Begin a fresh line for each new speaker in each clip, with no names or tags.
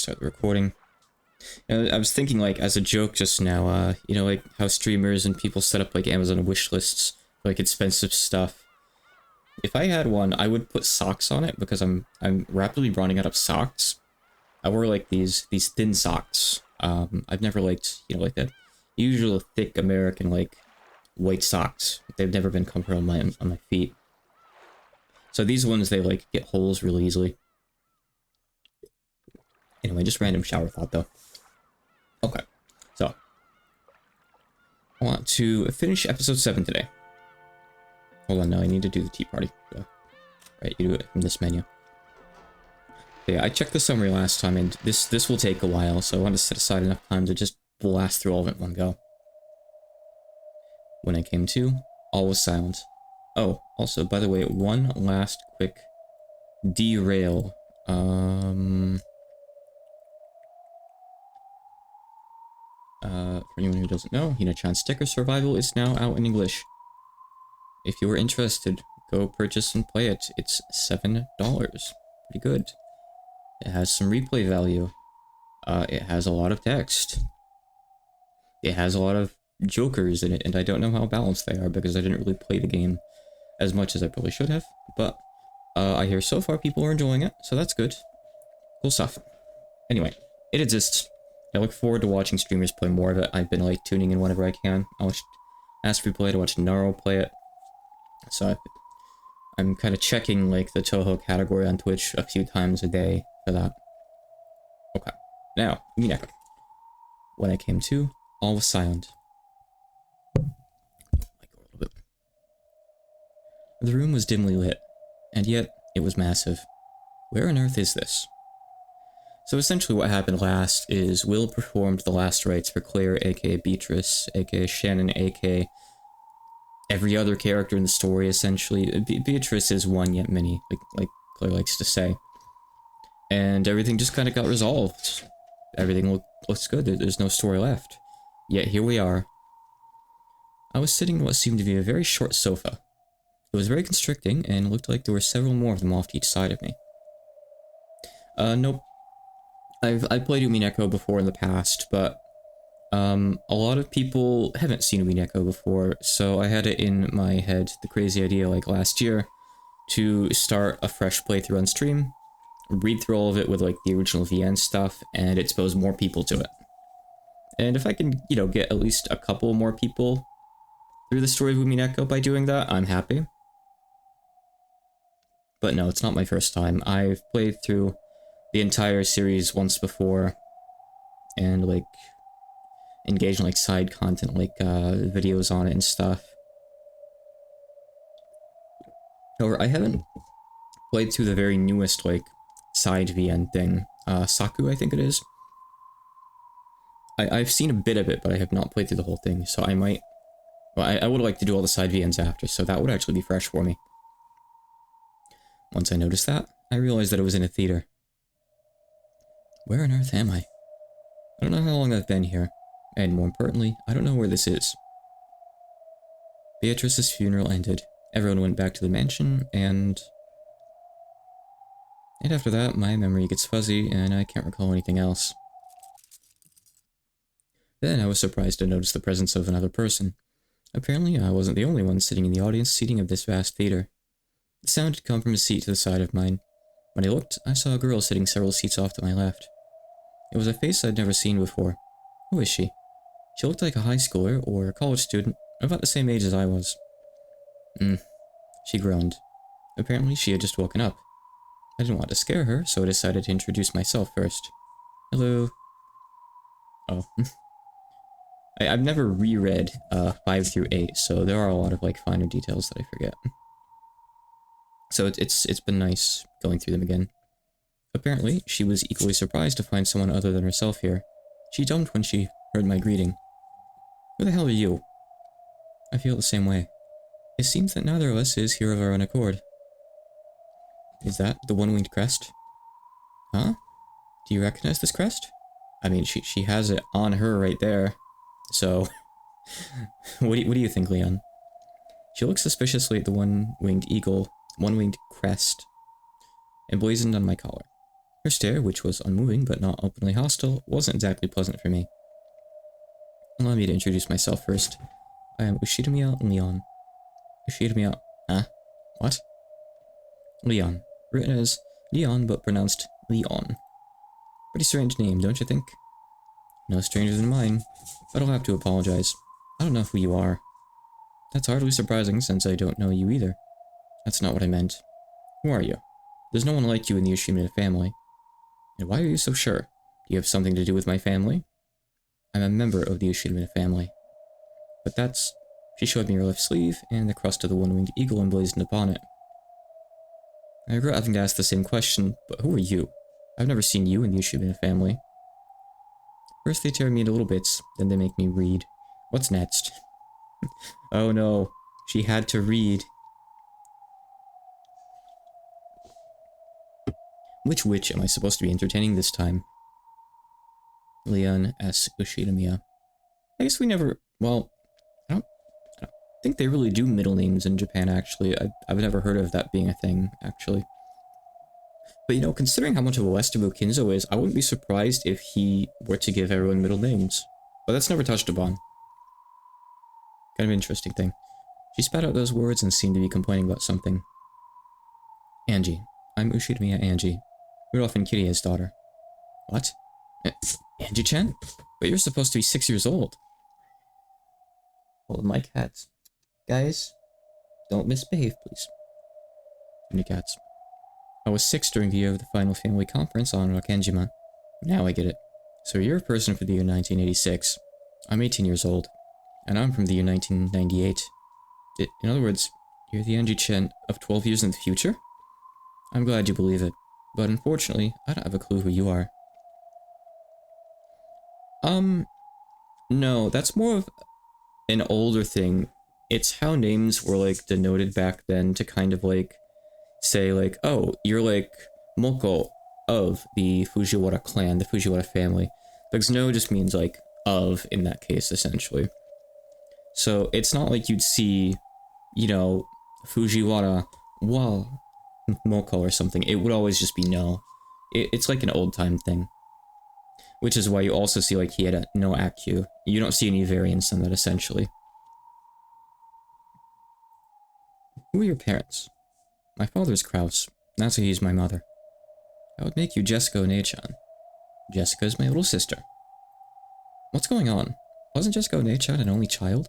start the recording. I was thinking, like, as a joke just now, you know, like, how streamers and people set up, like, Amazon wish lists for, like, expensive stuff. If I had one, I would put socks on it, because I'm rapidly running out of socks. I wear, like, these thin socks. I've never liked, you know, like, the usual thick American, like, white socks. They've never been comfortable on my feet. So these ones, they, like, get holes really easily. Anyway, just random shower thought, though. Okay, so I want to finish episode 7 today. Hold on, no, I need to do the tea party. So, right, you do it from this menu. So yeah, I checked the summary last time, and this will take a while, so I want to set aside enough time to just blast through all of it in one go. When I came to, all was silent. Oh, also, by the way, one last quick derail. For anyone who doesn't know, Hina-chan Sticker Survival is now out in English. If you are interested, go purchase and play it. It's $7. Pretty good. It has some replay value. It has a lot of text. It has a lot of jokers in it, and I don't know how balanced they are because I didn't really play the game as much as I probably should have. But I hear so far people are enjoying it, so that's good. Cool stuff. Anyway, it exists. I look forward to watching streamers play more of it. I've been, like, tuning in whenever I can. I watched Astri play it, I watched Naro play it. So I'm kind of checking, like, the Toho category on Twitch a few times a day for that. Okay. Now, Umineko. When I came to, all was silent. The room was dimly lit, and yet it was massive. Where on earth is this? So essentially what happened last is Will performed the last rites for Claire, aka Beatrice, aka Shannon, aka every other character in the story, essentially. Beatrice is one yet many, like Claire likes to say. And everything just kind of got resolved. Everything looks good, there's no story left. Yet here we are. I was sitting in what seemed to be a very short sofa. It was very constricting, and looked like there were several more of them off to each side of me. Nope. I've played Umineko before in the past, but a lot of people haven't seen Umineko before, so I had it in my head, the crazy idea, like last year, to start a fresh playthrough on stream, read through all of it with, like, the original VN stuff, and expose more people to it. And if I can, you know, get at least a couple more people through the story of Umineko by doing that, I'm happy. But no, it's not my first time. I've played through the entire series once before, and, like, engaged in, like, side content, like, videos on it and stuff. However, I haven't played through the very newest, like, side VN thing. Saku, I think it is. I've seen a bit of it, but I have not played through the whole thing, so I might... Well, I would like to do all the side VNs after, so that would actually be fresh for me. Once I noticed that, I realized that it was in a theater. Where on earth am I? I don't know how long I've been here, and more importantly, I don't know where this is. Beatrice's funeral ended. Everyone went back to the mansion, and after that, my memory gets fuzzy, and I can't recall anything else. Then I was surprised to notice the presence of another person. Apparently, I wasn't the only one sitting in the audience seating of this vast theater. The sound had come from a seat to the side of mine. When I looked, I saw a girl sitting several seats off to my left. It was a face I'd never seen before. Who is she? She looked like a high schooler or a college student, about the same age as I was. She groaned. Apparently, she had just woken up. I didn't want to scare her, so I decided to introduce myself first. Hello. Oh. I've never reread 5 through 8, so there are a lot of, like, finer details that I forget. So it's been nice going through them again. Apparently, she was equally surprised to find someone other than herself here. She jumped when she heard my greeting. Who the hell are you? I feel the same way. It seems that neither of us is here of our own accord. Is that the one-winged crest? Huh? Do you recognize this crest? I mean, she has it on her right there. So, what do you think, Leon? She looks suspiciously at the one-winged eagle, one-winged crest, emblazoned on my collar. Her stare, which was unmoving but not openly hostile, wasn't exactly pleasant for me. Allow me to introduce myself first. I am Ushidamiya Leon. Ushidamiya... Huh? What? Leon. Written as Leon, but pronounced Leon. Pretty strange name, don't you think? No stranger than mine, but I'll have to apologize. I don't know who you are. That's hardly surprising, since I don't know you either. That's not what I meant. Who are you? There's no one like you in the Ushimina family. And why are you so sure? Do you have something to do with my family? I'm a member of the Ushimina family. But that's... She showed me her left sleeve, and the crest of the one-winged eagle emblazoned upon it. I regret having to ask the same question, but who are you? I've never seen you in the Ushimina family. First they tear me into little bits, then they make me read. What's next? Oh no, she had to read. Which witch am I supposed to be entertaining this time? Leon S. Ushidamiya. I guess we never... Well, I don't think they really do middle names in Japan, actually. I've never heard of that being a thing, actually. But, you know, considering how much of a Western Kinzo is, I wouldn't be surprised if he were to give everyone middle names. But that's never touched upon. Kind of interesting thing. She spat out those words and seemed to be complaining about something. Angie. I'm Ushidamiya Angie. Rudolph and Kirie's daughter. What? Angie-chan? But you're supposed to be 6 years old. Hold my cats. Guys, don't misbehave, please. Any cats. I was 6 during the year of the final family conference on Rakenjima. Now I get it. So you're a person for the year 1986. I'm 18 years old. And I'm from the year 1998. In other words, you're the Angie-chan of 12 years in the future? I'm glad you believe it. But unfortunately, I don't have a clue who you are. No, that's more of an older thing. It's how names were, like, denoted back then to kind of, like, say, like, oh, you're, like, Moko of the Fujiwara clan, the Fujiwara family. Because no just means, like, of, in that case, essentially. So, it's not like you'd see, you know, Fujiwara wa Moko or something. It would always just be no. It's like an old-time thing. Which is why you also see, like, he had a no Akyu. You don't see any variance on that, essentially. Who are your parents? My father's Kraus. Natsuhi's my mother. That would make you Jessica Onei-chan. Jessica's my little sister. What's going on? Wasn't Jessica Onei-chan an only child?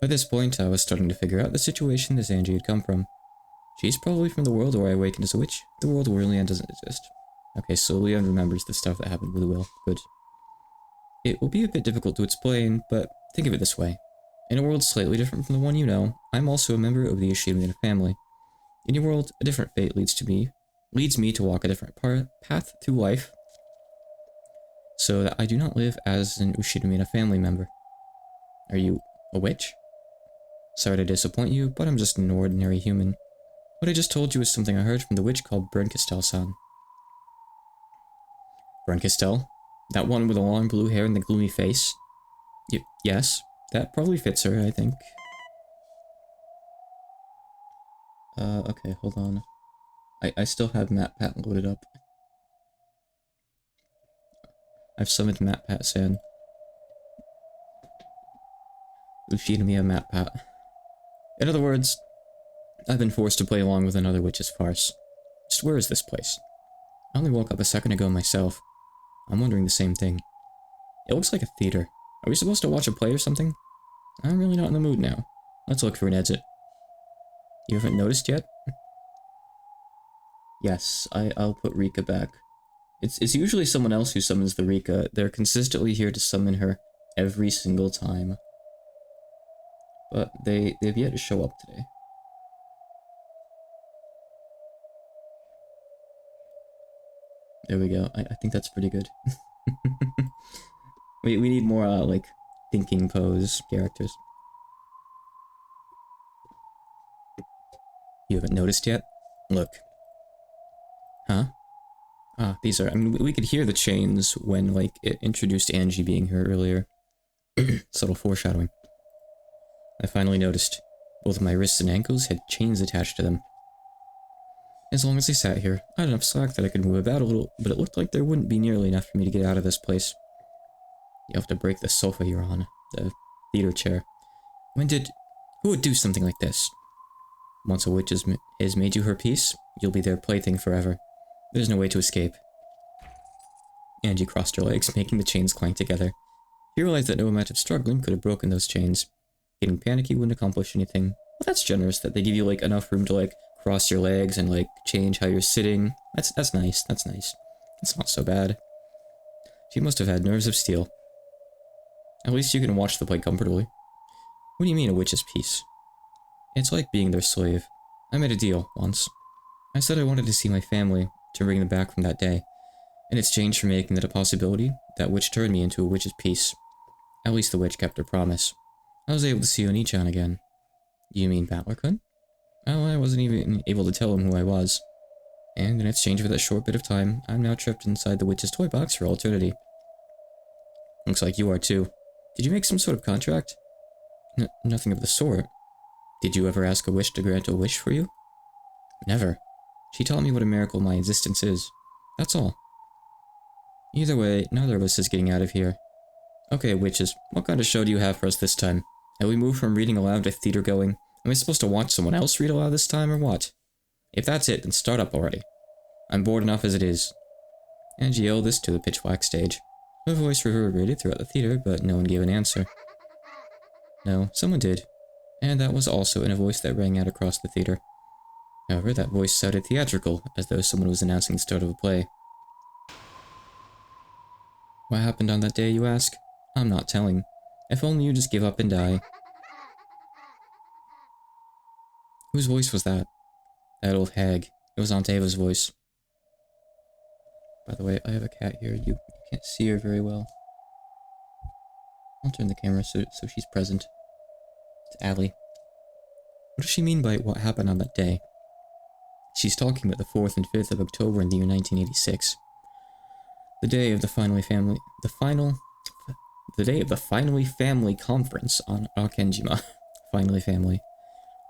By this point, I was starting to figure out the situation this Angie had come from. She's probably from the world where I awakened as a witch, the world where Leon doesn't exist. Okay, so Leon remembers the stuff that happened with Will. Good. It will be a bit difficult to explain, but think of it this way. In a world slightly different from the one you know, I'm also a member of the Ushidamiya family. In your world, a different fate leads me to walk a different path through life, so that I do not live as an Ushidamiya family member. Are you a witch? Sorry to disappoint you, but I'm just an ordinary human. What I just told you is something I heard from the witch called Bernkastel-san. Bernkastel? That one with the long blue hair and the gloomy face? Yes, that probably fits her, I think. Okay, hold on. I still have MatPat loaded up. I've summoned MatPat-san. Ushidamiya MatPat. In other words, I've been forced to play along with another witch's farce. Just where is this place? I only woke up a second ago myself. I'm wondering the same thing. It looks like a theater. Are we supposed to watch a play or something? I'm really not in the mood now. Let's look for an exit. You haven't noticed yet? Yes, I'll put Rika back. It's usually someone else who summons the Rika. They're consistently here to summon her every single time. But they've yet to show up today. There we go. I think that's pretty good. we need more, like, thinking pose characters. You haven't noticed yet? Look. Huh? Ah, these are... I mean, we could hear the chains when, like, it introduced Angie being here earlier. Subtle foreshadowing. I finally noticed. Both my wrists and ankles had chains attached to them. As long as I sat here, I had enough slack that I could move about a little, but it looked like there wouldn't be nearly enough for me to get out of this place. You have to break the sofa you're on, the theater chair. Who would do something like this? Once a witch has made you her piece, you'll be their plaything forever. There's no way to escape. Angie crossed her legs, making the chains clank together. She realized that no amount of struggling could have broken those chains. Getting panicky wouldn't accomplish anything. Well, that's generous that they give you, like, enough room to, like, cross your legs and, like, change how you're sitting. That's nice, that's nice. It's not so bad. She must have had nerves of steel. At least you can watch the play comfortably. What do you mean, a witch's piece? It's like being their slave. I made a deal, once. I said I wanted to see my family, to bring them back from that day. In exchange for making that a possibility, that witch turned me into a witch's piece. At least the witch kept her promise. I was able to see Oni-chan again. You mean Battler-kun? Oh, I wasn't even able to tell him who I was. And in exchange for that short bit of time, I'm now trapped inside the witch's toy box for all eternity. Looks like you are too. Did you make some sort of contract? Nothing of the sort. Did you ever ask a witch to grant a wish for you? Never. She taught me what a miracle my existence is. That's all. Either way, neither of us is getting out of here. Okay, witches, what kind of show do you have for us this time? Have we moved from reading aloud to theater going? Am I supposed to watch someone else read aloud this time, or what? If that's it, then start up already. I'm bored enough as it is. Angie yelled this to the pitch-black stage. Her voice reverberated throughout the theater, but no one gave an answer. No, someone did. And that was also in a voice that rang out across the theater. However, that voice sounded theatrical, as though someone was announcing the start of a play. What happened on that day, you ask? I'm not telling. If only you just give up and die. Whose voice was that? That old hag. It was Aunt Ava's voice. By the way, I have a cat here. You can't see her very well. I'll turn the camera so she's present. It's Allie. What does she mean by what happened on that day? She's talking about the 4th and 5th of October in the year 1986. The day of the Finally Family Conference on Akenjima. Finally Family.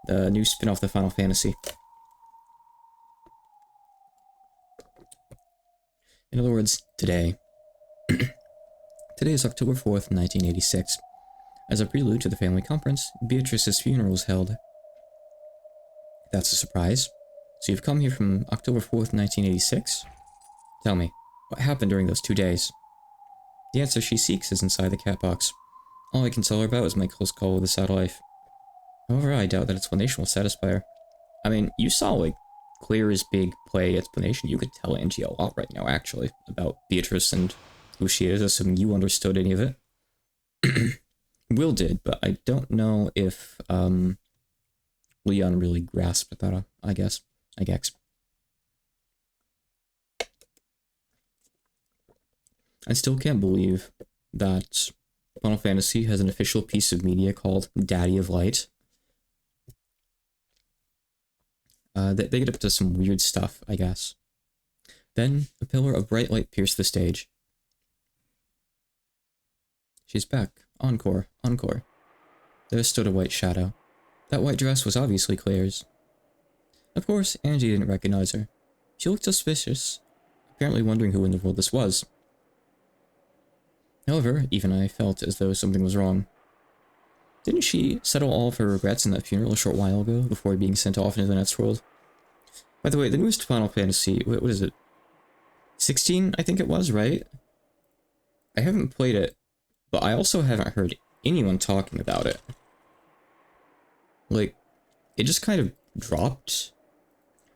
The new spin-off of Final Fantasy. In other words, today. Today is October 4th, 1986. As a prelude to the family conference, Beatrice's funeral was held. That's a surprise. So you've come here from October 4th, 1986? Tell me, what happened during those 2 days? The answer she seeks is inside the cat box. All I can tell her about is my close call with a sad life. However, I doubt that explanation will satisfy her. I mean, you saw, like, clear as big play explanation. You could tell Angie a lot right now, actually, about Beatrice and who she is, assuming you understood any of it. Will did, but I don't know if, Leon really grasped that, I guess. I still can't believe that Final Fantasy has an official piece of media called Daddy of Light. They get up to some weird stuff, I guess. Then, a pillar of bright light pierced the stage. She's back. Encore. There stood a white shadow. That white dress was obviously Claire's. Of course, Angie didn't recognize her. She looked suspicious, apparently wondering who in the world this was. However, even I felt as though something was wrong. Didn't she settle all of her regrets in that funeral a short while ago, before being sent off into the next world? By the way, the newest Final Fantasy, what is it? 16, I think it was, right? I haven't played it, but I also haven't heard anyone talking about it. Like, it just kind of dropped.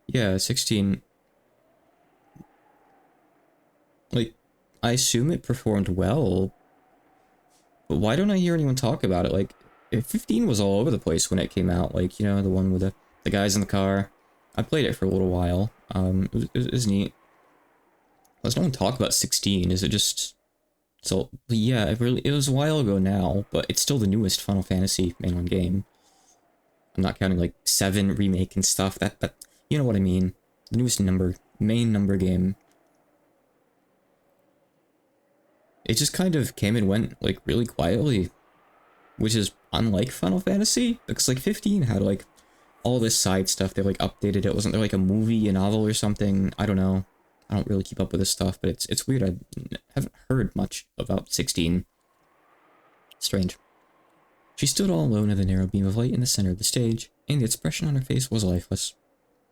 Yeah, 16. Like, I assume it performed well, but why don't I hear anyone talk about it? Like, 15 was all over the place when it came out, like, you know, the one with the guys in the car. I played it for a little while. It was neat. Let's no one talk about 16, is it just... So, yeah, it was a while ago now, but it's still the newest Final Fantasy mainline game. I'm not counting, like, 7 remake and stuff, that you know what I mean. The newest main number game. It just kind of came and went, like, really quietly. Which is unlike Final Fantasy, because, like, 15 had, like, all this side stuff, they like updated it. Wasn't there like a movie, a novel or something? I don't know. I don't really keep up with this stuff, but it's weird. I haven't heard much about 16. Strange. She stood all alone in the narrow beam of light in the center of the stage, and the expression on her face was lifeless.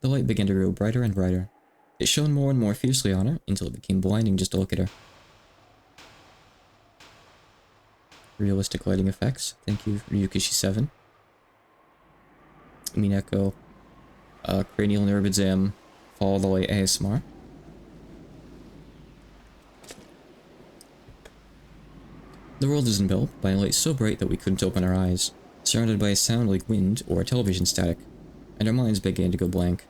The light began to grow brighter and brighter. It shone more and more fiercely on her, until it became blinding just to look at her. Realistic lighting effects. Thank you, Ryukishi7. Umineko. Cranial nerve exam. Follow the light ASMR. The world is enveloped by a light so bright that we couldn't open our eyes, surrounded by a sound like wind or television static, and our minds began to go blank.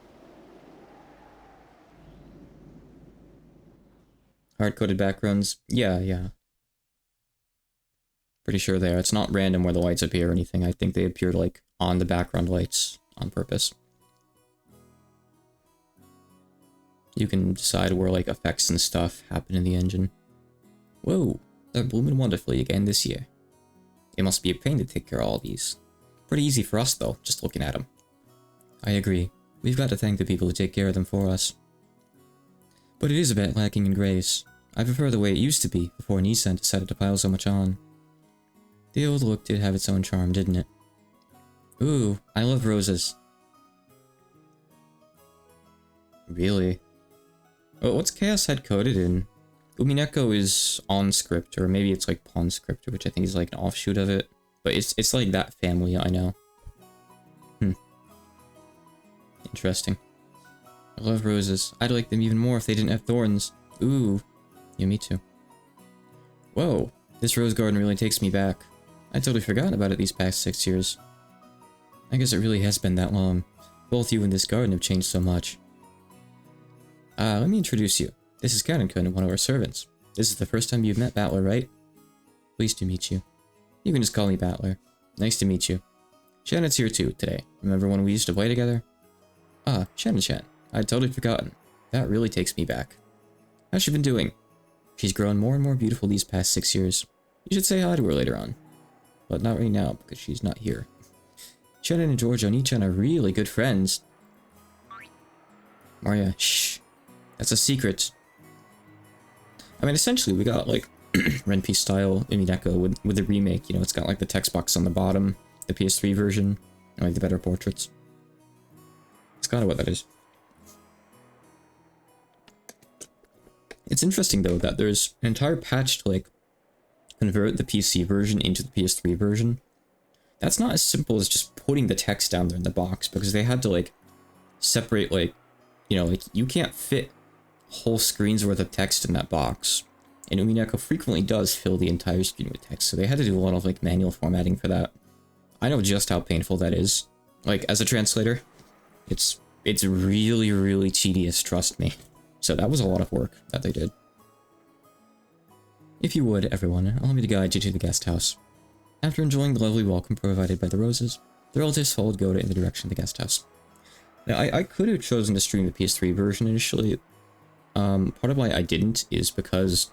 Hard-coded backgrounds? Yeah. Pretty sure they are. It's not random where the lights appear or anything. I think they appeared, like, on the background lights on purpose. You can decide where, like, effects and stuff happen in the engine. Whoa! They're blooming wonderfully again this year. It must be a pain to take care of all these. Pretty easy for us, though, just looking at them. I agree. We've got to thank the people who take care of them for us. But it is a bit lacking in grace. I prefer the way it used to be, before Nissan decided to pile so much on. The old look did have its own charm, didn't it? Ooh, I love roses. Really? Well, what's Chaos Head coded in? Umineko is on script, or maybe it's like Pawn script, which I think is like an offshoot of it. But it's like that family, I know. Interesting. I love roses. I'd like them even more if they didn't have thorns. Ooh. Yeah, me too. Whoa. This rose garden really takes me back. I'd totally forgotten about it these past 6 years. I guess it really has been that long. Both you and this garden have changed so much. Let me introduce you. This is Karen-kun, one of our servants. This is the first time you've met Battler, right? Pleased to meet you. You can just call me Battler. Nice to meet you. Shannon's here too, today. Remember when we used to play together? Ah, Shannon-chan. I'd totally forgotten. That really takes me back. How's she been doing? She's grown more and more beautiful these past 6 years. You should say hi to her later on. But not right now, because she's not here. Shannon and George Oni-chan are really good friends. Maria, shh. That's a secret. I mean, essentially, we got, like, Renpi style Umineko with the remake. You know, it's got, like, the text box on the bottom, the PS3 version, and, like, the better portraits. It's kind of what that is. It's interesting, though, that there's an entire patch to, like, convert the PC version into the PS3 version. That's not as simple as just putting the text down there in the box, because they had to, like, separate, like, you know, like, you can't fit whole screens worth of text in that box. And Umineko frequently does fill the entire screen with text, so they had to do a lot of, like, manual formatting for that. I know just how painful that is. Like, as a translator, it's really, really tedious, trust me. So that was a lot of work that they did. If you would, everyone, allow me to guide you to the guest house. After enjoying the lovely welcome provided by the roses, the relatives followed Goda in the direction of the guest house. Now, I could have chosen to stream the PS3 version initially. Part of why I didn't is because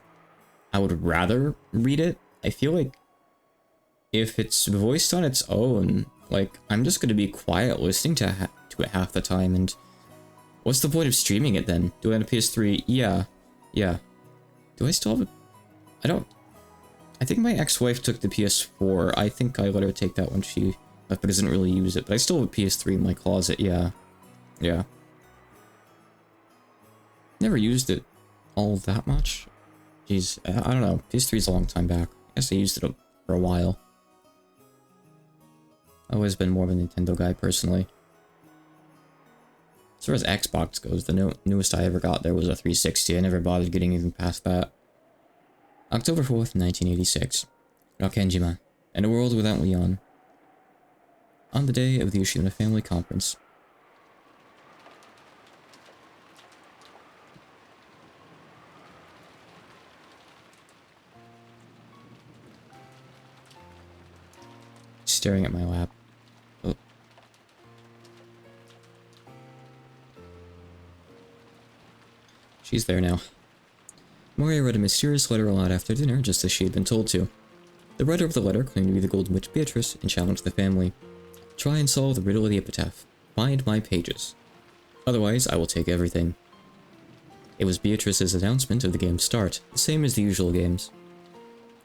I would rather read it. I feel like if it's voiced on its own, like, I'm just going to be quiet listening to it half the time, and what's the point of streaming it then? Do I have a PS3? Yeah. Do I still have a... I think my ex-wife took the PS4. I think I let her take that when she left, but doesn't really use it. But I still have a PS3 in my closet, yeah. Never used it all that much. Jeez, I don't know. PS3 is a long time back. I guess I used it for a while. I've always been more of a Nintendo guy, personally. As far as Xbox goes, the newest I ever got there was a 360. I never bothered getting even past that. October 4th, 1986. Rakenjima, and a world without Leon. On the day of the Yoshino family conference. Staring at my lap. Oh. She's there now. Moria read a mysterious letter aloud after dinner, just as she had been told to. The writer of the letter claimed to be the Golden Witch Beatrice and challenged the family. Try and solve the riddle of the epitaph. Find my pages. Otherwise, I will take everything. It was Beatrice's announcement of the game's start, the same as the usual games.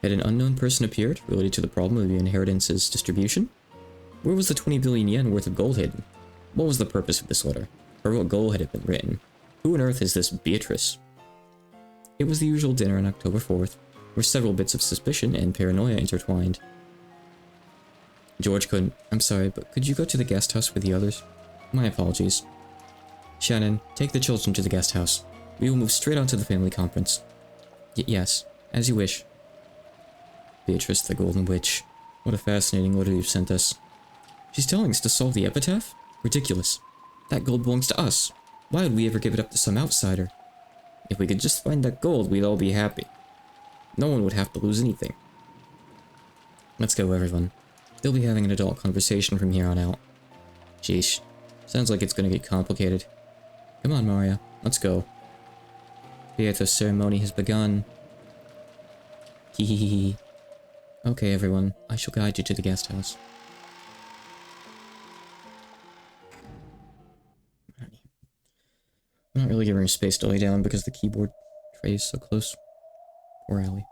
Had an unknown person appeared related to the problem of the inheritance's distribution? Where was the 20 billion yen worth of gold hidden? What was the purpose of this letter? For what goal had it been written? Who on earth is this Beatrice? It was the usual dinner on October 4th, where several bits of suspicion and paranoia intertwined. George couldn't. I'm sorry, but could you go to the guest house with the others? My apologies. Shannon, take the children to the guest house. We will move straight on to the family conference. Yes, as you wish. Beatrice the Golden Witch. What a fascinating letter you've sent us. She's telling us to solve the epitaph? Ridiculous. That gold belongs to us. Why would we ever give it up to some outsider? If we could just find that gold, we'd all be happy. No one would have to lose anything. Let's go, everyone. They'll be having an adult conversation from here on out. Sheesh. Sounds like it's gonna get complicated. Come on, Maria. Let's go. The Aethos ceremony has begun. Hehehe. Okay, everyone. I shall guide you to the guest house. I'm not really giving her space to lay down because the keyboard tray is so close. Poor Allie.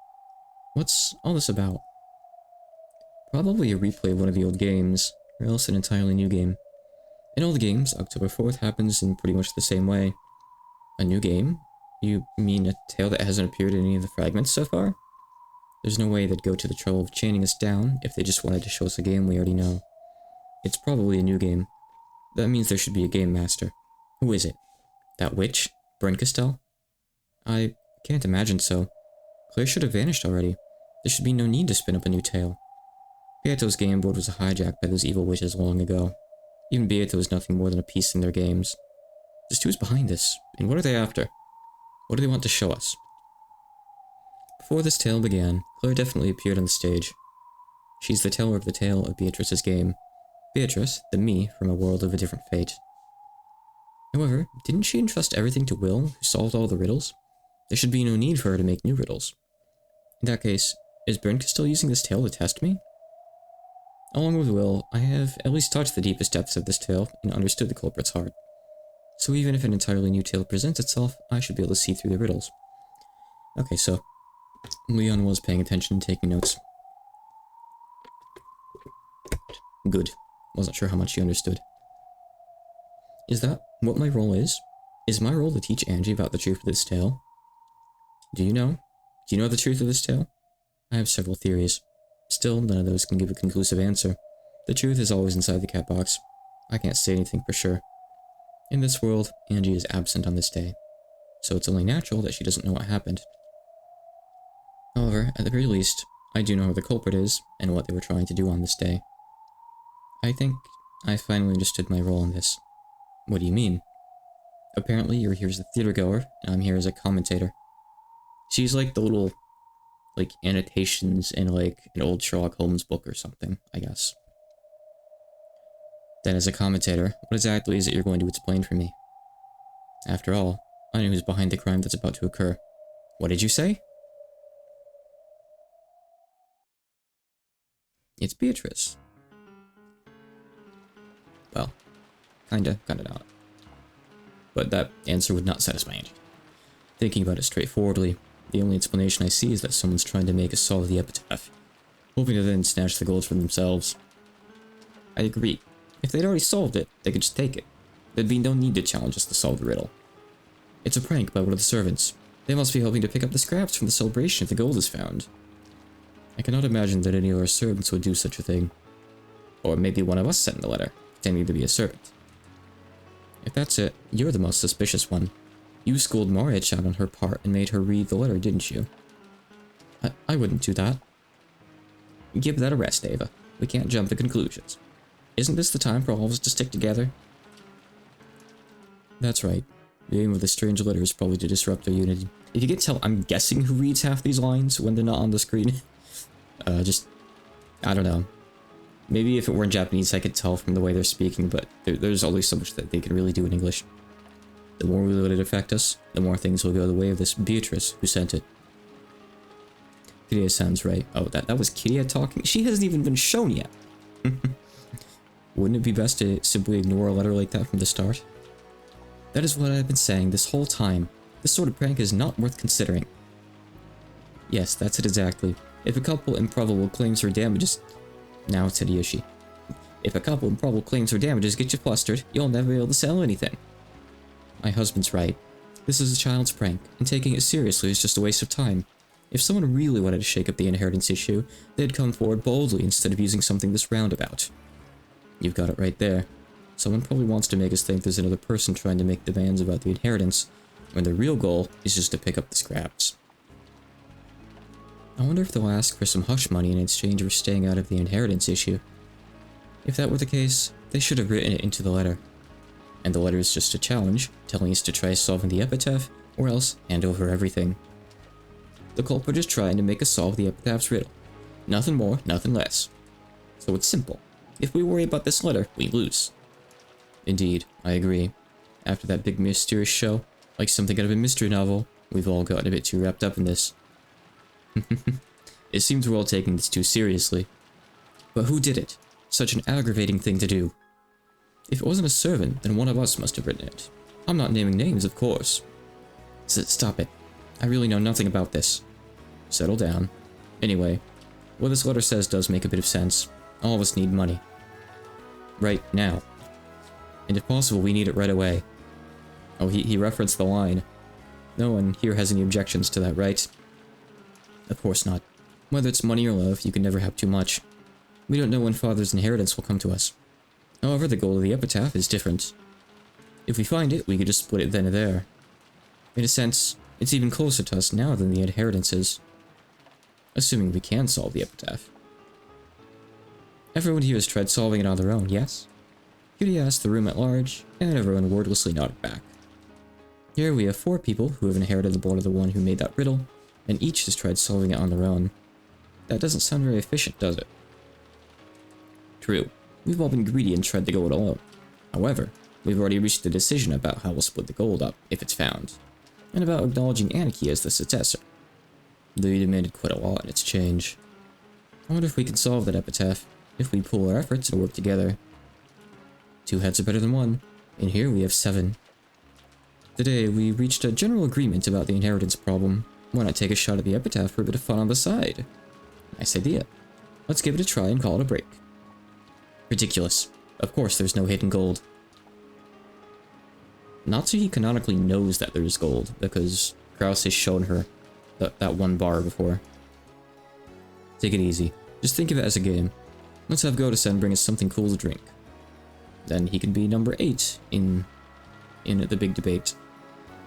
What's all this about? Probably a replay of one of the old games, or else an entirely new game. In all the games, October 4th happens in pretty much the same way. A new game? You mean a tale that hasn't appeared in any of the fragments so far? There's no way they'd go to the trouble of chaining us down if they just wanted to show us a game we already know. It's probably a new game. That means there should be a game master. Who is it? That witch? Brinkestell? I can't imagine so. Claire should have vanished already. There should be no need to spin up a new tale. Beato's game board was hijacked by those evil witches long ago. Even Beato is nothing more than a piece in their games. Just who's behind this, and what are they after? What do they want to show us? Before this tale began, Claire definitely appeared on the stage. She's the teller of the tale of Beatrice's game. Beatrice, the me from a world of a different fate. However, didn't she entrust everything to Will, who solved all the riddles? There should be no need for her to make new riddles. In that case, is Brinka still using this tale to test me? Along with Will, I have at least touched the deepest depths of this tale and understood the culprit's heart. So even if an entirely new tale presents itself, I should be able to see through the riddles. Okay, so Leon was paying attention and taking notes. Good. Wasn't sure how much he understood. Is that what my role is? Is my role to teach Angie about the truth of this tale? Do you know? Do you know the truth of this tale? I have several theories. Still, none of those can give a conclusive answer. The truth is always inside the cat box. I can't say anything for sure. In this world, Angie is absent on this day, so it's only natural that she doesn't know what happened. However, at the very least, I do know who the culprit is, and what they were trying to do on this day. I think I finally understood my role in this. What do you mean? Apparently you're here as a theater goer, and I'm here as a commentator. She's like the little, annotations in, an old Sherlock Holmes book or something, I guess. Then as a commentator, what exactly is it you're going to explain for me? After all, I know who's behind the crime that's about to occur. What did you say? It's Beatrice. Well, kinda not. But that answer would not satisfy Angie. Thinking about it straightforwardly, the only explanation I see is that someone's trying to make us solve the epitaph, hoping to then snatch the gold for themselves. I agree. If they'd already solved it, they could just take it. There'd be no need to challenge us to solve the riddle. It's a prank by one of the servants. They must be hoping to pick up the scraps from the celebration if the gold is found. I cannot imagine that any of our servants would do such a thing. Or maybe one of us sent the letter, pretending to be a servant. If that's it, you're the most suspicious one. You schooled Marich out on her part and made her read the letter, didn't you? I wouldn't do that. Give that a rest, Ava. We can't jump to conclusions. Isn't this the time for all of us to stick together? That's right. The aim of this strange letter is probably to disrupt our unity. If you can tell, I'm guessing who reads half these lines when they're not on the screen. I don't know. Maybe if it were in Japanese I could tell from the way they're speaking, but there's always so much that they can really do in English. The more we let it affect us, the more things will go the way of this Beatrice who sent it. Kiria sounds right. Oh, that was Kiria talking? She hasn't even been shown yet. Wouldn't it be best to simply ignore a letter like that from the start? That is what I've been saying this whole time. This sort of prank is not worth considering. Yes, that's it exactly. If a couple improbable claims for damages... Now it's Hideyoshi. If a couple improbable claims for damages get you flustered, you'll never be able to sell anything. My husband's right. This is a child's prank, and taking it seriously is just a waste of time. If someone really wanted to shake up the inheritance issue, they'd come forward boldly instead of using something this roundabout. You've got it right there. Someone probably wants to make us think there's another person trying to make demands about the inheritance, when the real goal is just to pick up the scraps. I wonder if they'll ask for some hush money in exchange for staying out of the inheritance issue. If that were the case, they should have written it into the letter. And the letter is just a challenge, telling us to try solving the epitaph, or else hand over everything. The culprit is trying to make us solve the epitaph's riddle. Nothing more, nothing less. So it's simple. If we worry about this letter, we lose. Indeed, I agree. After that big mysterious show, like something out of a mystery novel, we've all gotten a bit too wrapped up in this. It seems we're all taking this too seriously. But who did it? Such an aggravating thing to do. If it wasn't a servant, then one of us must have written it. I'm not naming names, of course. Stop it. I really know nothing about this. Settle down. Anyway, what this letter says does make a bit of sense. All of us need money. Right now. And if possible, we need it right away. Oh, he referenced the line. No one here has any objections to that, right? Of course not. Whether it's money or love, you can never have too much. We don't know when Father's inheritance will come to us. However, the goal of the epitaph is different. If we find it, we could just split it then and there. In a sense, it's even closer to us now than the inheritance is. Assuming we can solve the epitaph. Everyone here has tried solving it on their own, yes? Cutie asked the room at large, and everyone wordlessly nodded back. Here we have 4 people who have inherited the board of the one who made that riddle, and each has tried solving it on their own. That doesn't sound very efficient, does it? True. We've all been greedy and tried to go it alone. However, we've already reached a decision about how we'll split the gold up, if it's found, and about acknowledging Anarchy as the successor. Though you demanded quite a lot in exchange. I wonder if we can solve that epitaph, if we pool our efforts and work together. 2 heads are better than 1, and here we have 7. Today, we reached a general agreement about the inheritance problem. Why not take a shot at the epitaph for a bit of fun on the side? Nice idea. Let's give it a try and call it a break. Ridiculous. Of course there's no hidden gold. Natsuhi canonically knows that there's gold, because Krause has shown her that one bar before. Take it easy. Just think of it as a game. Let's have Goto-san bring us something cool to drink. Then he can be number 8 in the big debate.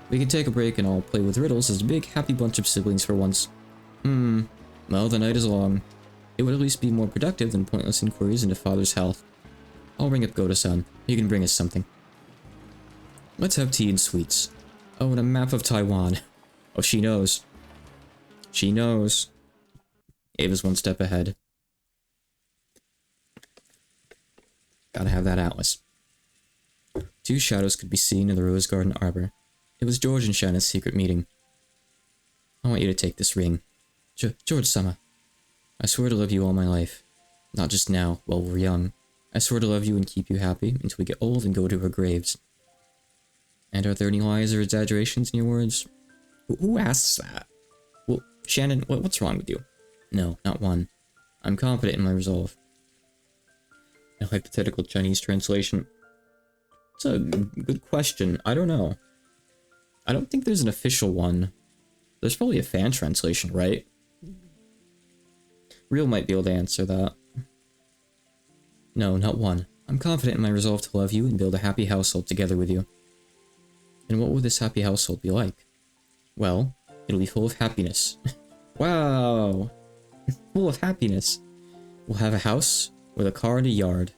We can take a break and all play with riddles as a big happy bunch of siblings for once. Well, the night is long. It would at least be more productive than pointless inquiries into Father's health. I'll ring up Goto-san. He can bring us something. Let's have tea and sweets. Oh, and a map of Taiwan. Oh, she knows. She knows. Ava's one step ahead. Gotta have that atlas. 2 shadows could be seen in the rose garden arbor. It was George and Shanna's secret meeting. I want you to take this ring. George-sama. I swear to love you all my life. Not just now, while we're young. I swear to love you and keep you happy until we get old and go to our graves. And are there any lies or exaggerations in your words? Who asks that? Well, Shannon, what's wrong with you? No, not one. I'm confident in my resolve. A hypothetical Chinese translation. It's a good question. I don't know. I don't think there's an official one. There's probably a fan translation, right? Real might be able to answer that. No, not one. I'm confident in my resolve to love you and build a happy household together with you. And what will this happy household be like? Well, it'll be full of happiness. Wow! Full of happiness. We'll have a house with a car and a yard.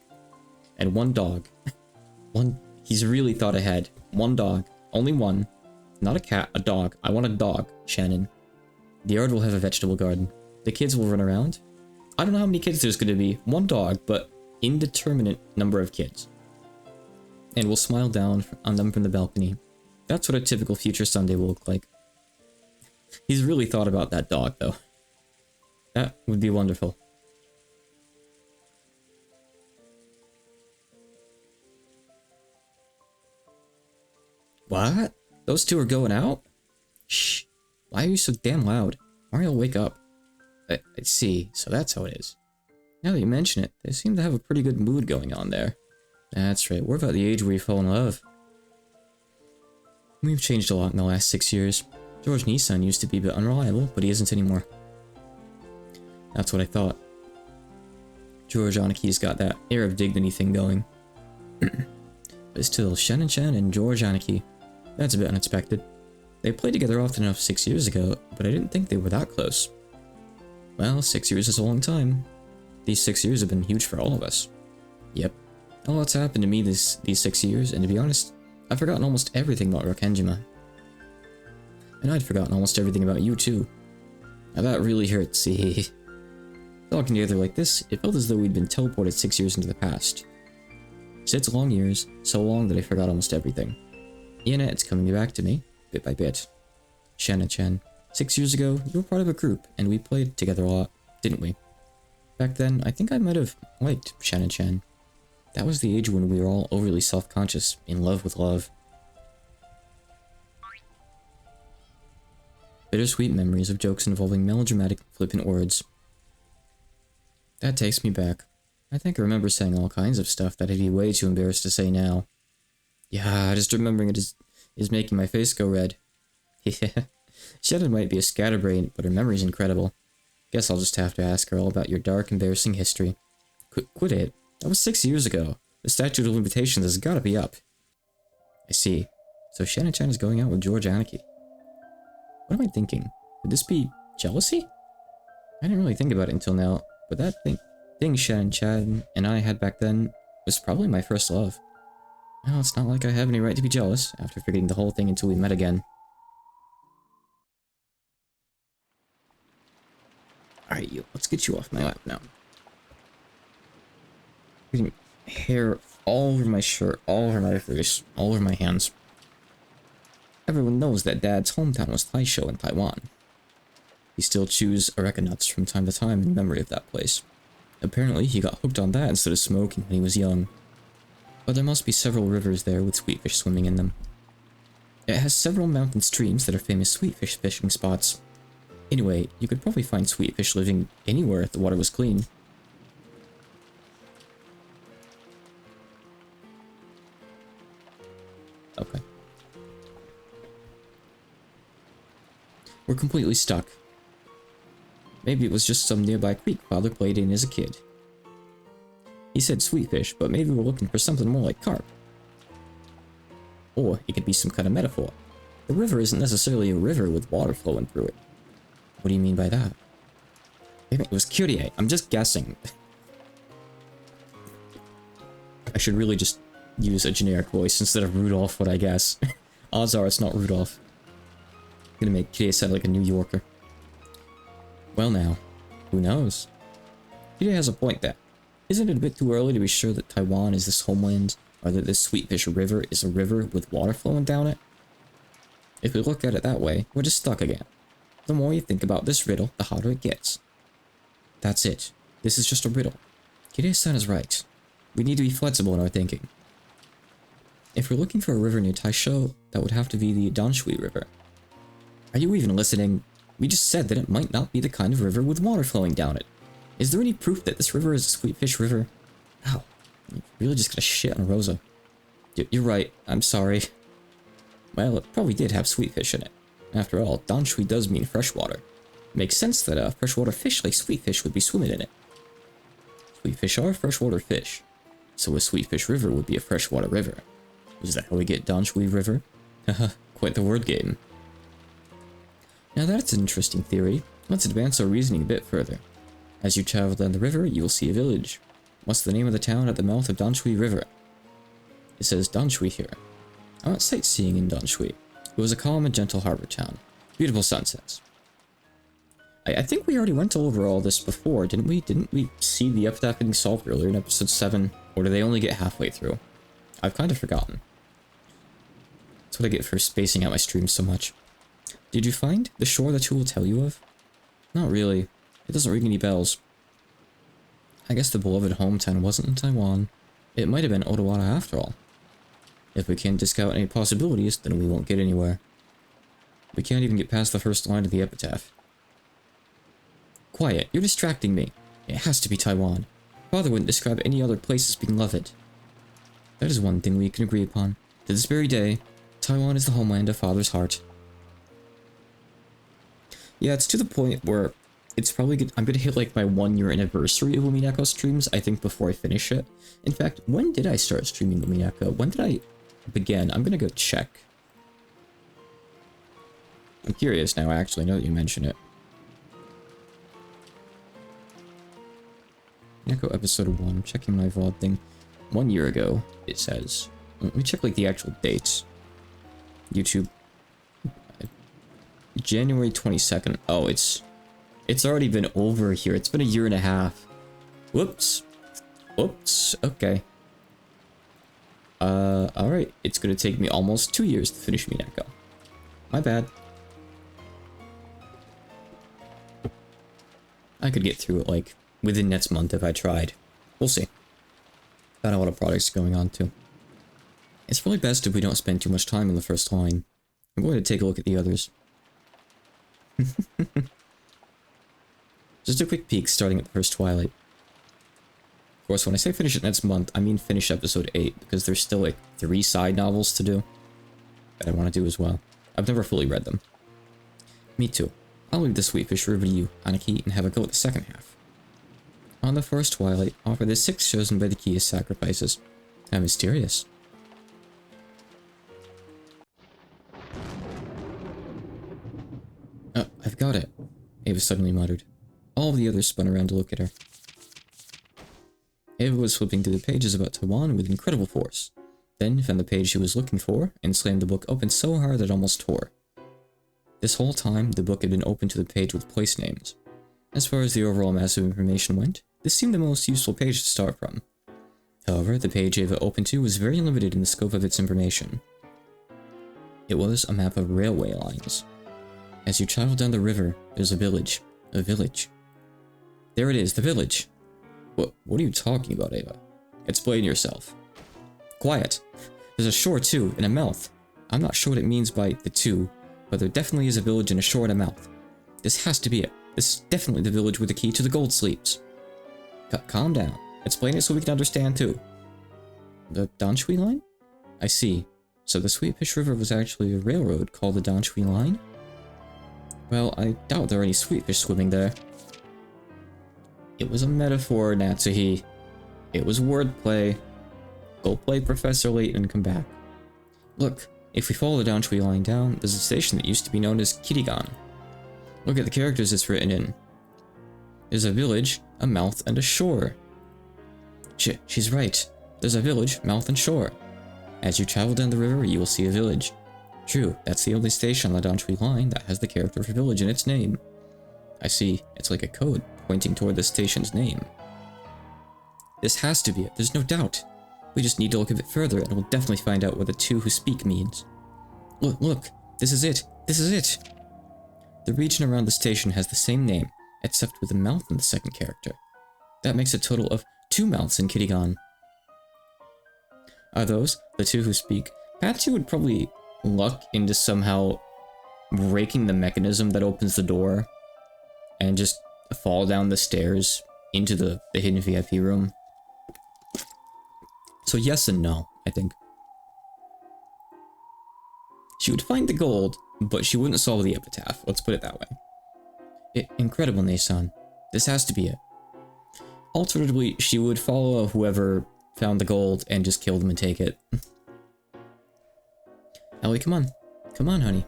And 1 dog. He's really thought ahead. 1 dog. Only 1. Not a cat, a dog. I want a dog, Shannon. The yard will have a vegetable garden. The kids will run around. I don't know how many kids there's going to be. 1 dog, but indeterminate number of kids. And we'll smile down on them from the balcony. That's what a typical future Sunday will look like. He's really thought about that dog, though. That would be wonderful. What? Those two are going out? Shh. Why are you so damn loud? Mario, wake up. I see, so that's how it is. Now that you mention it, they seem to have a pretty good mood going on there. That's right, we're about the age where you fall in love. We've changed a lot in the last 6 years. George Nissan used to be a bit unreliable, but he isn't anymore. That's what I thought. George Anaki's got that air of dignity thing going. But still, Shen and George Anaki. That's a bit unexpected. They played together often enough 6 years ago, but I didn't think they were that close. Well, 6 years is a long time. These 6 years have been huge for all of us. Yep. A lot's happened to me these 6 years, and to be honest, I've forgotten almost everything about Rokkenjima. And I'd forgotten almost everything about you too. Now that really hurts, see. Talking together like this, it felt as though we'd been teleported 6 years into the past. 6 long years, so long that I forgot almost everything. Yet it's coming back to me, bit by bit. Shen, 6 years ago, you were part of a group, and we played together a lot, didn't we? Back then, I think I might have liked Shen. That was the age when we were all overly self-conscious, in love with love. Bittersweet memories of jokes involving melodramatic, flippant words. That takes me back. I think I remember saying all kinds of stuff that I'd be way too embarrassed to say now. Yeah, just remembering it is making my face go red. Yeah, Shannon might be a scatterbrain, but her memory's incredible. Guess I'll just have to ask her all about your dark, embarrassing history. Quit it. That was 6 years ago. The statute of limitations has gotta be up. I see. So Shannon is going out with George Anaki. What am I thinking? Could this be jealousy? I didn't really think about it until now, but that thing Shannon and I had back then was probably my first love. Well, it's not like I have any right to be jealous after forgetting the whole thing until we met again. Alright, let's get you off my lap now. Getting hair all over my shirt, all over my face, all over my hands. Everyone knows that Dad's hometown was Taisho in Taiwan. He still chews areca nuts from time to time in memory of that place. Apparently, he got hooked on that instead of smoking when he was young. But there must be several rivers there with sweetfish swimming in them. It has several mountain streams that are famous sweetfish fishing spots. Anyway, you could probably find sweetfish living anywhere if the water was clean. Okay. We're completely stuck. Maybe it was just some nearby creek Father played in as a kid. He said sweetfish, but maybe we're looking for something more like carp. Or it could be some kind of metaphor. The river isn't necessarily a river with water flowing through it. What do you mean by that? Maybe it was Kyrie. I'm just guessing. I should really just use a generic voice instead of Rudolph, what I guess. Odds are it's not Rudolph. I'm gonna make Kyrie sound like a New Yorker. Well now, who knows? Kyrie has a point there. Isn't it a bit too early to be sure that Taiwan is this homeland, or that this Sweetfish River is a river with water flowing down it? If we look at it that way, we're just stuck again. The more you think about this riddle, the harder it gets. That's it. This is just a riddle. Kyrie-san is right. We need to be flexible in our thinking. If we're looking for a river near Taisho, that would have to be the Danshui River. Are you even listening? We just said that it might not be the kind of river with water flowing down it. Is there any proof that this river is a Sweetfish River? Ow. I'm really just gonna shit on Rosa. You're right. I'm sorry. Well, it probably did have sweetfish in it. After all, Danshui does mean freshwater. Makes sense that a freshwater fish like sweetfish would be swimming in it. Sweetfish are freshwater fish, so a Sweetfish River would be a freshwater river. Is that how we get Danshui River? Haha, quite the word game. Now that's an interesting theory. Let's advance our reasoning a bit further. As you travel down the river, you will see a village. What's the name of the town at the mouth of Danshui River? It says Danshui here. I went sightseeing in Danshui. It was a calm and gentle harbor town. Beautiful sunsets. I think we already went over all this before, didn't we? Didn't we see the epitaph getting solved earlier in episode 7? Or did they only get halfway through? I've kind of forgotten. That's what I get for spacing out my streams so much. Did you find the shore that you will tell you of? Not really. It doesn't ring any bells. I guess the beloved hometown wasn't in Taiwan. It might have been Odawara after all. If we can't discount any possibilities, then we won't get anywhere. We can't even get past the first line of the epitaph. Quiet, you're distracting me. It has to be Taiwan. Father wouldn't describe any other place as being loved. That is one thing we can agree upon. To this very day, Taiwan is the homeland of Father's heart. Yeah, it's to the point where it's probably good. I'm gonna hit like my 1-year anniversary of Umineko streams, I think, before I finish it. In fact, when did I start streaming Umineko? When did I begin? I'm gonna go check. I'm curious now, actually, now that you mention it. Umineko episode 1, I'm checking my VOD thing. 1 year ago, it says. Let me check like the actual dates. YouTube. January 22nd. Oh, it's already been over here. It's been a year and a half. Whoops. Whoops. Okay. Alright. It's gonna take me almost 2 years to finish Umineko. My bad. I could get through it, like, within next month if I tried. We'll see. Got a lot of projects going on, too. It's probably best if we don't spend too much time in the first line. I'm going to take a look at the others. Just a quick peek starting at the first Twilight. Of course, when I say finish it next month, I mean finish episode 8, because there's still like 3 side novels to do that I want to do as well. I've never fully read them. Me too. I'll leave the Sweetfish River to you, Aniki, and have a go at the second half. On the first Twilight, offer the 6 chosen by the key as sacrifices. How mysterious. I've got it, Ava suddenly muttered. All of the others spun around to look at her. Ava was flipping through the pages about Taiwan with incredible force, then found the page she was looking for and slammed the book open so hard that it almost tore. This whole time, the book had been open to the page with place names. As far as the overall mass of information went, this seemed the most useful page to start from. However, the page Ava opened to was very limited in the scope of its information. It was a map of railway lines. As you travel down the river, there's a village. A village. There it is, the village. What are you talking about, Ava? Explain yourself. Quiet. There's a shore too, and a mouth. I'm not sure what it means by the two, but there definitely is a village and a shore and a mouth. This has to be it. This is definitely the village with the key to the gold sleeps. Calm down. Explain it so we can understand too. The Danshui line? I see. So the Sweetfish River was actually a railroad called the Danshui line? Well, I doubt there are any sweetfish swimming there. It was a metaphor, Natsuhi. It was wordplay. Go play Professor Layton and come back. Look, if we follow the Danshui line down, there's a station that used to be known as Kirigan. Look at the characters it's written in. There's a village, a mouth, and a shore. She's right. There's a village, mouth, and shore. As you travel down the river, you will see a village. True, that's the only station on the Danshui line that has the character for village in its name. I see, it's like a code pointing toward the station's name. This has to be it, there's no doubt. We just need to look a bit further and we'll definitely find out what the two who speak means. Look, this is it, this is it! The region around the station has the same name, except with a mouth in the second character. That makes a total of 2 mouths in Kirigan. Are those the two who speak? Patsy would probably luck into somehow breaking the mechanism that opens the door and just fall down the stairs into the hidden VIP room. So yes and no, I think. She would find the gold, but she wouldn't solve the epitaph, let's put it that way. Incredible, Nason. This has to be it. Alternatively, she would follow whoever found the gold and just kill them and take it. Ellie, come on. Come on, honey.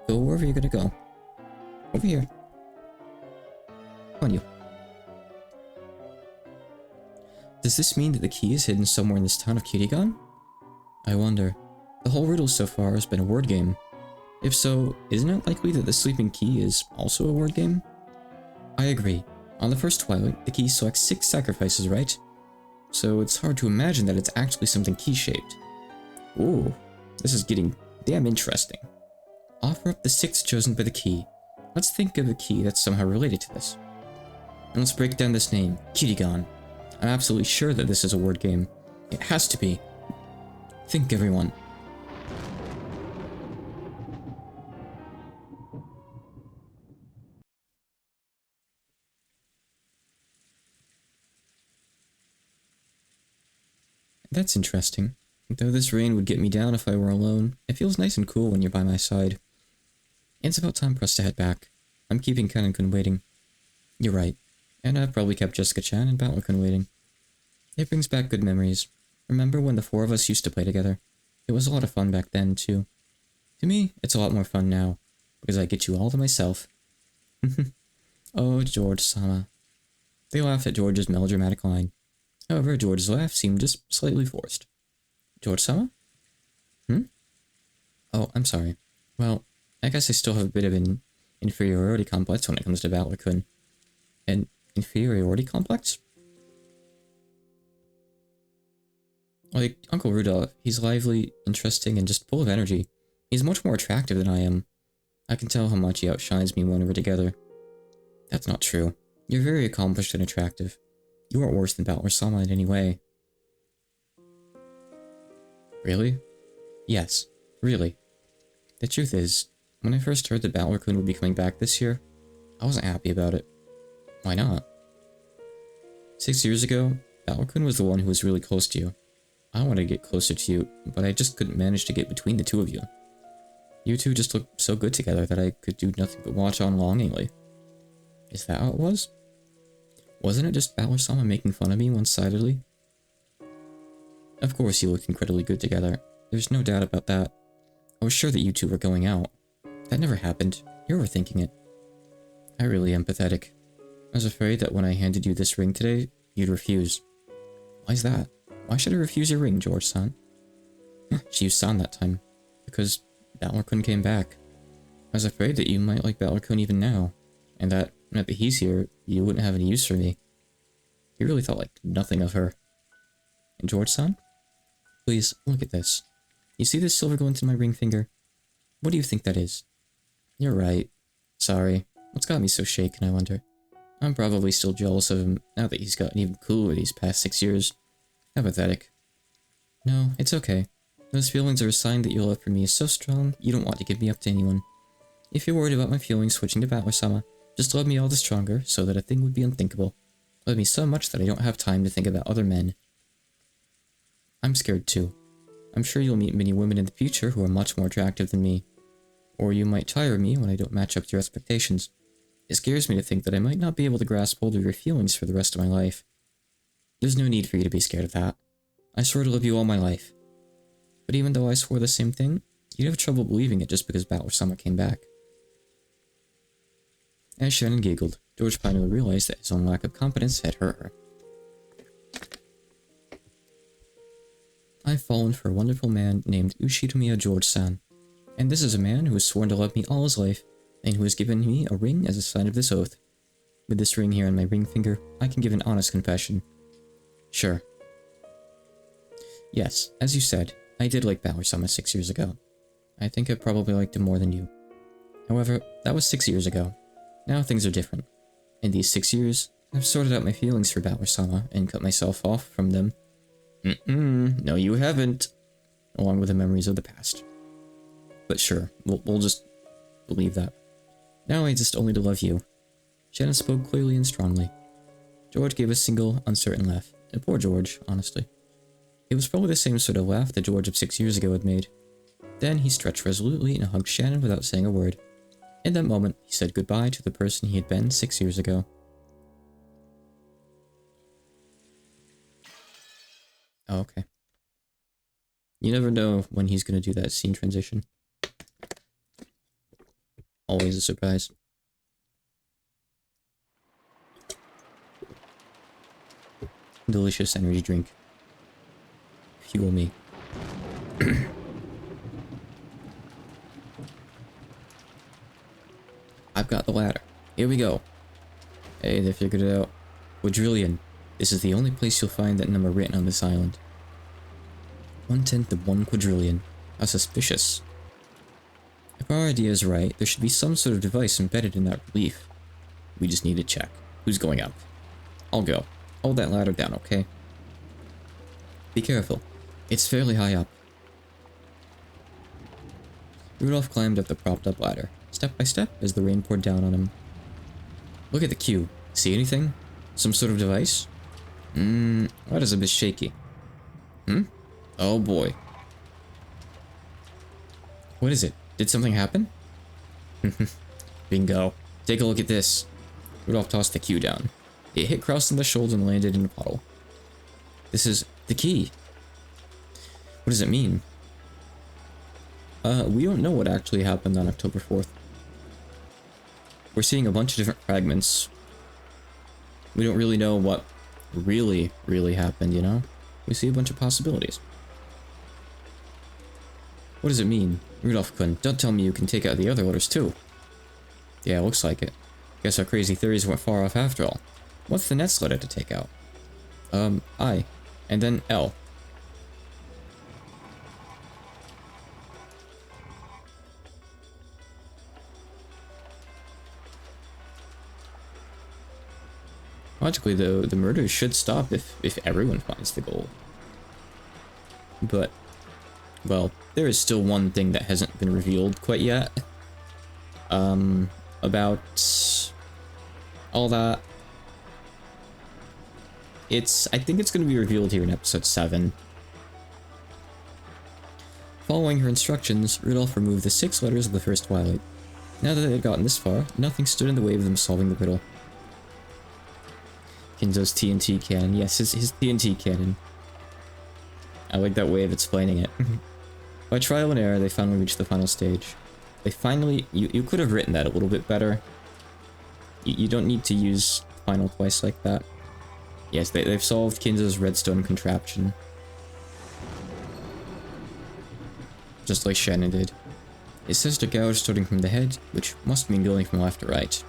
Go wherever you're gonna go. Over here. Come on, you. Does this mean that the key is hidden somewhere in this town of Kirigan? I wonder. The whole riddle so far has been a word game. If so, isn't it likely that the sleeping key is also a word game? I agree. On the first Twilight, the key selects 6 sacrifices, right? So it's hard to imagine that it's actually something key-shaped. Ooh, this is getting damn interesting. Offer up the 6 chosen by the key. Let's think of a key that's somehow related to this. And let's break down this name, Kirigan. I'm absolutely sure that this is a word game. It has to be. Think, everyone. That's interesting. Though this rain would get me down if I were alone, it feels nice and cool when you're by my side. It's about time for us to head back. I'm keeping Ken-kun waiting. You're right. And I've probably kept Jessica-chan and Battler-kun waiting. It brings back good memories. Remember when the four of us used to play together? It was a lot of fun back then, too. To me, it's a lot more fun now, because I get you all to myself. Oh, George-sama. They laughed at George's melodramatic line. However, George's laugh seemed just slightly forced. George-sama? Oh, I'm sorry. Well, I guess I still have a bit of an inferiority complex when it comes to Battler-kun. An inferiority complex? Like, Uncle Rudolph, he's lively, interesting, and just full of energy. He's much more attractive than I am. I can tell how much he outshines me when we're together. That's not true. You're very accomplished and attractive. You aren't worse than Battler-sama in any way. Really? Yes, really. The truth is, when I first heard that Battler-kun would be coming back this year, I wasn't happy about it. Why not? 6 years ago, Battler-kun was the one who was really close to you. I wanted to get closer to you, but I just couldn't manage to get between the two of you. You two just looked so good together that I could do nothing but watch on longingly. Is that how it was? Wasn't it just Battler-sama making fun of me one-sidedly? Of course you looked incredibly good together. There's no doubt about that. I was sure that you two were going out. That never happened. You're overthinking it. I really am pathetic. I was afraid that when I handed you this ring today, you'd refuse. Why's that? Why should I refuse your ring, George-san? She used san that time. Because Battler-kun came back. I was afraid that you might like Battler-kun even now. And that, now that he's here, you wouldn't have any use for me. You really thought like nothing of her. And George-san? Please, look at this. You see this silver go into my ring finger? What do you think that is? You're right. Sorry. What's got me so shaken, I wonder? I'm probably still jealous of him, now that he's gotten even cooler these past 6 years. How pathetic. No, it's okay. Those feelings are a sign that your love for me is so strong, you don't want to give me up to anyone. If you're worried about my feelings switching to Battler-sama, just love me all the stronger, so that a thing would be unthinkable. Love me so much that I don't have time to think about other men. I'm scared too. I'm sure you'll meet many women in the future who are much more attractive than me. Or you might tire me when I don't match up to your expectations. It scares me to think that I might not be able to grasp hold of your feelings for the rest of my life. There's no need for you to be scared of that. I swore to love you all my life. But even though I swore the same thing, you'd have trouble believing it just because Battler-sama came back. As Shannon giggled, George finally realized that his own lack of confidence had hurt her. I've fallen for a wonderful man named Ushitomiya George-san, and this is a man who has sworn to love me all his life, and who has given me a ring as a sign of this oath. With this ring here on my ring finger, I can give an honest confession. Sure. Yes, as you said, I did like Battler-sama 6 years ago. I think I probably liked him more than you. However, that was 6 years ago. Now things are different. In these 6 years, I've sorted out my feelings for Battler-sama and cut myself off from them. No you haven't. Along with the memories of the past. But sure, we'll just believe that. Now I exist only to love you. Shannon spoke clearly and strongly. George gave a single, uncertain laugh. And poor George, honestly. It was probably the same sort of laugh that George of 6 years ago had made. Then he stretched resolutely and hugged Shannon without saying a word. In that moment, he said goodbye to the person he had been 6 years ago. Oh, okay. You never know when he's going to do that scene transition. Always a surprise. Delicious energy drink. Fuel me. I've got the ladder. Here we go. Hey, they figured it out. Quadrillion. This is the only place you'll find that number written on this island. 1/10 of 1 quadrillion. How suspicious. If our idea is right, there should be some sort of device embedded in that relief. We just need to check. Who's going up? I'll go. Hold that ladder down, okay? Be careful. It's fairly high up. Rudolph climbed up the propped-up ladder, step by step as the rain poured down on him. Look at the cube. See anything? Some sort of device? That is a bit shaky. Oh boy. What is it? Did something happen? Bingo. Take a look at this. Rudolph tossed the cue down. It hit Kraus on the shoulder and landed in a puddle. This is the key. What does it mean? We don't know what actually happened on October 4th. We're seeing a bunch of different fragments. We don't really know what really happened, you know? We see a bunch of possibilities. What does it mean? Rudolph-kun, don't tell me you can take out the other letters too. Yeah, looks like it. Guess our crazy theories weren't far off after all. What's the next letter to take out? I. And then L. Logically, though, the murder should stop if everyone finds the gold. But, well, there is still one thing that hasn't been revealed quite yet. About all that. I think it's going to be revealed here in episode 7. Following her instructions, Rudolph removed the 6 letters of the first Twilight. Now that they had gotten this far, nothing stood in the way of them solving the riddle. Kinzo's TNT cannon. Yes, his TNT cannon. I like that way of explaining it. By trial and error, they finally reached the final stage. They finally... You could have written that a little bit better. You don't need to use final twice like that. Yes, they've solved Kinzo's redstone contraption. Just like Shannon did. It says to gouge starting from the head, which must mean going from left to right.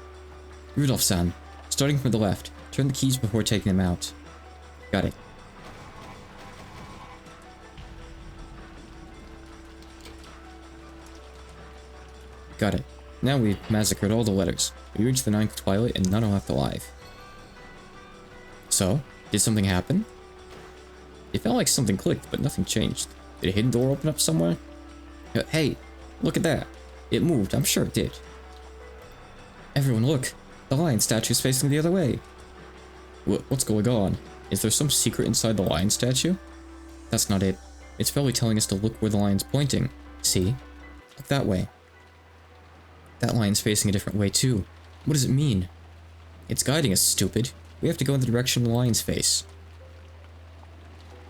Rudolph-san, starting from the left. Turn the keys before taking them out. Got it. Got it. Now we've massacred all the letters. We reached the 9th Twilight and none are left alive. So, did something happen? It felt like something clicked, but nothing changed. Did a hidden door open up somewhere? Hey, look at that. It moved, I'm sure it did. Everyone look. The lion statue's facing the other way. What's going on? Is there some secret inside the lion statue? That's not it. It's probably telling us to look where the lion's pointing. See? Look that way. That lion's facing a different way too. What does it mean? It's guiding us, stupid. We have to go in the direction of the lion's face.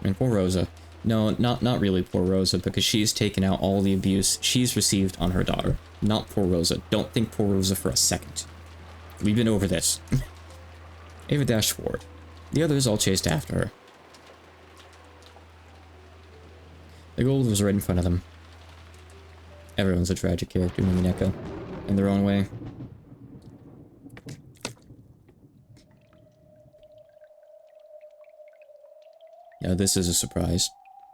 And poor Rosa. No, not really poor Rosa, because she's taken out all the abuse she's received on her daughter. Not poor Rosa. Don't think poor Rosa for a second. We've been over this. Ava dashed forward. The others all chased after her. The gold was right in front of them. Everyone's a tragic character in Umineko, in their own way. Now this is a surprise.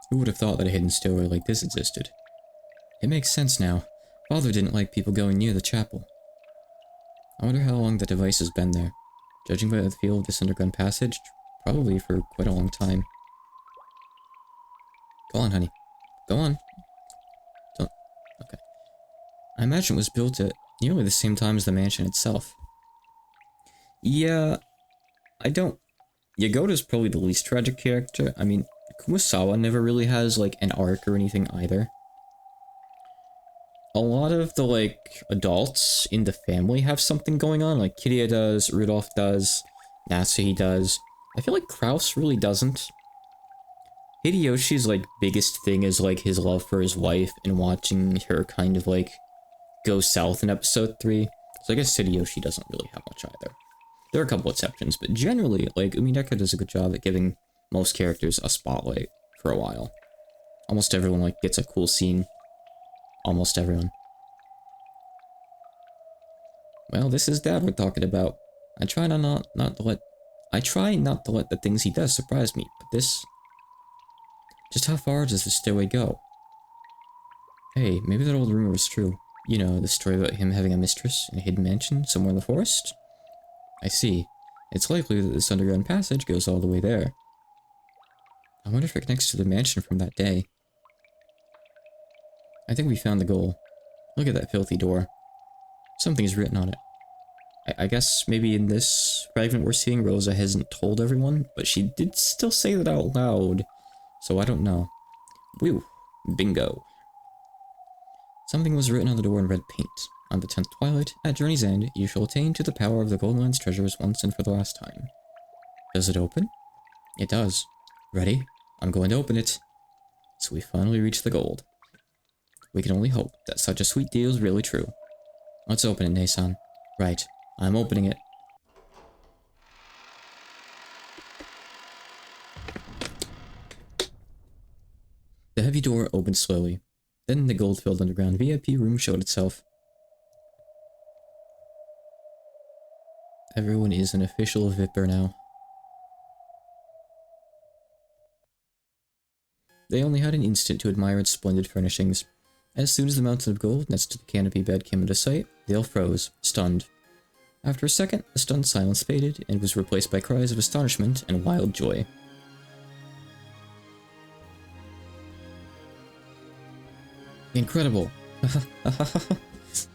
Who would have thought that a hidden stairway like this existed? It makes sense now. Father didn't like people going near the chapel. I wonder how long the device has been there. Judging by the feel of this underground passage, probably for quite a long time. Go on, honey. Go on. Don't... Okay. I imagine it was built at nearly the same time as the mansion itself. Yeah... I don't... Yagoda's probably the least tragic character. I mean, Kumasawa never really has, like, an arc or anything either. A lot of the, like, adults in the family have something going on. Like, Kiria does, Rudolph does, Natsuhi does. I feel like Kraus really doesn't. Hideyoshi's, like, biggest thing is, like, his love for his wife and watching her kind of, like, go south in episode 3. So I guess Hideyoshi doesn't really have much either. There are a couple exceptions, but generally, like, Umineko does a good job at giving most characters a spotlight for a while. Almost everyone, like, gets a cool scene. Almost everyone. Well, this is Dad we're talking about. I try not to let the things he does surprise me, but this... Just how far does the stairway go? Hey, maybe that old rumor was true. You know, the story about him having a mistress in a hidden mansion somewhere in the forest? I see. It's likely that this underground passage goes all the way there. I wonder if it connects to the mansion from that day. I think we found the goal. Look at that filthy door. Something's written on it. I guess maybe in this fragment we're seeing, Rosa hasn't told everyone, but she did still say that out loud. So I don't know. Whew. Bingo. Something was written on the door in red paint. On the 10th twilight, at journey's end, you shall attain to the power of the Golden Land's treasures once and for the last time. Does it open? It does. Ready? I'm going to open it. So we finally reach the gold. We can only hope that such a sweet deal is really true. Let's open it, Nasan. Right. I'm opening it. The heavy door opened slowly. Then the gold-filled underground VIP room showed itself. Everyone is an official Vipper now. They only had an instant to admire its splendid furnishings. As soon as the mountain of gold next to the canopy bed came into sight, they all froze, stunned. After a second, the stunned silence faded and was replaced by cries of astonishment and wild joy. Incredible!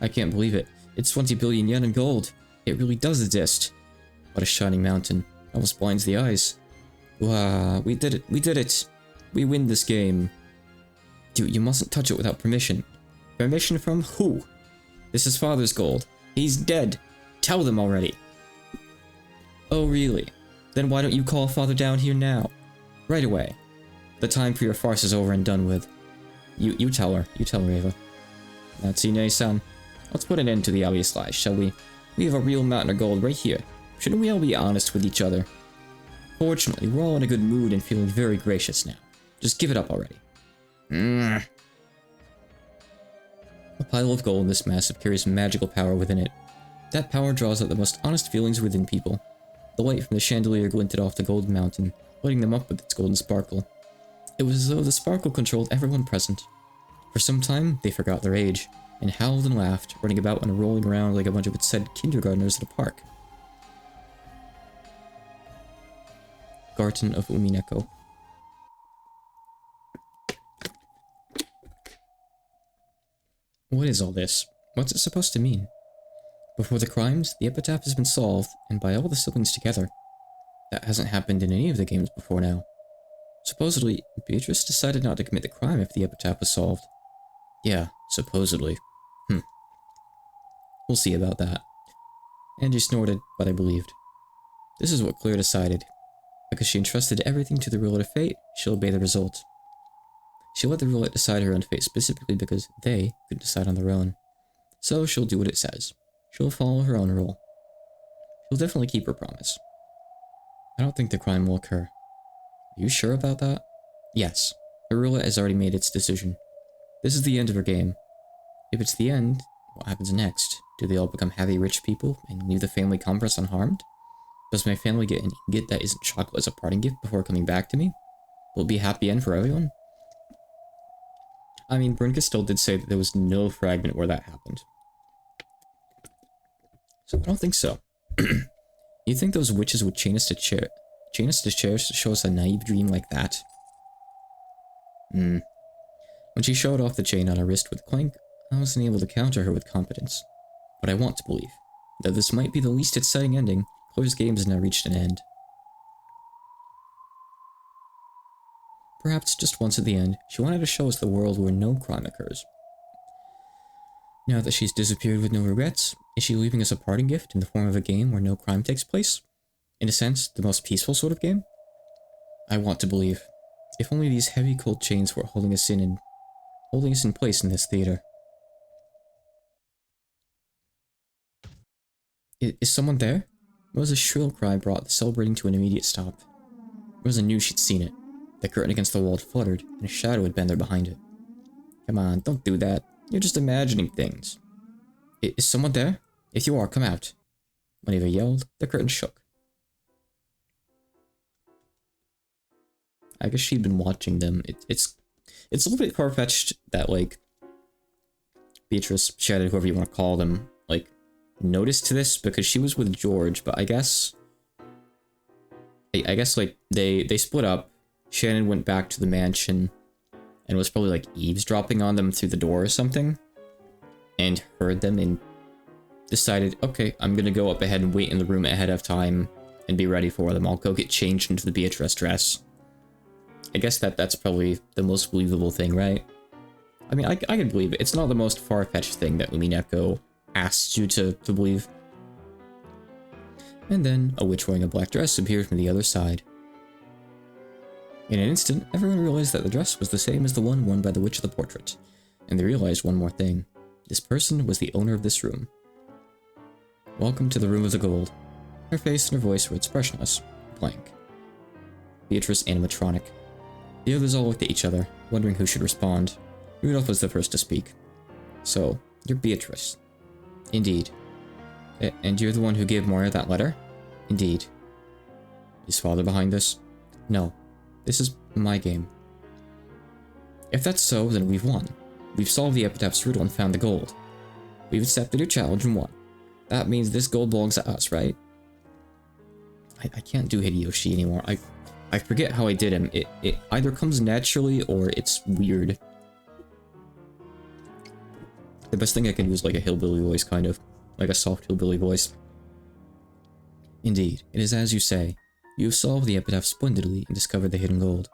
I can't believe it. It's 20 billion yen in gold. It really does exist. What a shining mountain. Almost blinds the eyes. Wow, we did it. We did it. We win this game. Dude, you mustn't touch it without permission. Permission from who? This is Father's gold. He's dead. Tell them already. Oh, really? Then why don't you call Father down here now? Right away. The time for your farce is over and done with. You tell her. You tell her, Ava. Natsune-san. Let's put an end to the obvious lies, shall we? We have a real mountain of gold right here. Shouldn't we all be honest with each other? Fortunately, we're all in a good mood and feeling very gracious now. Just give it up already. A pile of gold in this massive carries magical power within it. That power draws out the most honest feelings within people. The light from the chandelier glinted off the golden mountain, lighting them up with its golden sparkle. It was as though the sparkle controlled everyone present. For some time, they forgot their age, and howled and laughed, running about and rolling around like a bunch of said kindergartners at a park. Garden of Umineko. What is all this? What's it supposed to mean? Before the crimes, the epitaph has been solved, and by all the siblings together. That hasn't happened in any of the games before now. Supposedly, Beatrice decided not to commit the crime if the epitaph was solved. Yeah, supposedly. We'll see about that. Angie snorted, but I believed. This is what Claire decided. Because she entrusted everything to the ruler of fate, she'll obey the result. She let the ruler decide her own fate specifically because they could decide on their own. So she'll do what it says. She'll follow her own rule. She'll definitely keep her promise. I don't think the crime will occur. Are you sure about that? Yes. Arula has already made its decision. This is the end of her game. If it's the end, what happens next? Do they all become happy rich people and leave the family conference unharmed? Does my family get an ingot that isn't chocolate as a parting gift before coming back to me? Will it be a happy end for everyone? I mean, Brynka still did say that there was no fragment where that happened. So I don't think so. You think those witches would chain us to chairs to show us a naive dream like that? When she showed off the chain on her wrist with a clank, I wasn't able to counter her with confidence. But I want to believe that this might be the least exciting ending. Claire's game has now reached an end. Perhaps just once at the end, she wanted to show us the world where no crime occurs. Now that she's disappeared with no regrets, is she leaving us a parting gift in the form of a game where no crime takes place? In a sense, the most peaceful sort of game? I want to believe. If only these heavy cold chains were holding us in place in this theater. Is someone there? Rosa's shrill cry brought the celebrating to an immediate stop. Rosa knew she'd seen it. The curtain against the wall had fluttered, and a shadow had been there behind it. Come on, don't do that. You're just imagining things. Is someone there? If you are, come out. When Eva yelled, the curtain shook. I guess she'd been watching them. It's a little bit far-fetched that, like, Beatrice, Shadow, whoever you want to call them, like, noticed this because she was with George, but I guess, like, they split up. Shannon went back to the mansion and was probably, like, eavesdropping on them through the door or something. and heard them and decided, okay, I'm gonna go up ahead and wait in the room ahead of time and be ready for them. I'll go get changed into the Beatrice dress. I guess that's probably the most believable thing, right? I mean, I can believe it. It's not the most far-fetched thing that Umineko asks you to believe. And then, a witch wearing a black dress appeared from the other side. In an instant, everyone realized that the dress was the same as the one worn by the witch of the portrait. And they realized one more thing. This person was the owner of this room. Welcome to the Room of the Gold. Her face and her voice were expressionless, blank. Beatrice animatronic. The others all looked at each other, wondering who should respond. Rudolph was the first to speak. So, you're Beatrice. Indeed. And you're the one who gave Moira that letter? Indeed. Is father behind this? No. This is my game. If that's so, then we've won. We've solved the epitaph's riddle and found the gold. We've accepted your challenge and won. That means this gold belongs to us, right? I can't do Hideyoshi anymore. I forget how I did him. It either comes naturally or it's weird. The best thing I can do is like a hillbilly voice, kind of. Like a soft hillbilly voice. Indeed, it is as you say. You have solved the epitaph splendidly and discovered the hidden gold.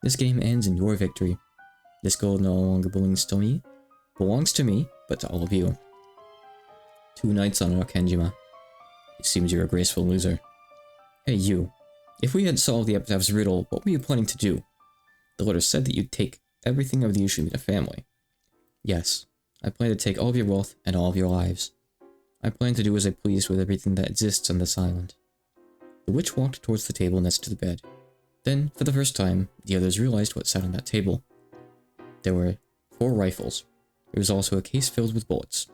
This game ends in your victory. This gold no longer belongs to me, but to all of you. 2 nights on Akenjima. It seems you're a graceful loser. Hey, you. If we had solved the epitaph's riddle, what were you planning to do? The letter said that you'd take everything of the Ushimita family. Yes, I plan to take all of your wealth and all of your lives. I plan to do as I please with everything that exists on this island. The witch walked towards the table next to the bed. Then, for the first time, the others realized what sat on that table. There were 4 rifles. There was also a case filled with bullets.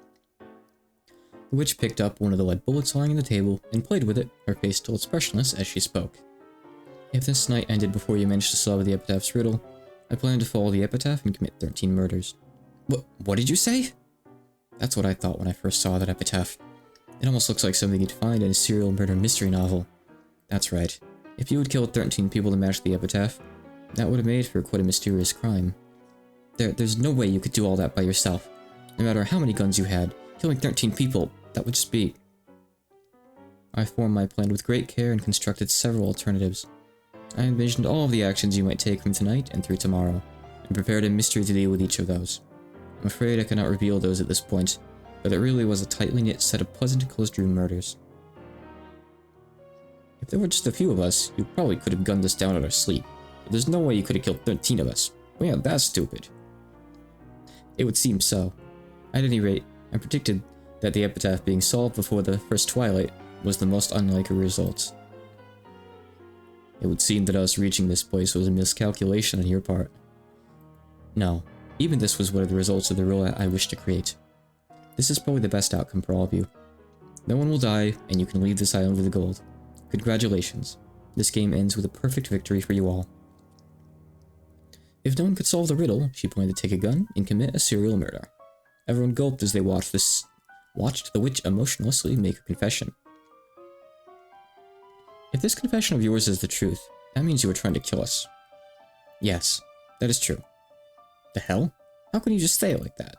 The witch picked up one of the lead bullets lying on the table and played with it, her face still expressionless as she spoke. If this night ended before you managed to solve the epitaph's riddle, I plan to follow the epitaph and commit 13 murders. What did you say? That's what I thought when I first saw that epitaph. It almost looks like something you'd find in a serial murder mystery novel. That's right. If you had killed 13 people to match the epitaph, that would have made for quite a mysterious crime. There's no way you could do all that by yourself. No matter how many guns you had, killing 13 people, that would just be... I formed my plan with great care and constructed several alternatives. I envisioned all of the actions you might take from tonight and through tomorrow, and prepared a mystery to deal with each of those. I'm afraid I cannot reveal those at this point, but it really was a tightly knit set of pleasant closed-room murders. If there were just a few of us, you probably could have gunned us down in our sleep, but there's no way you could have killed 13 of us. Well, yeah, that's stupid. It would seem so. At any rate, I predicted that the epitaph being solved before the first twilight was the most unlikely result. It would seem that us reaching this place was a miscalculation on your part. No, even this was one of the results of the rule I wish to create. This is probably the best outcome for all of you. No one will die, and you can leave this island with the gold. Congratulations. This game ends with a perfect victory for you all. If no one could solve the riddle, she planned to take a gun and commit a serial murder. Everyone gulped as they watched the witch emotionlessly make her confession. If this confession of yours is the truth, that means you were trying to kill us. Yes, that is true. The hell? How can you just say it like that?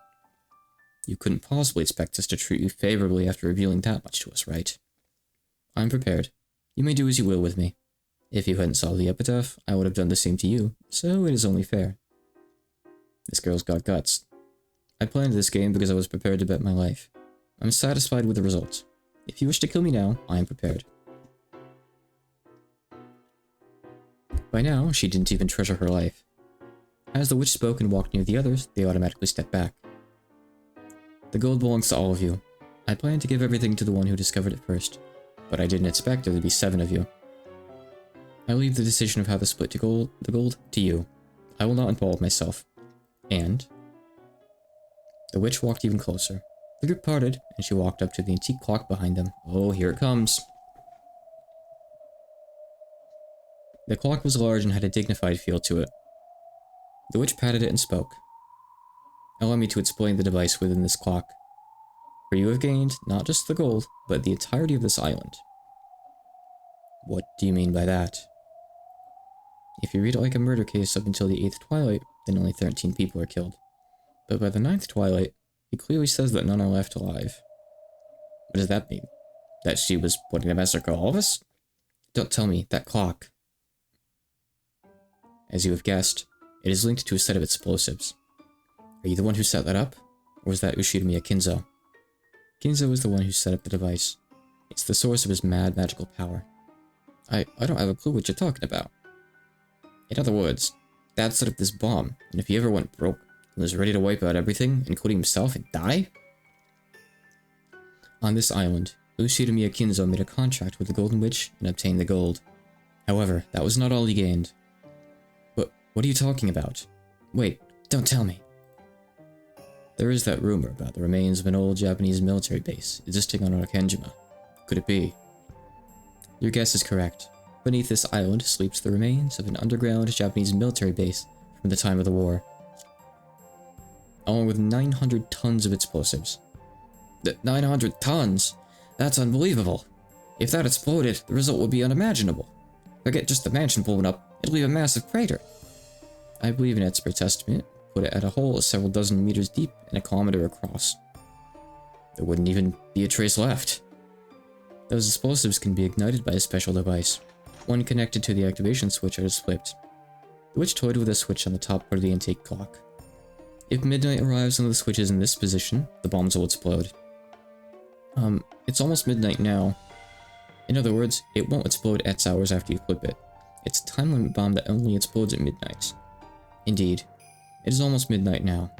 You couldn't possibly expect us to treat you favorably after revealing that much to us, right? I'm prepared. You may do as you will with me. If you hadn't solved the epitaph, I would have done the same to you, so it is only fair. This girl's got guts. I planned this game because I was prepared to bet my life. I'm satisfied with the result. If you wish to kill me now, I am prepared. By now, she didn't even treasure her life. As the witch spoke and walked near the others, they automatically stepped back. The gold belongs to all of you. I planned to give everything to the one who discovered it first, but I didn't expect there to be 7 of you. I leave the decision of how to split the gold to you. I will not involve myself. And... The witch walked even closer. The group parted, and she walked up to the antique clock behind them. Oh, here it comes. The clock was large and had a dignified feel to it. The witch patted it and spoke. Allow me to explain the device within this clock. For you have gained not just the gold, but the entirety of this island. What do you mean by that? If you read it like a murder case up until the 8th twilight, then only 13 people are killed. But by the 9th twilight, He clearly says that none are left alive. What does that mean? That she was planning to massacre all of us? Don't tell me, that clock. As you have guessed, it is linked to a set of explosives. Are you the one who set that up? Or was that Ushidamiya Kinzo? Kinzo is the one who set up the device. It's the source of his mad magical power. I don't have a clue what you're talking about. In other words, Dad set up this bomb, and if he ever went broke and was ready to wipe out everything, including himself, and die? On this island, Ushidamiya Kinzo made a contract with the Golden Witch and obtained the gold. However, that was not all he gained. But what are you talking about? Wait, don't tell me. There is that rumor about the remains of an old Japanese military base existing on Arkanjima. Could it be? Your guess is correct. Beneath this island sleeps the remains of an underground Japanese military base from the time of the war, along with 900 tons of explosives. 900 tons? That's unbelievable. If that exploded, the result would be unimaginable. Forget just the mansion blowing up, it'll leave a massive crater. I believe an expert's estimate put it at a hole several dozen meters deep and a kilometer across. There wouldn't even be a trace left. Those explosives can be ignited by a special device, one connected to the activation switch I just flipped. The witch toyed with a switch on the top part of the intake clock. If midnight arrives and the switch is in this position, the bombs will explode. It's almost midnight now. In other words, it won't explode X hours after you flip it. It's a time limit bomb that only explodes at midnight. Indeed, it is almost midnight now.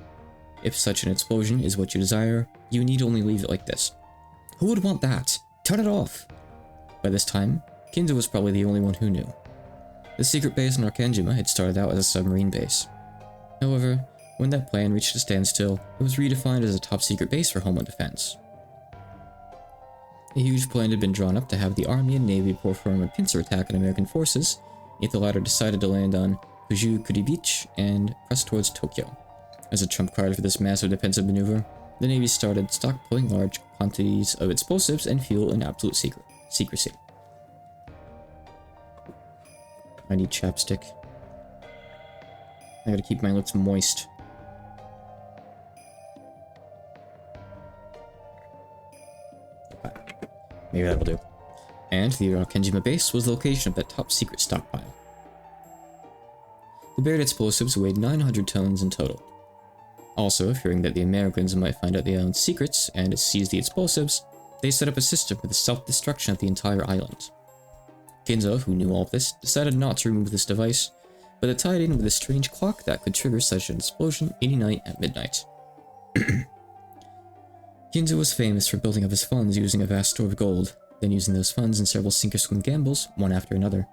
If such an explosion is what you desire, you need only leave it like this. Who would want that? Turn it off! By this time, Kinzo was probably the only one who knew. The secret base in Arkanjima had started out as a submarine base. However, when that plan reached a standstill, it was redefined as a top-secret base for Homeland Defense. A huge plan had been drawn up to have the Army and Navy perform a pincer attack on American forces, yet the latter decided to land on Fujikuri Beach and press towards Tokyo. As a trump card for this massive defensive maneuver, the Navy started stockpiling large quantities of explosives and fuel in absolute secrecy. I need chapstick. I gotta keep my lips moist. Maybe that will do. And the Arkanjima base was the location of that top secret stockpile. The buried explosives weighed 900 tons in total. Also, fearing that the Americans might find out the island's secrets and seize the explosives, they set up a system for the self-destruction of the entire island. Kinzo, who knew all of this, decided not to remove this device, but it tied in with a strange clock that could trigger such an explosion any night at midnight. Kinzo was famous for building up his funds using a vast store of gold, then using those funds in several sink-or-swim gambles, one after another.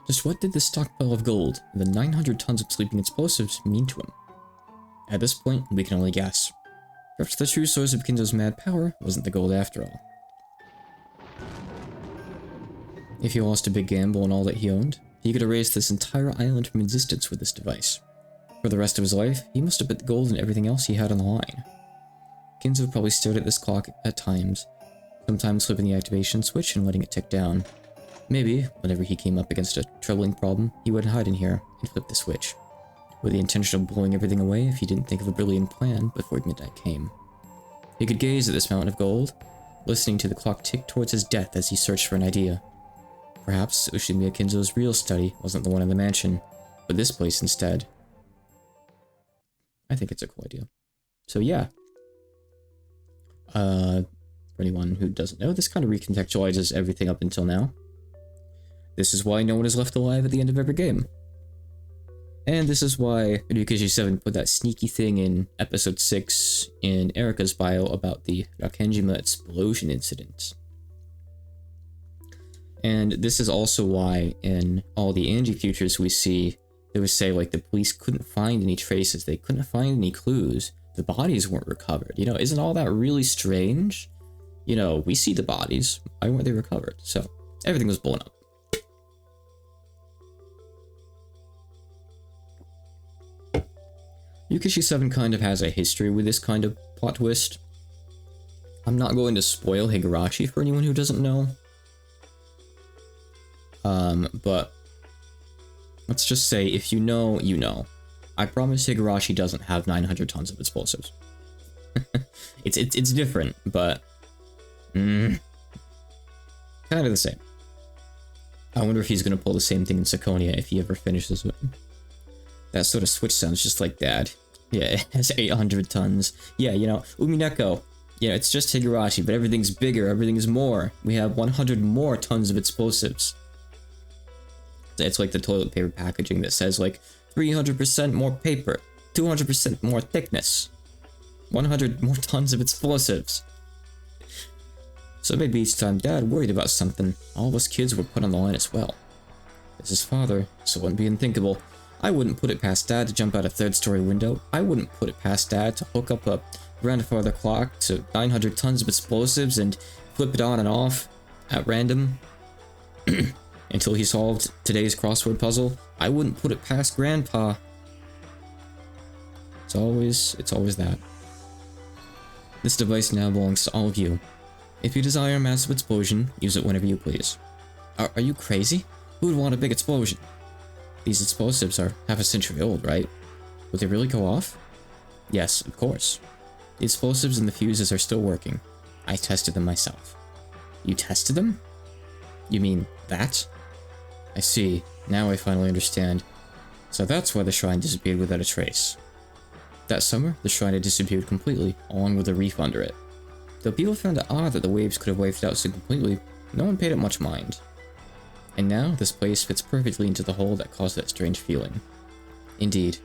Just what did this stockpile of gold and the 900 tons of sleeping explosives mean to him? At this point, we can only guess. Perhaps the true source of Kinzo's mad power wasn't the gold after all. If he lost a big gamble on all that he owned, he could erase this entire island from existence with this device. For the rest of his life, he must have put the gold and everything else he had on the line. Kinzo probably stared at this clock at times, sometimes flipping the activation switch and letting it tick down. Maybe, whenever he came up against a troubling problem, he would hide in here and flip the switch, with the intention of blowing everything away if he didn't think of a brilliant plan before midnight came. He could gaze at this mountain of gold, listening to the clock tick towards his death as he searched for an idea. Perhaps Ushimiya Kinzo's real study wasn't the one in the mansion, but this place instead. I think it's a cool idea. So yeah. For anyone who doesn't know, this kind of recontextualizes everything up until now. This is why no one is left alive at the end of every game. And this is why EP7 put that sneaky thing in episode 6 in Erika's bio about the Arkanjima explosion incident. And this is also why in all the Angie futures we see, they would say like the police couldn't find any traces, they couldn't find any clues, the bodies weren't recovered. You know, isn't all that really strange? You know, we see the bodies, why weren't they recovered? So, everything was blown up. Yukishi 7 kind of has a history with this kind of plot twist. I'm not going to spoil Higurashi for anyone who doesn't know. But let's just say if you know, you know. I promise Higurashi doesn't have 900 tons of explosives. it's different, but kind of the same. I wonder if he's gonna pull the same thing in Sakonia if he ever finishes it. That sort of switch sounds just like Dad. Yeah, it has 800 tons. Yeah, you know, Umineko. Yeah, it's just Higurashi, but everything's bigger, everything's more. We have 100 more tons of explosives. It's like the toilet paper packaging that says like 300% more paper, 200% more thickness, 100 more tons of explosives. So maybe each time Dad worried about something, all of us kids were put on the line as well. As his father, so it wouldn't be unthinkable. I wouldn't put it past Dad to jump out a third-story window. I wouldn't put it past Dad to hook up a grandfather clock to 900 tons of explosives and flip it on and off at random until he solved today's crossword puzzle. I wouldn't put it past Grandpa. It's always that. This device now belongs to all of you. If you desire a massive explosion, use it whenever you please. Are you crazy? Who would want a big explosion? These explosives are half a century old, right? Would they really go off? Yes, of course. The explosives and the fuses are still working. I tested them myself. You tested them? You mean that? I see. Now I finally understand. So that's why the shrine disappeared without a trace. That summer, the shrine had disappeared completely, along with the reef under it. Though people found it odd that the waves could have wiped it out so completely, no one paid it much mind. And now, this place fits perfectly into the hole that caused that strange feeling. Indeed,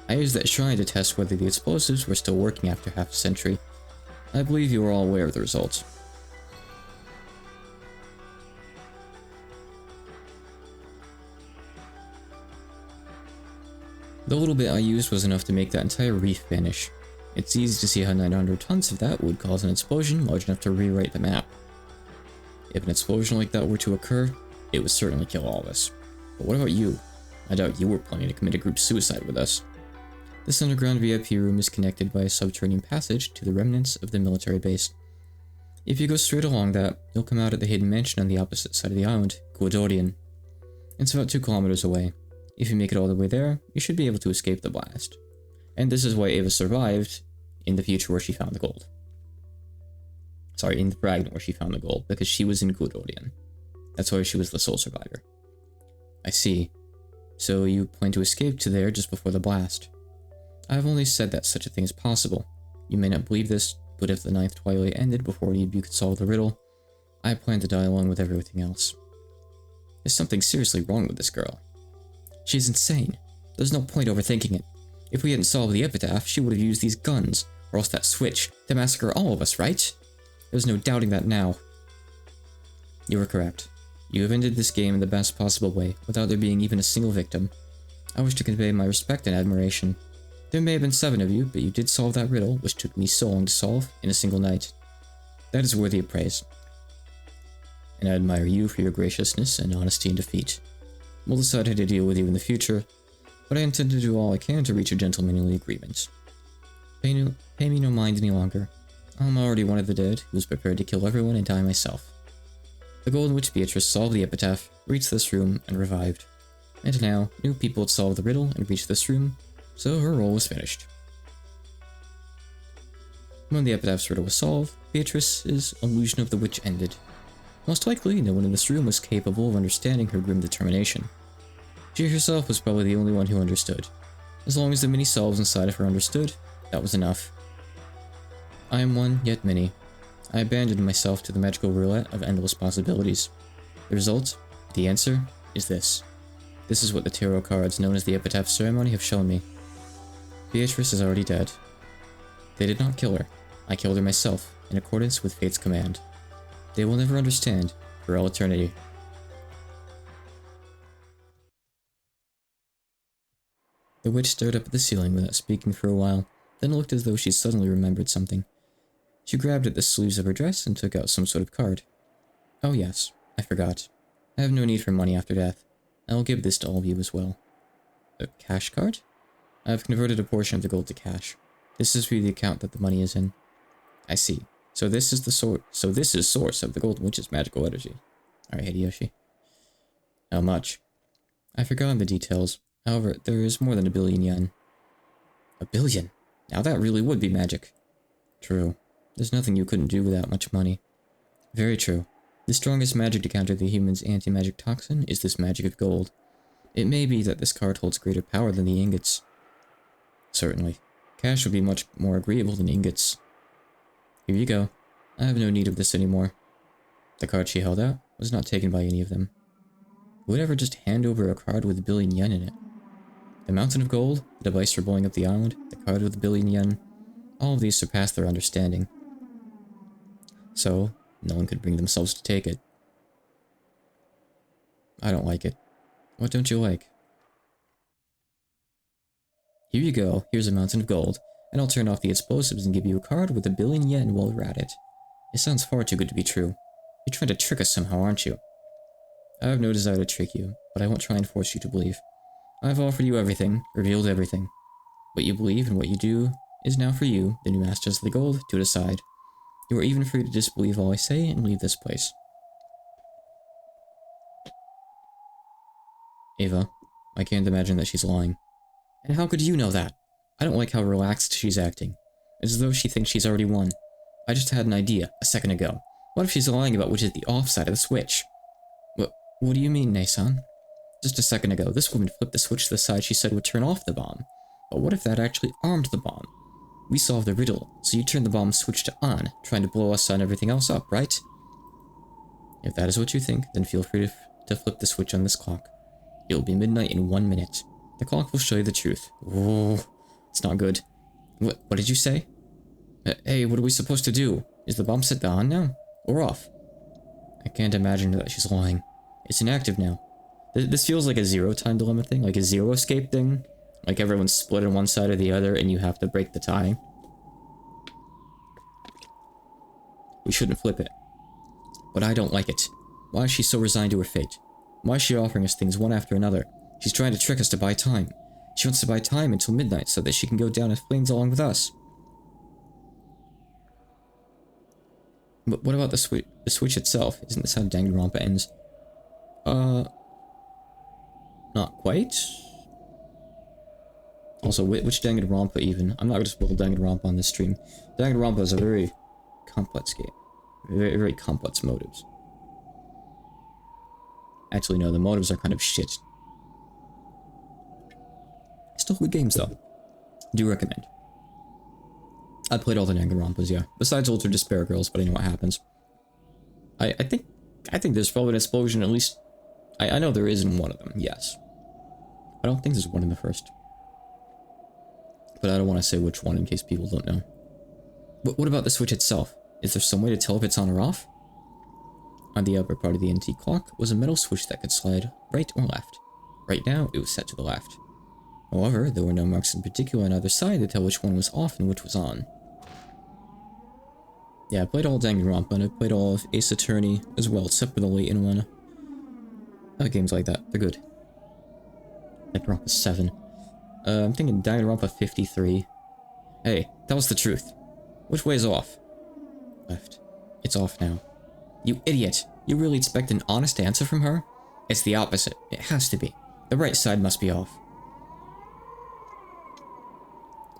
I used that shrine to test whether the explosives were still working after half a century. I believe you are all aware of the results. The little bit I used was enough to make that entire reef vanish. It's easy to see how 900 tons of that would cause an explosion large enough to rewrite the map. If an explosion like that were to occur, it would certainly kill all of us. But what about you? I doubt you were planning to commit a group suicide with us. This underground VIP room is connected by a subterranean passage to the remnants of the military base. If you go straight along that, you'll come out at the hidden mansion on the opposite side of the island, Guadorian. It's about 2 kilometers away. If you make it all the way there, you should be able to escape the blast. And this is why Ava survived in the future where she found the gold. Sorry, in the fragment where she found the gold, because she was in Guadorian. That's why she was the sole survivor. I see. So you plan to escape to there just before the blast. I've only said that such a thing is possible. You may not believe this, but if the 9th twilight ended before any of you could solve the riddle, I plan to die along with everything else. There's something seriously wrong with this girl. She's insane. There's no point overthinking it. If we hadn't solved the epitaph, she would have used these guns, or else that switch, to massacre all of us, right? There's no doubting that now. You were correct. You have ended this game in the best possible way, without there being even a single victim. I wish to convey my respect and admiration. There may have been 7 of you, but you did solve that riddle, which took me so long to solve, in a single night. That is worthy of praise. And I admire you for your graciousness and honesty in defeat. We'll decide how to deal with you in the future, but I intend to do all I can to reach a gentlemanly agreement. Pay me no mind any longer. I'm already one of the dead, who's prepared to kill everyone and die myself. The Golden Witch Beatrice solved the epitaph, reached this room, and revived. And now, new people had solved the riddle and reached this room, so her role was finished. When the epitaph's riddle was solved, Beatrice's illusion of the witch ended. Most likely, no one in this room was capable of understanding her grim determination. She herself was probably the only one who understood. As long as the many selves inside of her understood, that was enough. I am one, yet many. I abandoned myself to the magical roulette of endless possibilities. The result, the answer, is this. This is what the tarot cards known as the Epitaph Ceremony have shown me. Beatrice is already dead. They did not kill her. I killed her myself, in accordance with fate's command. They will never understand, for all eternity. The witch stared up at the ceiling without speaking for a while, then looked as though she suddenly remembered something. She grabbed at the sleeves of her dress and took out some sort of card. Oh yes, I forgot. I have no need for money after death. I will give this to all of you as well. A cash card? I have converted a portion of the gold to cash. This is for the account that the money is in. I see. So this is source of the Golden Witch's magical energy. Alright, Hideyoshi. How much? I've forgotten the details. However, there is more than 1 billion yen. A billion. Now that really would be magic. True. There's nothing you couldn't do with that much money. Very true. The strongest magic to counter the human's anti-magic toxin is this magic of gold. It may be that this card holds greater power than the ingots. Certainly. Cash would be much more agreeable than ingots. Here you go. I have no need of this anymore. The card she held out was not taken by any of them. Who would ever just hand over a card with a billion yen in it? The mountain of gold, the device for blowing up the island, the card with a billion yen, all of these surpassed their understanding. So, no one could bring themselves to take it. I don't like it. What don't you like? Here you go, here's a mountain of gold, and I'll turn off the explosives and give you a card with a billion yen while you're at it. It sounds far too good to be true. You're trying to trick us somehow, aren't you? I have no desire to trick you, but I won't try and force you to believe. I've offered you everything, revealed everything. What you believe and what you do is now for you, the new masters of the gold, to decide. You are even free to disbelieve all I say and leave this place. Ava, I can't imagine that she's lying. And how could you know that? I don't like how relaxed she's acting. As though she thinks she's already won. I just had an idea, a second ago. What if she's lying about which is the off side of the switch? What do you mean, Nason? Just a second ago, this woman flipped the switch to the side she said would turn off the bomb. But what if that actually armed the bomb? We solved the riddle, so you turned the bomb switch to on, trying to blow us and everything else up, right? If that is what you think, then feel free to flip the switch on this clock. It will be midnight in 1 minute. The clock will show you the truth. Oh, it's not good. What did you say? Hey, what are we supposed to do? Is the bomb set to on now? Or off? I can't imagine that she's lying. It's inactive now. This feels like a zero-time dilemma thing, like a zero-escape thing. Like everyone's split on one side or the other and you have to break the tie. We shouldn't flip it. But I don't like it. Why is she so resigned to her fate? Why is she offering us things one after another? She's trying to trick us to buy time. She wants to buy time until midnight so that she can go down in flames along with us. But what about the switch itself? Isn't this how Danganronpa ends? Not quite. Also, which Danganronpa even? I'm not going to spoil Danganronpa on this stream. Danganronpa is a very complex game. Very, very complex motives. Actually, no, the motives are kind of shit. Still good games, though. Do recommend. I played all the Danganronpas, yeah. Besides Ultra Despair Girls, but I know what happens. I think there's probably an explosion, at least... I know there is in one of them, yes. I don't think there's one in the first. But I don't want to say which one in case people don't know. But what about the switch itself? Is there some way to tell if it's on or off? On the upper part of the antique clock was a metal switch that could slide right or left. Right now, it was set to the left. However, there were no marks in particular on either side to tell which one was off and which was on. Yeah, I played all Danganronpa, and I played all of Ace Attorney as well, except for the late in one. Other games like that, they're good. Danganronpa 7. I'm thinking Danganronpa 53. Hey, tell us the truth. Which way is off? Left. It's off now. You idiot! You really expect an honest answer from her? It's the opposite. It has to be. The right side must be off.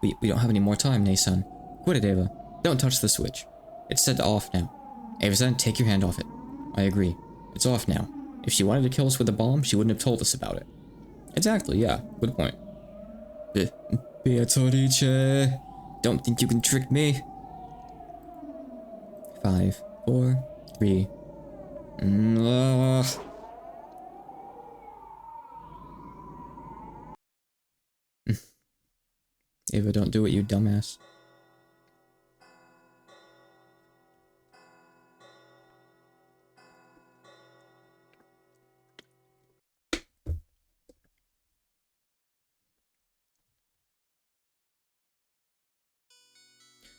We don't have any more time, Nason. Quit it, Ava. Don't touch the switch. It's set to off now. Ava-san, take your hand off it. I agree. It's off now. If she wanted to kill us with a bomb, she wouldn't have told us about it. Exactly, yeah. Good point. Beatrice! Don't think you can trick me. 5, 4, 3... Ava, don't do it, you dumbass.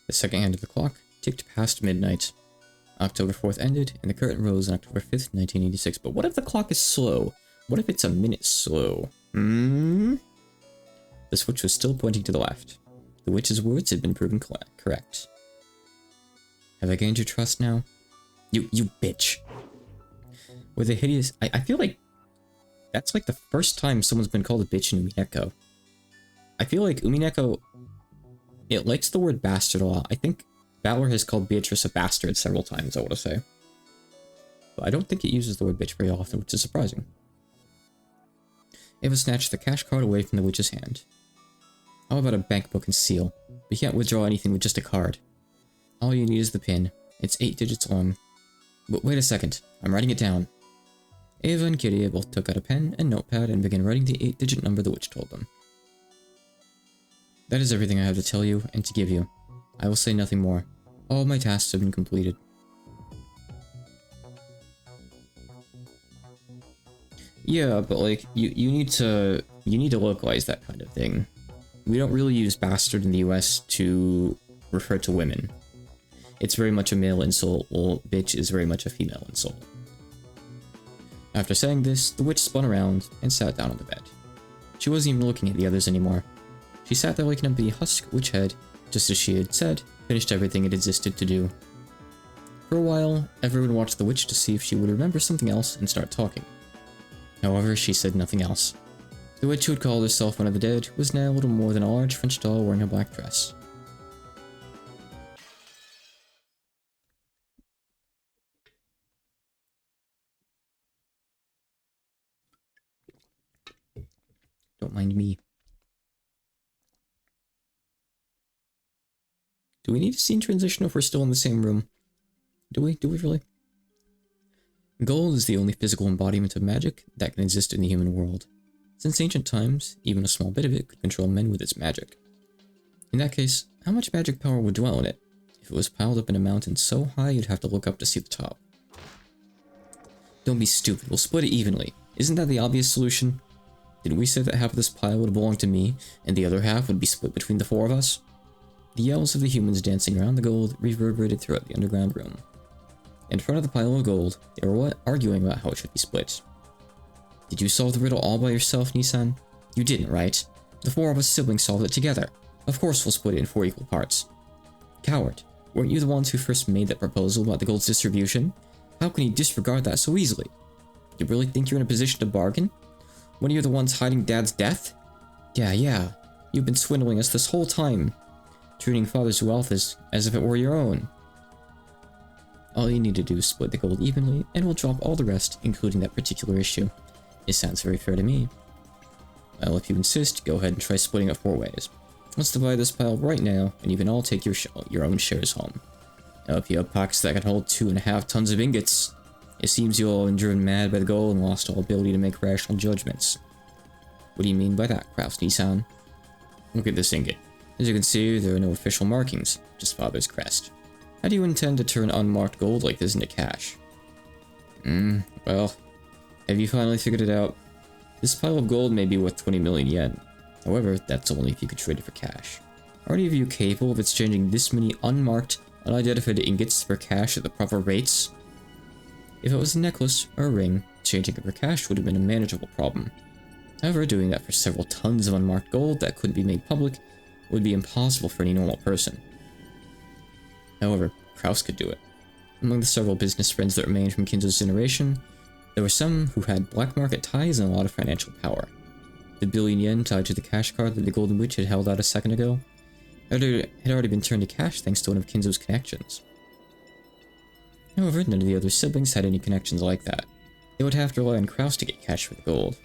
The second hand of the clock ticked past midnight. October 4th ended, and the curtain rose on October 5th, 1986. But what if the clock is slow? What if it's a minute slow? The switch was still pointing to the left. The witch's words had been proven correct. Have I gained your trust now? You bitch. With a hideous... I feel like that's like the first time someone's been called a bitch in Umineko. I feel like Umineko it likes the word bastard a lot. I think Valor has called Beatrice a bastard several times, I want to say. But I don't think it uses the word bitch very often, which is surprising. Ava snatched the cash card away from the witch's hand. How about a bank book and seal? We can't withdraw anything with just a card. All you need is the pin. It's 8 digits long. But wait a second, I'm writing it down. Ava and Kitty both took out a pen and notepad and began writing the 8-digit number the witch told them. That is everything I have to tell you and to give you. I will say nothing more. All my tasks have been completed. Yeah, but like, you need to localize that kind of thing. We don't really use bastard in the US to refer to women. It's very much a male insult, while bitch is very much a female insult. After saying this, the witch spun around and sat down on the bed. She wasn't even looking at the others anymore. She sat there like an empty husk which had, just as she had said, finished everything it existed to do. For a while, everyone watched the witch to see if she would remember something else and start talking. However, she said nothing else. The witch who had called herself one of the dead was now little more than a large French doll wearing a black dress. Don't mind me. Do we need a scene transition if we're still in the same room? Do we really? Gold is the only physical embodiment of magic that can exist in the human world. Since ancient times, even a small bit of it could control men with its magic. In that case, how much magic power would dwell in it? If it was piled up in a mountain so high you'd have to look up to see the top. Don't be stupid, we'll split it evenly. Isn't that the obvious solution? Didn't we say that half of this pile would belong to me, and the other half would be split between the 4 of us? The yells of the humans dancing around the gold reverberated throughout the underground room. In front of the pile of gold, they were arguing about how it should be split. Did you solve the riddle all by yourself, Nissan? You didn't, right? The 4 of us siblings solved it together. Of course we'll split it in 4 equal parts. Coward, weren't you the ones who first made that proposal about the gold's distribution? How can you disregard that so easily? You really think you're in a position to bargain? When you're the ones hiding Dad's death? Yeah. You've been swindling us this whole time. Treating Father's wealth as if it were your own. All you need to do is split the gold evenly, and we'll drop all the rest, including that particular issue. It sounds very fair to me. Well, if you insist, go ahead and try splitting it 4 ways. Let's divide this pile right now, and you can all take your own shares home. I hope you have pockets that can hold 2.5 tons of ingots. It seems you all have been driven mad by the gold and lost all ability to make rational judgments. What do you mean by that, Kraus Nissan? Look at this ingot. As you can see, there are no official markings, just Father's crest. How do you intend to turn unmarked gold like this into cash? Well, have you finally figured it out? This pile of gold may be worth 20 million yen. However, that's only if you could trade it for cash. Are any of you capable of exchanging this many unmarked, unidentified ingots for cash at the proper rates? If it was a necklace or a ring, changing it for cash would have been a manageable problem. However, doing that for several tons of unmarked gold that couldn't be made public would be impossible for any normal person. However, Kraus could do it. Among the several business friends that remained from Kinzo's generation, there were some who had black market ties and a lot of financial power. The billion yen tied to the cash card that the Golden Witch had held out a second ago had already been turned to cash thanks to one of Kinzo's connections. However, none of the other siblings had any connections like that. They would have to rely on Kraus to get cash for the gold.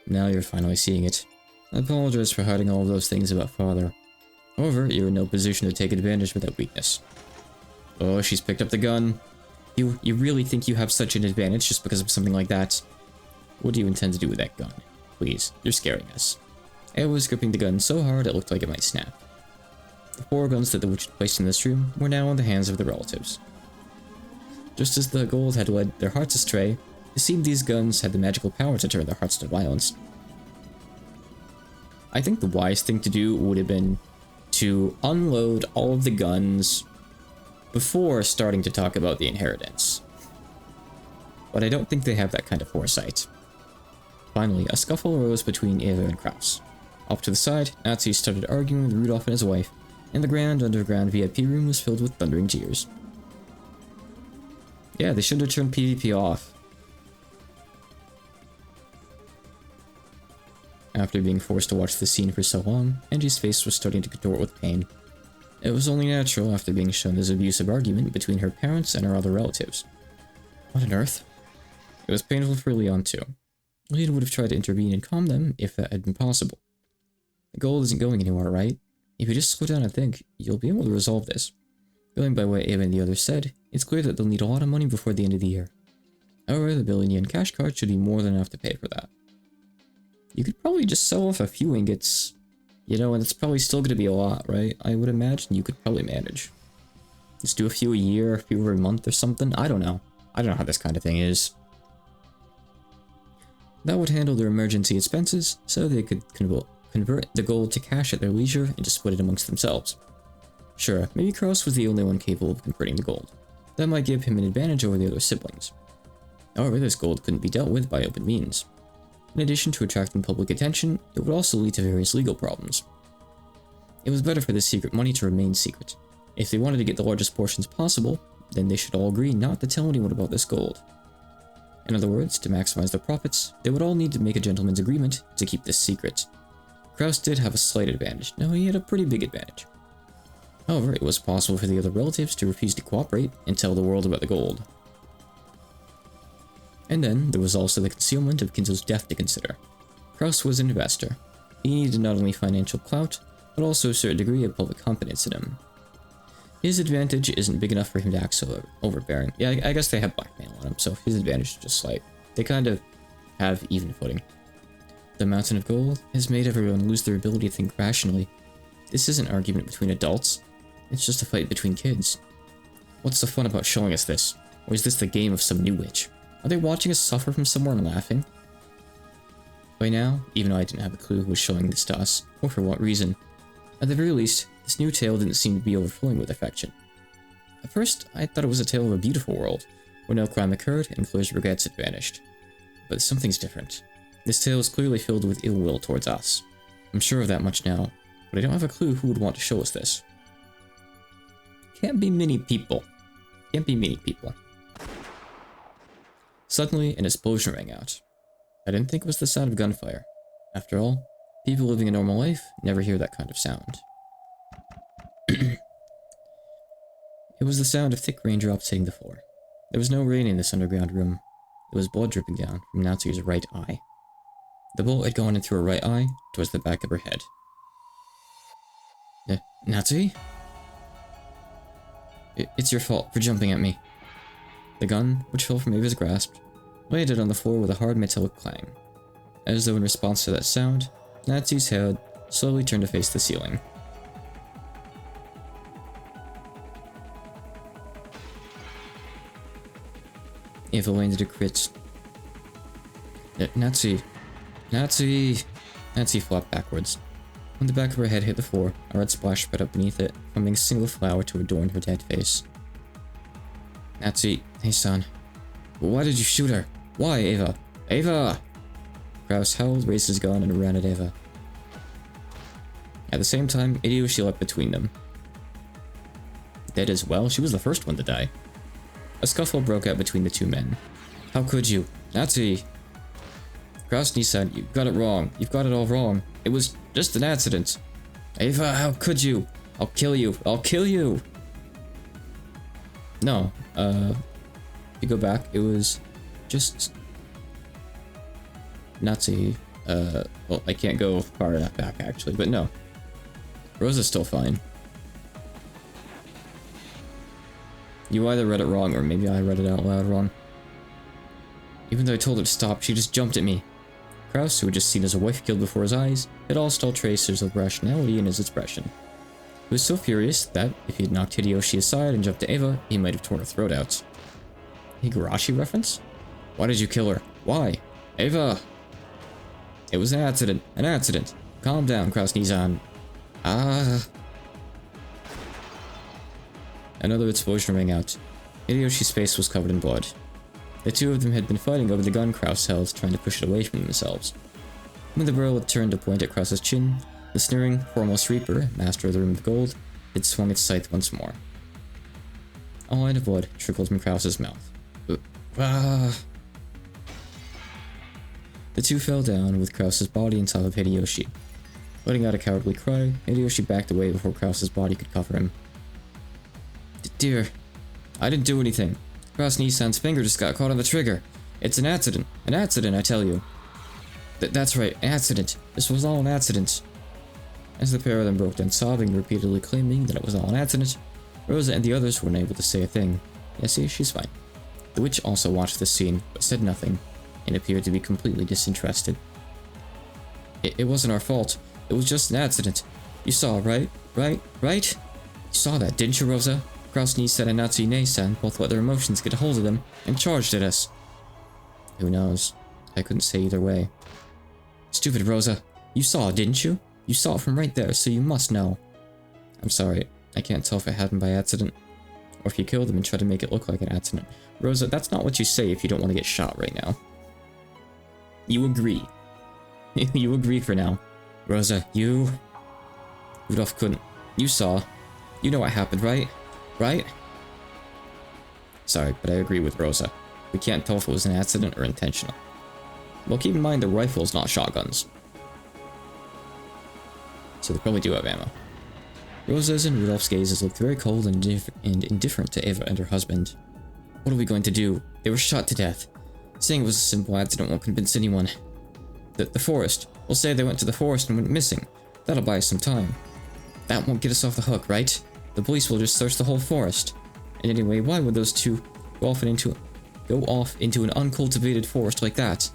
Now you're finally seeing it. I apologize for hiding all of those things about Father. However, you're in no position to take advantage of that weakness. Oh, she's picked up the gun. You really think you have such an advantage just because of something like that? What do you intend to do with that gun? Please, you're scaring us. Ava was gripping the gun so hard it looked like it might snap. The 4 guns that the witch had placed in this room were now in the hands of the relatives. Just as the gold had led their hearts astray, it seemed these guns had the magical power to turn their hearts to violence. I think the wise thing to do would have been to unload all of the guns before starting to talk about the inheritance. But I don't think they have that kind of foresight. Finally, a scuffle arose between Ava and Kraus. Off to the side, Nazis started arguing with Rudolph and his wife, and the grand underground VIP room was filled with thundering cheers. Yeah, they should have turned PvP off. After being forced to watch the scene for so long, Angie's face was starting to contort with pain. It was only natural after being shown this abusive argument between her parents and her other relatives. What on earth? It was painful for Leon too. Leon would have tried to intervene and calm them if that had been possible. The gold isn't going anywhere, right? If you just slow down and think, you'll be able to resolve this. Going by what Ava and the others said, it's clear that they'll need a lot of money before the end of the year. However, the billion-yen cash card should be more than enough to pay for that. You could probably just sell off a few ingots, and it's probably still going to be a lot, right? I would imagine you could probably manage. Just do a few a year, a few every month or something. I don't know. I don't know how this kind of thing is. That would handle their emergency expenses, so they could convert the gold to cash at their leisure and just split it amongst themselves. Sure, maybe Kraus was the only one capable of converting the gold. That might give him an advantage over the other siblings. However, this gold couldn't be dealt with by open means. In addition to attracting public attention, it would also lead to various legal problems. It was better for this secret money to remain secret. If they wanted to get the largest portions possible, then they should all agree not to tell anyone about this gold. In other words, to maximize their profits, they would all need to make a gentleman's agreement to keep this secret. Kraus did have a slight advantage. No, he had a pretty big advantage. However, it was possible for the other relatives to refuse to cooperate and tell the world about the gold. And then, there was also the concealment of Kinzo's death to consider. Kraus was an investor. He needed not only financial clout, but also a certain degree of public confidence in him. His advantage isn't big enough for him to act so overbearing. Yeah, I guess they have blackmail on him, so his advantage is just slight. They kind of have even footing. The mountain of gold has made everyone lose their ability to think rationally. This isn't an argument between adults. It's just a fight between kids. What's the fun about showing us this? Or is this the game of some new witch? Are they watching us suffer from somewhere and laughing? By now, even though I didn't have a clue who was showing this to us, or for what reason, at the very least, this new tale didn't seem to be overflowing with affection. At first, I thought it was a tale of a beautiful world, where no crime occurred and Claire's regrets had vanished. But something's different. This tale is clearly filled with ill will towards us. I'm sure of that much now, but I don't have a clue who would want to show us this. Can't be many people. Can't be many people. Suddenly, an explosion rang out. I didn't think it was the sound of gunfire. After all, people living a normal life never hear that kind of sound. It was the sound of thick raindrops hitting the floor. There was no rain in this underground room. There was blood dripping down from Natsu's right eye. The bullet had gone in through her right eye, towards the back of her head. Natsu? It's your fault for jumping at me. The gun, which fell from Ava's grasp, landed on the floor with a hard metallic clang. As though in response to that sound, Natsu's head slowly turned to face the ceiling. Ava landed a crit. Natsu flopped backwards. When the back of her head hit the floor, a red splash spread up beneath it, forming a single flower to adorn her dead face. Natsu, hey son. Why did you shoot her? Why, Ava? Ava! Kraus howled, raised his gun, and ran at Ava. At the same time, Hideyoshi leapt between them. Dead as well? She was the first one to die. A scuffle broke out between the two men. How could you? Natsu! Kraus-san, you got it wrong. You've got it all wrong. It was just an accident. Ava, how could you? I'll kill you. I'll kill you! No, if you go back, it was just Natsu. Well, I can't go far enough back actually, but no. Rosa's still fine. You either read it wrong, or maybe I read it out loud wrong. Even though I told her to stop, she just jumped at me. Kraus, who had just seen his wife killed before his eyes, had lost all traces of rationality in his expression. He was so furious that, if he had knocked Hideyoshi aside and jumped to Ava, he might have torn her throat out. Higurashi reference? Why did you kill her? Why? Ava! It was an accident. An accident. Calm down, Kraus-san. Another explosion rang out. Hideyoshi's face was covered in blood. The two of them had been fighting over the gun Kraus held, trying to push it away from themselves. When the barrel had turned to point at Kraus's chin, the sneering, foremost reaper, master of the Room of Gold, had swung its scythe once more. A line of blood trickled from Kraus's mouth. The The two fell down with Krause's body on top of Hideyoshi. Letting out a cowardly cry, Hideyoshi backed away before Krause's body could cover him. Dear, I didn't do anything. Krause Nissan's finger just got caught on the trigger. It's an accident. An accident, I tell you. That's right, an accident. This was all an accident. As the pair of them broke down sobbing, repeatedly claiming that it was all an accident, Rosa and the others weren't able to say a thing. Yeah, see, she's fine. The witch also watched the scene, but said nothing, and appeared to be completely disinterested. It wasn't our fault. It was just an accident. You saw, right? Right? You saw that, didn't you, Rosa? Krause Nissan and Natsuine-san both let their emotions get a hold of them and charged at us. Who knows? I couldn't say either way. Stupid Rosa. You saw, didn't you? You saw it from right there, so you must know. I'm sorry. I can't tell if it happened by accident, or if you killed them and tried to make it look like an accident. Rosa, that's not what you say if you don't want to get shot right now. You agree. You agree for now. Rosa, you... Rudolph couldn't. You saw. You know what happened, right? Right? Sorry, but I agree with Rosa. We can't tell if it was an accident or intentional. Well, keep in mind they're rifles, not shotguns. So they probably do have ammo. Rosa's and Rudolph's gazes looked very cold and indifferent to Eva and her husband. What are we going to do? They were shot to death. Saying it was a simple accident won't convince anyone. The forest. We'll say they went to the forest and went missing. That'll buy us some time. That won't get us off the hook, right? The police will just search the whole forest. And anyway, why would those two go off into an uncultivated forest like that?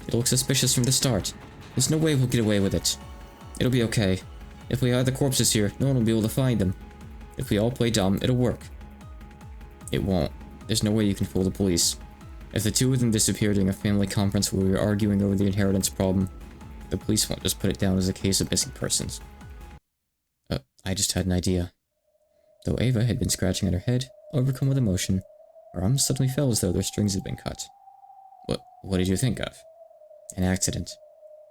It'll look suspicious from the start. There's no way we'll get away with it. It'll be okay. If we hide the corpses here, no one will be able to find them. If we all play dumb, it'll work. It won't. There's no way you can fool the police. If the two of them disappear during a family conference where we were arguing over the inheritance problem, the police won't just put it down as a case of missing persons. I just had an idea. Though Eva had been scratching at her head, overcome with emotion, her arms suddenly fell as though their strings had been cut. What did you think of? An accident.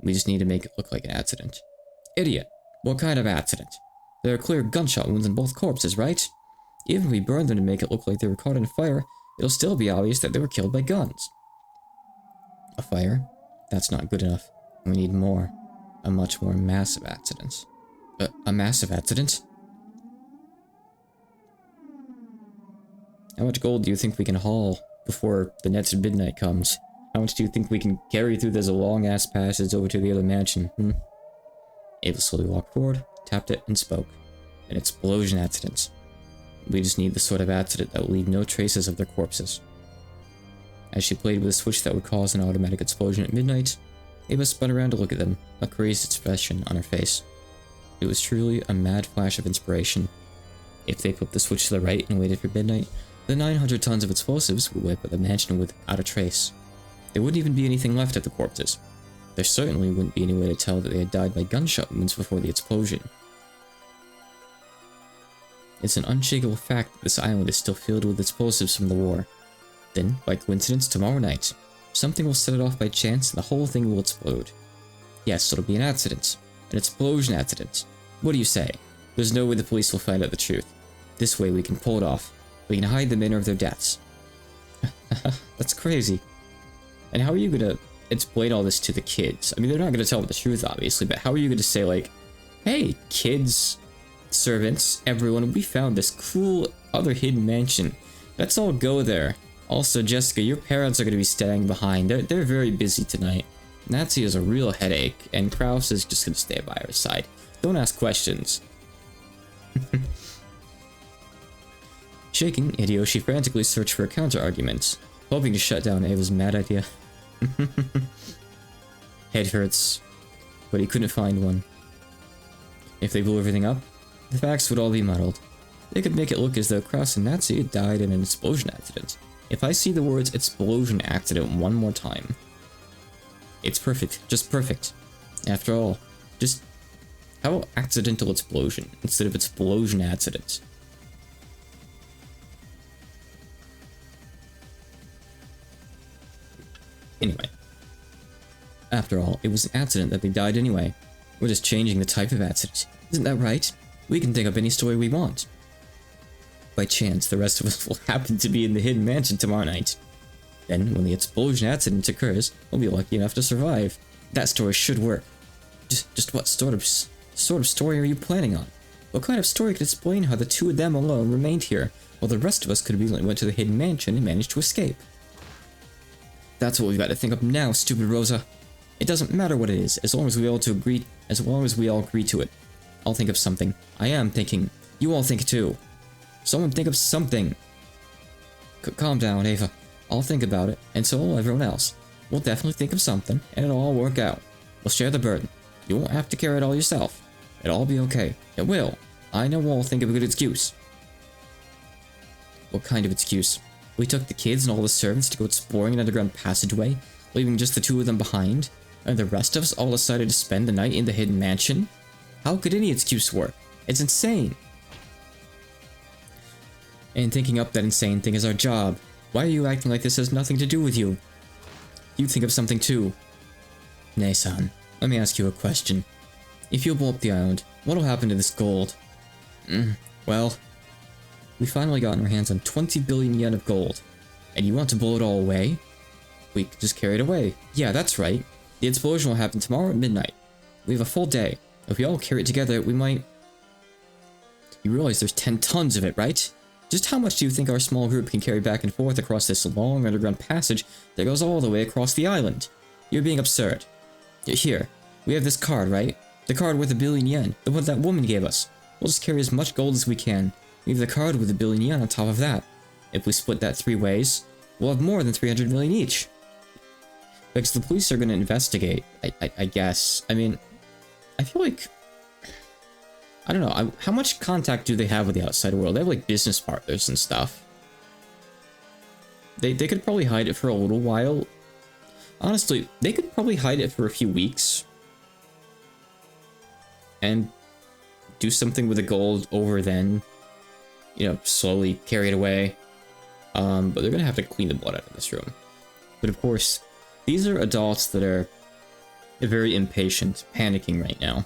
We just need to make it look like an accident. Idiot! What kind of accident? There are clear gunshot wounds in both corpses, right? Even if we burn them to make it look like they were caught in fire, it'll still be obvious that they were killed by guns. A fire? That's not good enough. We need more. A much more massive accident. A massive accident? How much gold do you think we can haul before the next midnight comes? How much do you think we can carry through this long-ass passage over to the other mansion, Ava slowly walked forward, tapped it, and spoke. An explosion accident. We just need the sort of accident that will leave no traces of their corpses. As she played with a switch that would cause an automatic explosion at midnight, Ava spun around to look at them, a crazed expression on her face. It was truly a mad flash of inspiration. If they flipped the switch to the right and waited for midnight, the 900 tons of explosives would wipe out the mansion without a trace. There wouldn't even be anything left of the corpses. There certainly wouldn't be any way to tell that they had died by gunshot wounds before the explosion. It's an unshakable fact that this island is still filled with explosives from the war. Then, by coincidence, tomorrow night, something will set it off by chance and the whole thing will explode. Yes, it'll be an accident. An explosion accident. What do you say? There's no way the police will find out the truth. This way we can pull it off. We can hide the manner of their deaths. That's crazy. And how are you gonna explain all this to the kids? I mean, they're not gonna tell them the truth, obviously, but how are you gonna say, like, hey, kids, servants, everyone, we found this cool other hidden mansion. Let's all go there. Also, Jessica, your parents are gonna be staying behind. They're very busy tonight. Natsu has a real headache, and Krause is just gonna stay by her side. Don't ask questions. Shaking, Hideyoshi frantically searched for a counter-argument, hoping to shut down Ava's mad idea. Head hurts, but he couldn't find one. If they blew everything up, the facts would all be muddled. They could make it look as though Krause and Natsu had died in an explosion accident. If I see the words explosion accident one more time, it's perfect, just perfect. After all, just how about accidental explosion instead of explosion accident? Anyway, after all, it was an accident that they died anyway. We're just changing the type of accident. Isn't that right? We can think up any story we want. By chance, the rest of us will happen to be in the hidden mansion tomorrow night. Then, when the explosion accident occurs, we'll be lucky enough to survive. That story should work. Just what sort of story are you planning on? What kind of story could explain how the two of them alone remained here, while the rest of us could have easily went to the hidden mansion and managed to escape? That's what we've got to think of now, stupid Rosa. It doesn't matter what it is, as long as we all agree to it. I'll think of something. I am thinking. You all think too. Someone think of something. Calm down, Ava. I'll think about it, and so will everyone else. We'll definitely think of something, and it'll all work out. We'll share the burden. You won't have to carry it all yourself. It'll all be okay. It will. I know we'll think of a good excuse. What kind of excuse? We took the kids and all the servants to go exploring an underground passageway, leaving just the two of them behind, and the rest of us all decided to spend the night in the hidden mansion? How could any excuse work? It's insane. And thinking up that insane thing is our job. Why are you acting like this has nothing to do with you? You think of something too. Nei-san, let me ask you a question. If you blow up the island, what'll happen to this gold? Well, we finally got our hands on 20 billion yen of gold. And you want to blow it all away? We could just carry it away. Yeah, that's right. The explosion will happen tomorrow at midnight. We have a full day. If we all carry it together, we might... You realize there's 10 tons of it, right? Just how much do you think our small group can carry back and forth across this long underground passage that goes all the way across the island? You're being absurd. Here, we have this card, right? The card with 1 billion yen, the one that woman gave us. We'll just carry as much gold as we can. We have the card with 1 billion yen on top of that. If we split that 3 ways, we'll have more than 300 million each. Because the police are going to investigate, I guess. I mean, I feel like... I don't know, how much contact do they have with the outside world? They have, like, business partners and stuff. They could probably hide it for a little while. Honestly, they could probably hide it for a few weeks. And do something with the gold over then. You know, slowly carry it away. But they're gonna have to clean the blood out of this room. But of course, these are adults that are very impatient, panicking right now.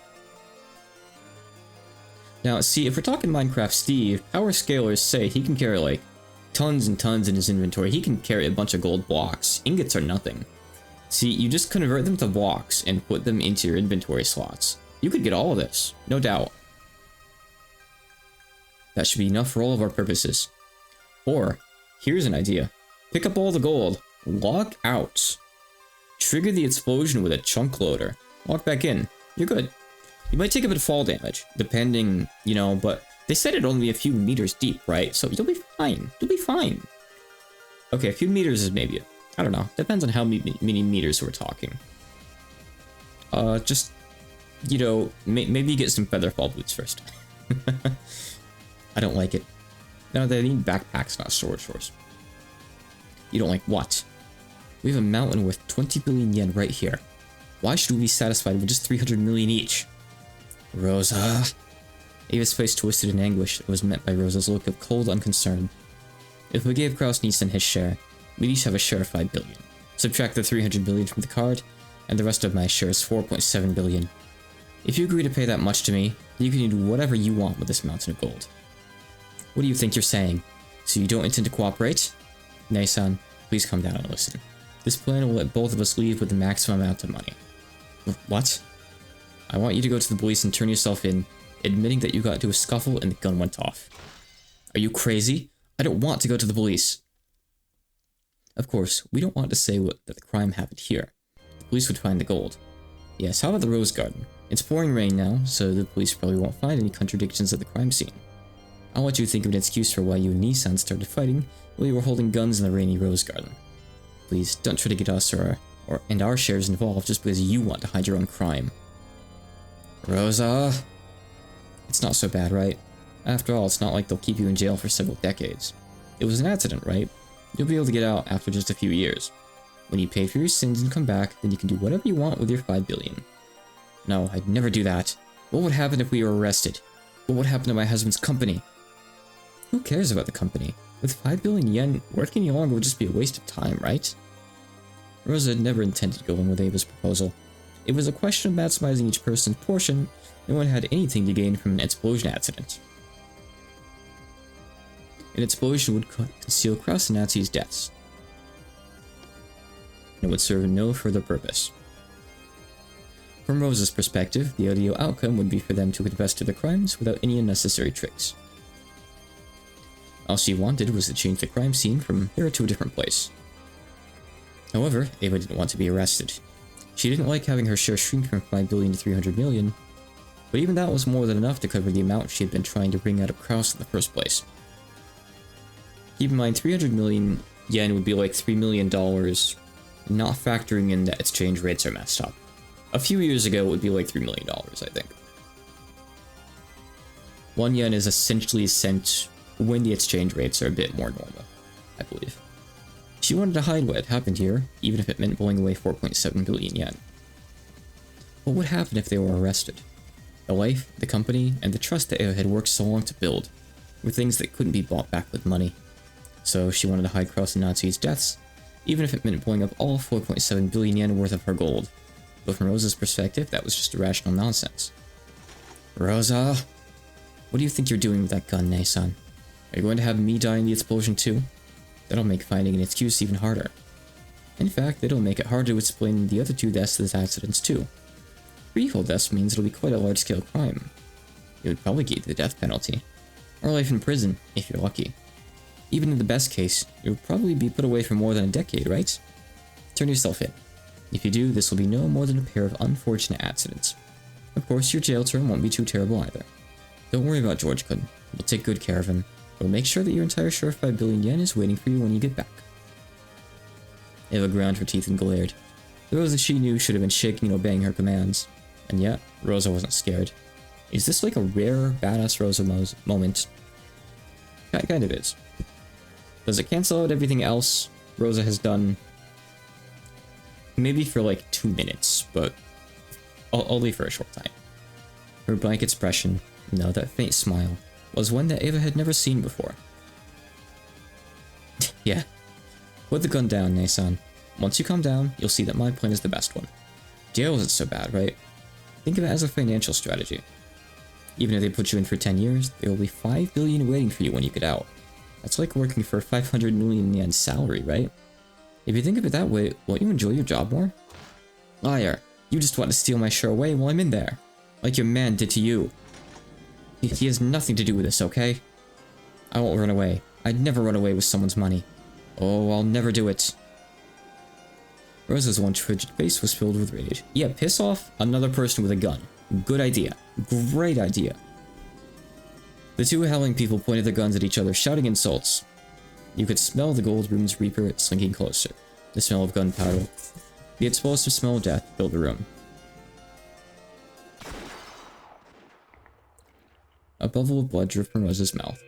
Now, see, if we're talking Minecraft Steve, power scalers say he can carry, like, tons and tons in his inventory. He can carry a bunch of gold blocks. Ingots are nothing. See, you just convert them to blocks and put them into your inventory slots. You could get all of this, no doubt. That should be enough for all of our purposes. Or, here's an idea. Pick up all the gold, log out. Trigger the explosion with a chunk loader. Walk back in. You're good. You might take a bit of fall damage, depending, you know, but they said it'd only be a few meters deep, right? So you'll be fine. You'll be fine. Okay, a few meters is maybe, I don't know. Depends on how many meters we're talking. Just, you know, maybe get some featherfall boots first. I don't like it. No, they need backpacks, not storage doors. You don't like what? We have a mountain worth 20 billion yen right here. Why should we be satisfied with just 300 million each? Rosa. Ava's face twisted in anguish that was met by Rosa's look of cold unconcern. If we gave Kraus Nielsen his share, we'd each have a share of 5 billion. Subtract the 300 billion from the card, and the rest of my share is 4.7 billion. If you agree to pay that much to me, you can do whatever you want with this mountain of gold. What do you think you're saying? So you don't intend to cooperate? Nei-san, please calm down and listen. This plan will let both of us leave with the maximum amount of money. What? I want you to go to the police and turn yourself in, admitting that you got into a scuffle and the gun went off. Are you crazy? I don't want to go to the police. Of course, we don't want to say that the crime happened here. The police would find the gold. Yes, how about the rose garden? It's pouring rain now, so the police probably won't find any contradictions at the crime scene. I want you to think of an excuse for why you and Nissan started fighting while you were holding guns in the rainy rose garden. Please, don't try to get us and our shares involved just because you want to hide your own crime. Rosa! It's not so bad, right? After all, it's not like they'll keep you in jail for several decades. It was an accident, right? You'll be able to get out after just a few years. When you pay for your sins and come back, then you can do whatever you want with your 5 billion. No, I'd never do that. What would happen if we were arrested? What would happen to my husband's company? Who cares about the company? With 5 billion yen, working any longer would just be a waste of time, right? Rosa had never intended going with Ava's proposal. It was a question of maximizing each person's portion. No one had anything to gain from an explosion accident. An explosion would conceal Kraus and Natsu's deaths. and would serve no further purpose. From Rosa's perspective, the ideal outcome would be for them to confess to their crimes without any unnecessary tricks. All she wanted was to change the crime scene from here to a different place. However, Ava didn't want to be arrested. She didn't like having her share shrink from 5 billion to 300 million, but even that was more than enough to cover the amount she had been trying to wring out of Kraus in the first place. Keep in mind, 300 million yen would be like $3 million, not factoring in that exchange rates are messed up. A few years ago, it would be like $3 million, I think. 1 yen is essentially a cent when the exchange rates are a bit more normal, I believe. She wanted to hide what had happened here, even if it meant blowing away 4.7 billion yen. What would happen if they were arrested? The life, the company, and the trust that Ava had worked so long to build were things that couldn't be bought back with money. So she wanted to hide Kraus and Natsu's deaths, even if it meant blowing up all 4.7 billion yen worth of her gold. But from Rosa's perspective, that was just irrational nonsense. Rosa? What do you think you're doing with that gun, Nei-san? Are you going to have me die in the explosion too? That'll make finding an excuse even harder. In fact, it'll make it harder to explain the other 2 deaths as accidents too. 3 full deaths means it'll be quite a large-scale crime. It would probably get the death penalty. Or life in prison, if you're lucky. Even in the best case, you'll probably be put away for more than a decade, right? Turn yourself in. If you do, this will be no more than a pair of unfortunate accidents. Of course, your jail term won't be too terrible either. Don't worry about George-kun. We'll take good care of him. We'll make sure that your entire share of 5 billion yen is waiting for you when you get back. Eva ground her teeth and glared. The Rosa she knew should have been shaking and obeying her commands. And yet, Rosa wasn't scared. Is this like a rare, badass Rosa moment? Kind of is. Does it cancel out everything else Rosa has done? Maybe for like 2 minutes, but only for a short time. Her blank expression, that faint smile, was one that Ava had never seen before. Yeah. Put the gun down, Nei-san. Once you calm down, you'll see that my plan is the best one. Jail isn't so bad, right? Think of it as a financial strategy. Even if they put you in for 10 years, there will be 5 billion waiting for you when you get out. That's like working for 500 million yen salary, right? If you think of it that way, won't you enjoy your job more? Liar, you just want to steal my share away while I'm in there. Like your man did to you. He has nothing to do with this, okay? I won't run away. I'd never run away with someone's money. Oh, I'll never do it. Rosa's once frigid face was filled with rage. Yeah, piss off another person with a gun. Good idea. Great idea. The 2 howling people pointed their guns at each other, shouting insults. You could smell the Gold Room's Reaper slinking closer. The smell of gunpowder. The explosive smell of death filled the room. A bubble of blood dripped from Rosa's mouth.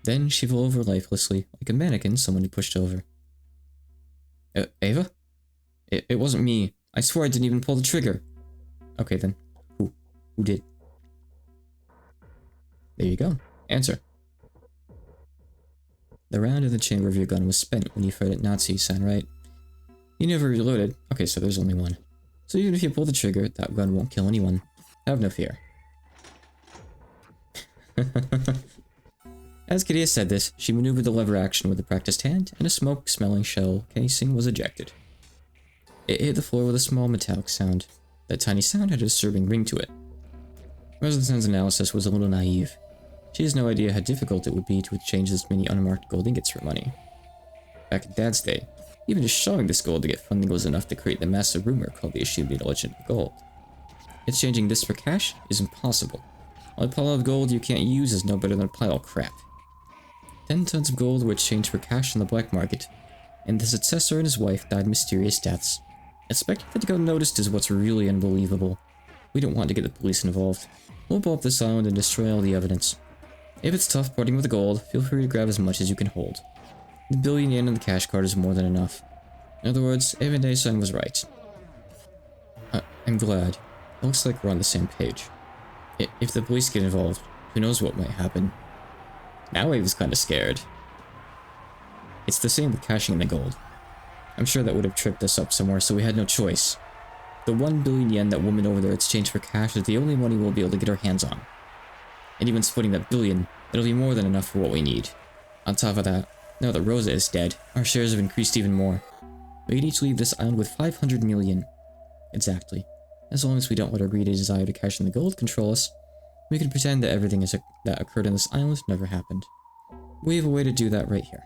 Then she fell over lifelessly, like a mannequin someone had pushed over. Ava? It wasn't me. I swear I didn't even pull the trigger. Okay then. Who did? There you go. Answer. The round in the chamber of your gun was spent when you fired at Natsu-san, right? You never reloaded. Okay, so there's only one. So even if you pull the trigger, that gun won't kill anyone. Have no fear. As Kadia said this, she maneuvered the lever action with a practiced hand, and a smoke-smelling shell casing was ejected. It hit the floor with a small metallic sound. That tiny sound had a disturbing ring to it. Rosensen's analysis was a little naive. She has no idea how difficult it would be to exchange this many unmarked gold ingots for money. Back in Dad's day, even just showing this gold to get funding was enough to create the massive rumor called the Ishimi Legend of Gold. Exchanging this for cash is impossible. A pile of gold you can't use is no better than a pile of crap. 10 tons of gold were exchanged for cash on the black market, and the successor and his wife died mysterious deaths. Expecting that to go unnoticed is what's really unbelievable. We don't want to get the police involved. We'll blow up this island and destroy all the evidence. If it's tough parting with the gold, feel free to grab as much as you can hold. The billion yen on the cash card is more than enough. In other words, Evan-san was right. I'm glad. It looks like we're on the same page. If the police get involved, who knows what might happen. Now Ava's kinda scared. It's the same with cashing in the gold. I'm sure that would have tripped us up somewhere, so we had no choice. The 1 billion yen that woman over there exchanged for cash is the only money we'll be able to get our hands on. And even splitting that billion, it'll be more than enough for what we need. On top of that, Now that Rosa is dead, our shares have increased even more. We can each leave this island with 500 million. Exactly. As long as we don't let our greedy desire to cash in the gold control us, we can pretend that everything that occurred on this island never happened. We have a way to do that right here.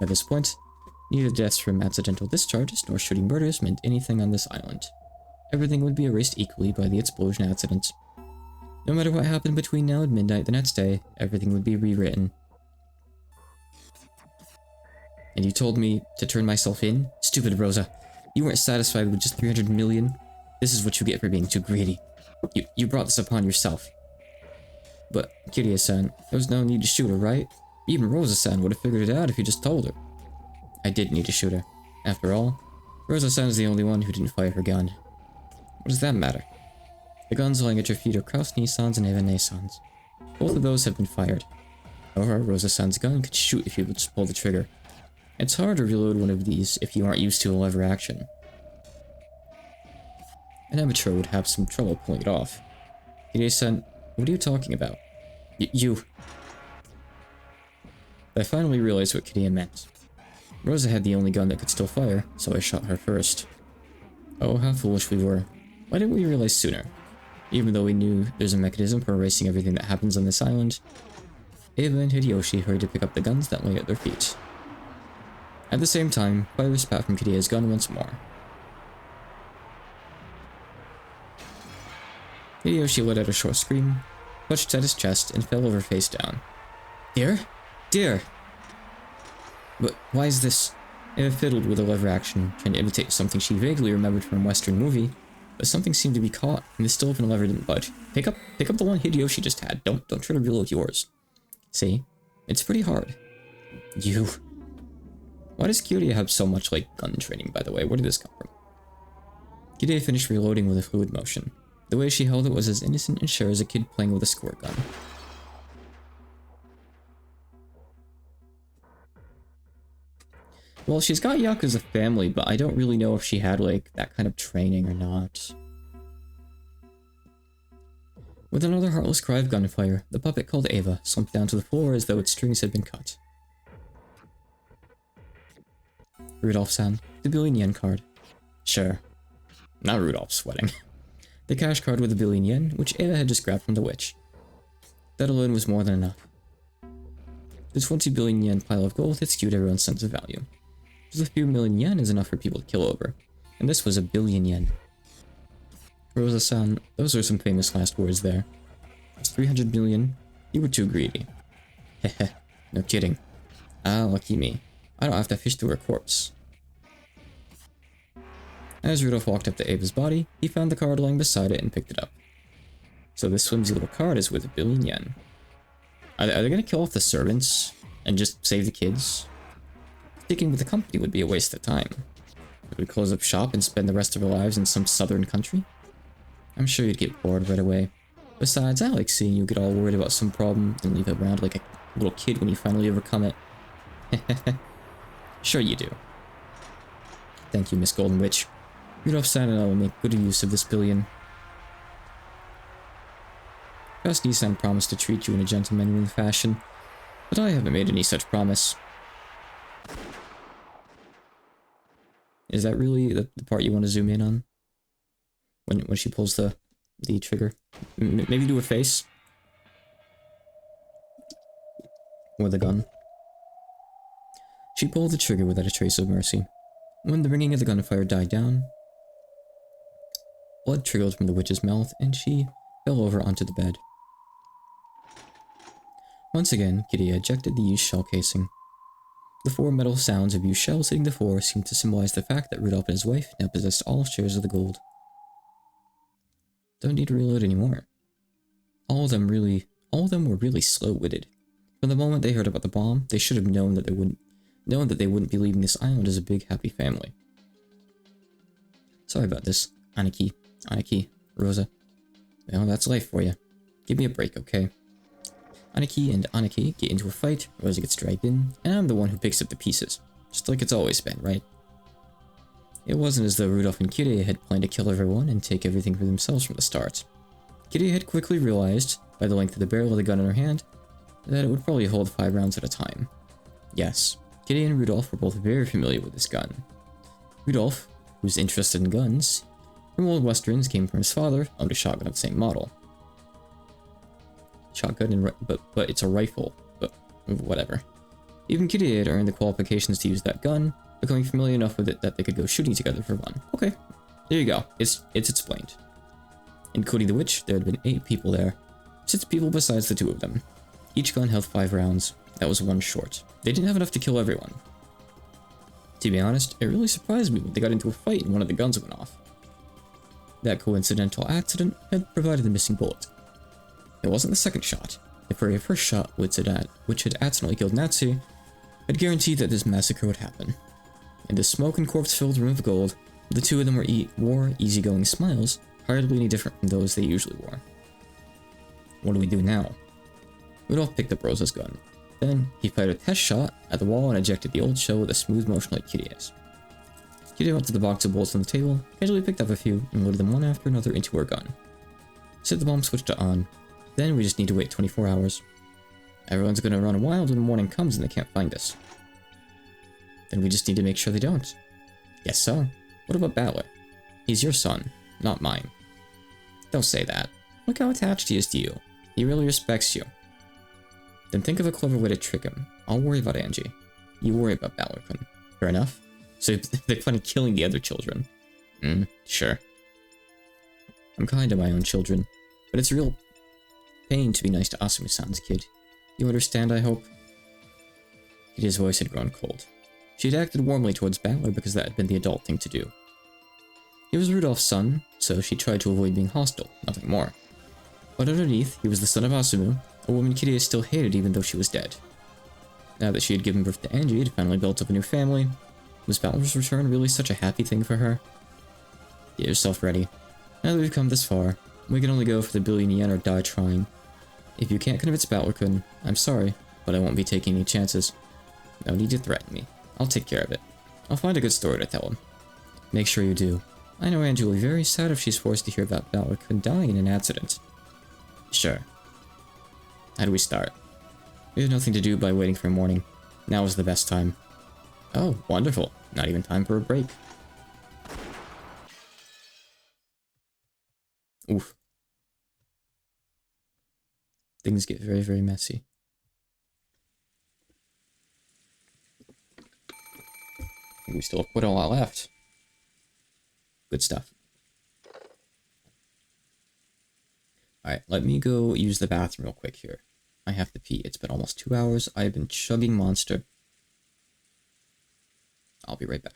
At this point, neither deaths from accidental discharges nor shooting murders meant anything on this island. Everything would be erased equally by the explosion accident. No matter what happened between now and midnight the next day, everything would be rewritten. And you told me to turn myself in? Stupid Rosa. You weren't satisfied with just 300 million? This is what you get for being too greedy. You brought this upon yourself. But, Kirie-san, there was no need to shoot her, right? Even Rosa-san would have figured it out if you just told her. I did need to shoot her. After all, Rosa-san is the only one who didn't fire her gun. What does that matter? The guns lying at your feet are Kraus-Nissan's and Eva-Nissan's. Both of those have been fired. However, Rosa-san's gun could shoot if you would just pull the trigger. It's hard to reload one of these if you aren't used to a lever action. An amateur would have some trouble pulling it off. Hide-san, what are you talking about? You. I finally realized what Kirie meant. Rosa had the only gun that could still fire, so I shot her first. Oh, how foolish we were. Why didn't we realize sooner? Even though we knew there's a mechanism for erasing everything that happens on this island, Eva and Hideyoshi hurried to pick up the guns that lay at their feet. At the same time, fire spat from Kirie's gun once more. Hideyoshi let out a short scream, clutched at his chest, and fell over face down. Dear? Dear! But why is this? Eva fiddled with a lever action, trying to imitate something she vaguely remembered from a Western movie, but something seemed to be caught, and the still open lever didn't budge. Pick up the one Hideyoshi just had. Don't try to reload yours. See? It's pretty hard. You. Why does Kirie have so much, gun training, by the way? Where did this come from? Kirie finished reloading with a fluid motion. The way she held it was as innocent and sure as a kid playing with a squirt gun. Well, she's got Yakuza family, but I don't really know if she had, that kind of training or not. With another heartless cry of gunfire, the puppet called Eva slumped down to the floor as though its strings had been cut. Rudolph-san, the billion-yen card. Sure. Not Rudolph sweating. The cash card with a billion yen, which Eva had just grabbed from the witch. That alone was more than enough. The 20 billion yen pile of gold had skewed everyone's sense of value. Just a few million yen is enough for people to kill over, and this was a billion yen. Rosa-san, those are some famous last words there. It's 300 million. You were too greedy. Heh, no kidding. Ah, lucky me. I don't have to fish through her corpse. As Rudolph walked up to Ava's body, he found the card lying beside it and picked it up. So this flimsy little card is worth a billion yen. Are they gonna kill off the servants and just save the kids? Sticking with the company would be a waste of time. Would we close up shop and spend the rest of our lives in some southern country? I'm sure you'd get bored right away. Besides, I like seeing you get all worried about some problem and leave it around like a little kid when you finally overcome it. Sure you do. Thank you, Miss Golden Witch. Rudolph-san and I will make good use of this billion. Kraus-Nissan promised to treat you in a gentlemanly fashion, but I haven't made any such promise. Is that really the part you want to zoom in on? When she pulls the trigger? Maybe do her face? Or the gun? She pulled the trigger without a trace of mercy. When the ringing of the gunfire died down, blood trickled from the witch's mouth, and she fell over onto the bed. Once again, Kirie ejected the used shell casing. The four metal sounds of used shells hitting the floor seemed to symbolize the fact that Rudolph and his wife now possessed all shares of the gold. Don't need to reload anymore. All of them were really slow-witted. From the moment they heard about the bomb, they should have known that they wouldn't be leaving this island as a big happy family. Sorry about this, Aniki, Rosa. Well, that's life for you. Give me a break, okay? Aniki and Aniki get into a fight, Rosa gets dragged in, and I'm the one who picks up the pieces. Just like it's always been, right? It wasn't as though Rudolph and Kirie had planned to kill everyone and take everything for themselves from the start. Kirie had quickly realized, by the length of the barrel of the gun in her hand, that it would probably hold 5 rounds at a time. Yes, Kitty and Rudolph were both very familiar with this gun. Rudolph, who was interested in guns, from old westerns, came from his father, owned a shotgun of the same model. Shotgun, but it's a rifle, but whatever. Even Kitty had earned the qualifications to use that gun, becoming familiar enough with it that they could go shooting together for fun. Okay, there you go. It's explained. In Cody the Witch, there had been 8 people there. 6 people besides the 2 of them. Each gun held 5 rounds. That was 1 short. They didn't have enough to kill everyone. To be honest, it really surprised me when they got into a fight and one of the guns went off. That coincidental accident had provided the missing bullet. It wasn't the second shot. The very first shot, which had accidentally killed Natsu, had guaranteed that this massacre would happen. In the smoke and corpse-filled room of gold, the 2 of them wore easygoing smiles, hardly any different from those they usually wore. What do we do now? Rudolph picked up Rosa's gun. Then, he fired a test shot at the wall and ejected the old shell with a smooth motion like Kitty is. Kitty went to the box of bullets on the table, casually picked up a few, and loaded them one after another into her gun. Set the bomb switch to on. Then we just need to wait 24 hours. Everyone's gonna run wild when morning comes and they can't find us. Then we just need to make sure they don't. Guess so. What about Battler? He's your son, not mine. Don't say that. Look how attached he is to you. He really respects you. Then think of a clever way to trick him. I'll worry about Angie. You worry about Battler-kun. Fair enough? So they're planning killing the other children. Sure. I'm kind to my own children, but it's a real pain to be nice to Asumi-san's kid. You understand, I hope? Kitty's voice had grown cold. She had acted warmly towards Battler because that had been the adult thing to do. He was Rudolph's son, so she tried to avoid being hostile, nothing more. But underneath, he was the son of Asumu, a woman Kitty still hated even though she was dead. Now that she had given birth to Angie and finally built up a new family, was Battler's return really such a happy thing for her? Get yourself ready. Now that we've come this far, we can only go for the billion yen or die trying. If you can't convince Battler-kun, I'm sorry, but I won't be taking any chances. No need to threaten me. I'll take care of it. I'll find a good story to tell him. Make sure you do. I know Angie will be very sad if she's forced to hear about Battler-kun dying in an accident. Sure. How do we start? We have nothing to do by waiting for morning. Now is the best time. Oh, wonderful. Not even time for a break. Oof. Things get very, very messy. We still have quite a lot left. Good stuff. Alright, let me go use the bathroom real quick here. I have to pee. It's been almost 2 hours. I've been chugging Monster. I'll be right back.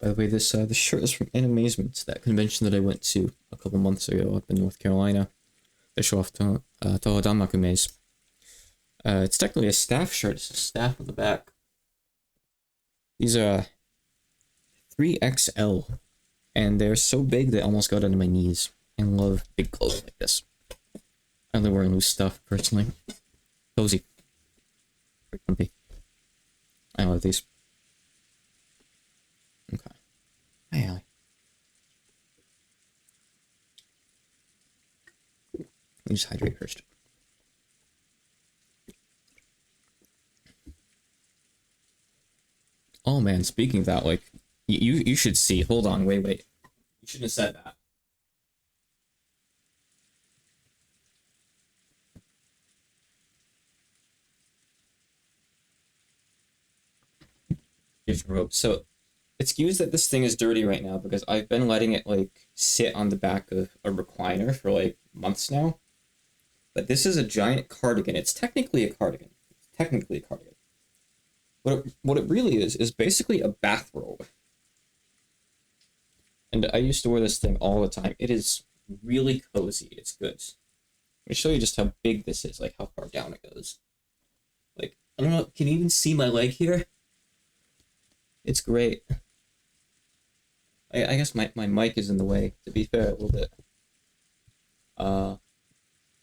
By the way, this shirt is from In Amazement, that convention that I went to a couple months ago up in North Carolina. They show off Tohodamakume's. It's technically a staff shirt. It's a staff on the back. These are 3XL, and they're so big they almost got under my knees. I love big clothes like this. I only wear loose stuff, personally. Cozy. Very comfy. I love these. Okay. Hi, Allie. Let me just hydrate first. Oh man, speaking of that, like, you should see. Hold on, wait. You shouldn't have said that. Different rope. So, excuse that this thing is dirty right now because I've been letting it, like, sit on the back of a recliner for, like, months now. But this is a giant cardigan. It's technically a cardigan. What it really is basically a bathrobe. And I used to wear this thing all the time. It is really cozy. It's good. Let me show you just how big this is, like how far down it goes. Like, I don't know, can you even see my leg here? It's great. I guess my mic is in the way, to be fair, a little bit. I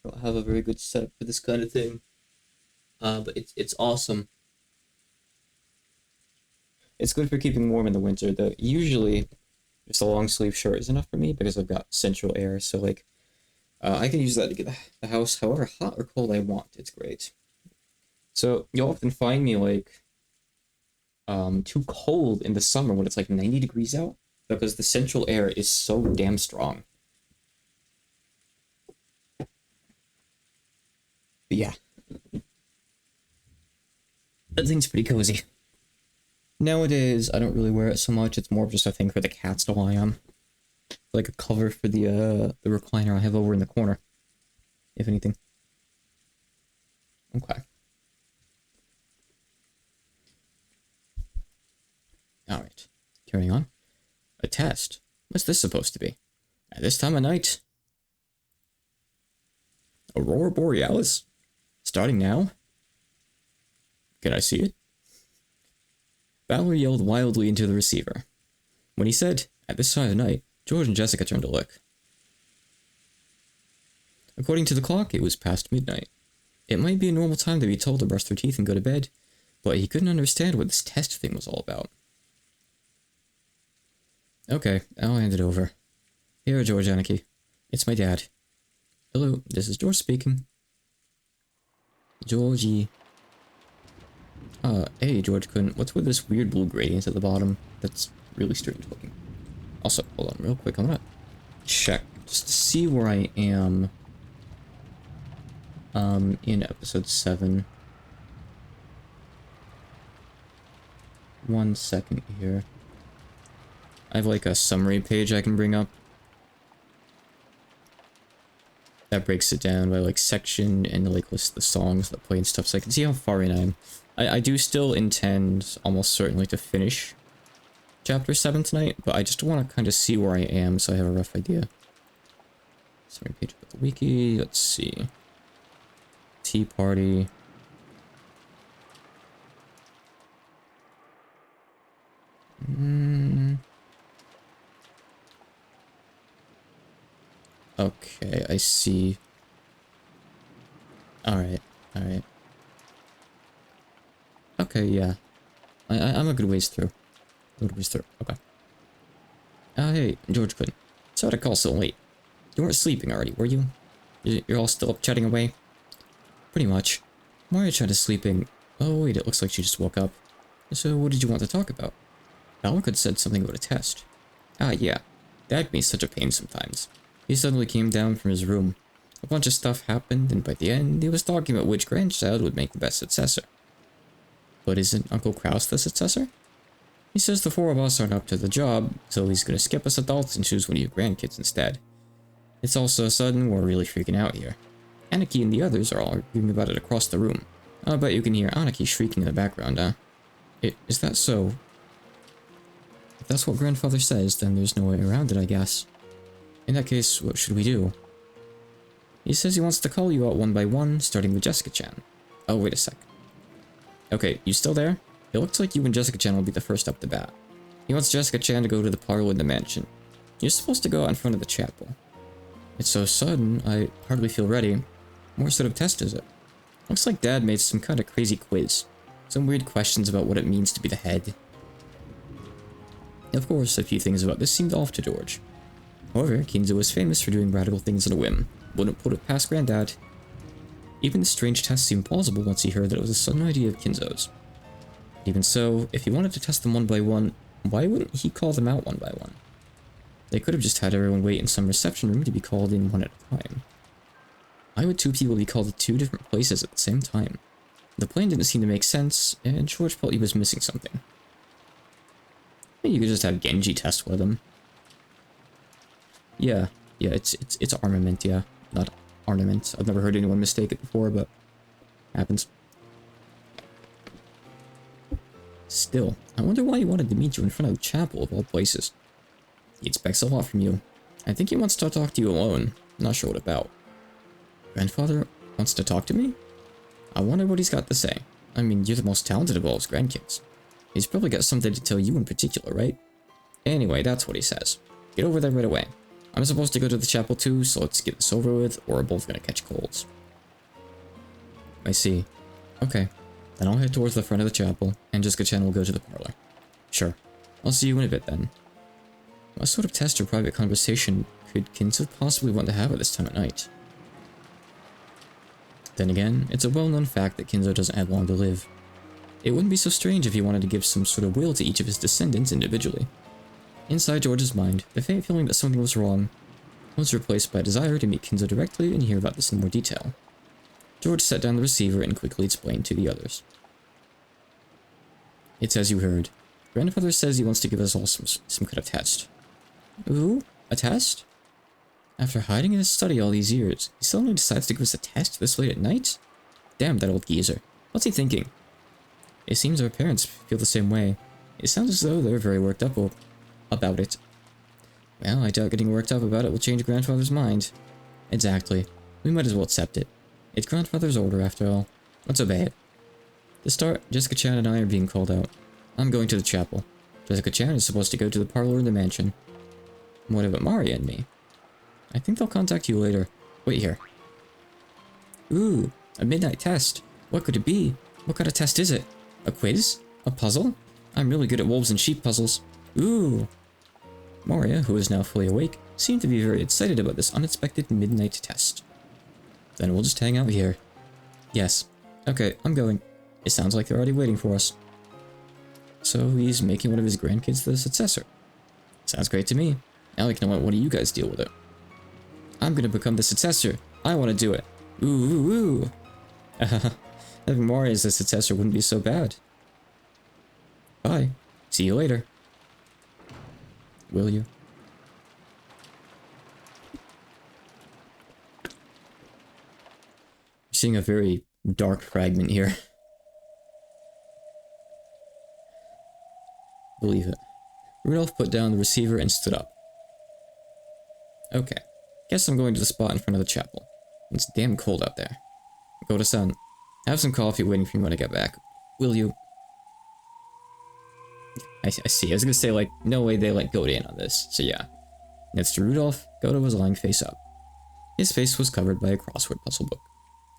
don't have a very good setup for this kind of thing. But it's awesome. It's good for keeping warm in the winter, though. Usually, just a long sleeve shirt is enough for me because I've got central air. So, like, I can use that to get the house however hot or cold I want. It's great. So, you'll often find me, like, too cold in the summer when it's, like, 90 degrees out because the central air is so damn strong. But, yeah. That thing's pretty cozy. Nowadays, I don't really wear it so much. It's more of just a thing for the cats to lie on. Like a cover for the recliner I have over in the corner. If anything. Okay. Alright. Carrying on. A test. What's this supposed to be? At this time of night? Aurora Borealis? Starting now? Can I see it? Valerie yelled wildly into the receiver. When he said, at this time of night, George and Jessica turned to look. According to the clock, it was past midnight. It might be a normal time to be told to brush their teeth and go to bed, but he couldn't understand what this test thing was all about. Okay, I'll hand it over. Here, George Anarchy. It's my dad. Hello, this is George speaking. Georgie. Hey, George Quinn, what's with this weird blue gradient at the bottom? That's really strange looking. Also, hold on real quick, I'm gonna check just to see where I am, in episode 7. 1 second here. I have like a summary page I can bring up. That breaks it down by like section and like lists the songs that play and stuff so I can see how far in I am. I do still intend, almost certainly, to finish Chapter 7 tonight, but I just want to kind of see where I am so I have a rough idea. Summary page of the wiki, let's see. Tea Party. Okay, I see. Alright. Okay, yeah. I'm a good ways through. Okay. Hey, George Quinn. Sorry to call so late. You weren't sleeping already, were you? You're all still up chatting away? Pretty much. Mario tried to sleeping. Oh wait, it looks like she just woke up. So what did you want to talk about? Alec had said something about a test. Ah yeah, that can be such a pain sometimes. He suddenly came down from his room. A bunch of stuff happened, and by the end, he was talking about which grandchild would make the best successor. But isn't Uncle Kraus the successor? He says the 4 of us aren't up to the job, so he's gonna skip us adults and choose one of you grandkids instead. It's all so sudden, we're really freaking out here. Anarchy and the others are all arguing about it across the room. I'll bet you can hear Anarchy shrieking in the background, huh? Is that so? that's what grandfather says, then there's no way around it, I guess. In that case, what should we do? He says he wants to call you out one by one, starting with Jessica-chan. Oh, wait a sec. Okay, you still there? It looks like you and Jessica-chan will be the first up the bat. He wants Jessica-chan to go to the parlor in the mansion. You're supposed to go out in front of the chapel. It's so sudden, I hardly feel ready. What sort of test is it? Looks like Dad made some kind of crazy quiz. Some weird questions about what it means to be the head. Of course, a few things about this seemed off to George. However, Kinzo was famous for doing radical things on a whim. Wouldn't put it past Granddad. Even the strange test seemed plausible once he heard that it was a sudden idea of Kinzo's. Even so, if he wanted to test them one by one, why wouldn't he call them out one by one? They could have just had everyone wait in some reception room to be called in one at a time. Why would two people be called to two different places at the same time? The plan didn't seem to make sense, and George felt he was missing something. Maybe you could just have Genji test one of them. Yeah, it's armament, yeah, not ornament. I've never heard anyone mistake it before, but happens. Still, I wonder why he wanted to meet you in front of the chapel of all places. He expects a lot from you. I think he wants to talk to you alone. Not sure what about. Grandfather wants to talk to me? I wonder what he's got to say. I mean, you're the most talented of all his grandkids. He's probably got something to tell you in particular, right? Anyway, that's what he says. Get over there right away. I'm supposed to go to the chapel too, so let's get this over with, or we're both gonna catch colds. I see. Okay. Then I'll head towards the front of the chapel, and Jessica-chan will go to the parlor. Sure. I'll see you in a bit then. What sort of test or private conversation could Kinzo possibly want to have at this time of night? Then again, it's a well-known fact that Kinzo doesn't have long to live. It wouldn't be so strange if he wanted to give some sort of will to each of his descendants individually. Inside George's mind, the faint feeling that something was wrong was replaced by a desire to meet Kinzo directly and hear about this in more detail. George set down the receiver and quickly explained to the others. It's as you heard. Grandfather says he wants to give us all some kind of test. Ooh, a test? After hiding in his study all these years, he suddenly decides to give us a test this late at night? Damn that old geezer. What's he thinking? It seems our parents feel the same way. It sounds as though they're very worked up about it. Well, I doubt getting worked up about it will change Grandfather's mind. Exactly. We might as well accept it. It's Grandfather's order, after all. Let's obey it. To start, Jessica-chan and I are being called out. I'm going to the chapel. Jessica-chan is supposed to go to the parlor in the mansion. What about Maria and me? I think they'll contact you later. Wait here. Ooh, a midnight test. What could it be? What kind of test is it? A quiz? A puzzle? I'm really good at wolves and sheep puzzles. Ooh. Maria, who is now fully awake, seemed to be very excited about this unexpected midnight test. Then we'll just hang out here. Yes. Okay, I'm going. It sounds like they're already waiting for us. So he's making one of his grandkids the successor. Sounds great to me. Now we can let one of you guys deal with it. I'm gonna become the successor. I want to do it. Ooh, ooh, ooh. Having Maria as the successor wouldn't be so bad. Bye. See you later. Will you? You're seeing a very dark fragment here. Believe it. Rudolph put down the receiver and stood up. Okay. Guess I'm going to the spot in front of the chapel. It's damn cold out there. Go to sun. Have some coffee waiting for me when I get back. Will you? I see. I was gonna say, like, no way they, like, go in on this. So yeah. Next to Rudolph, Goto was lying face up. His face was covered by a crossword puzzle book.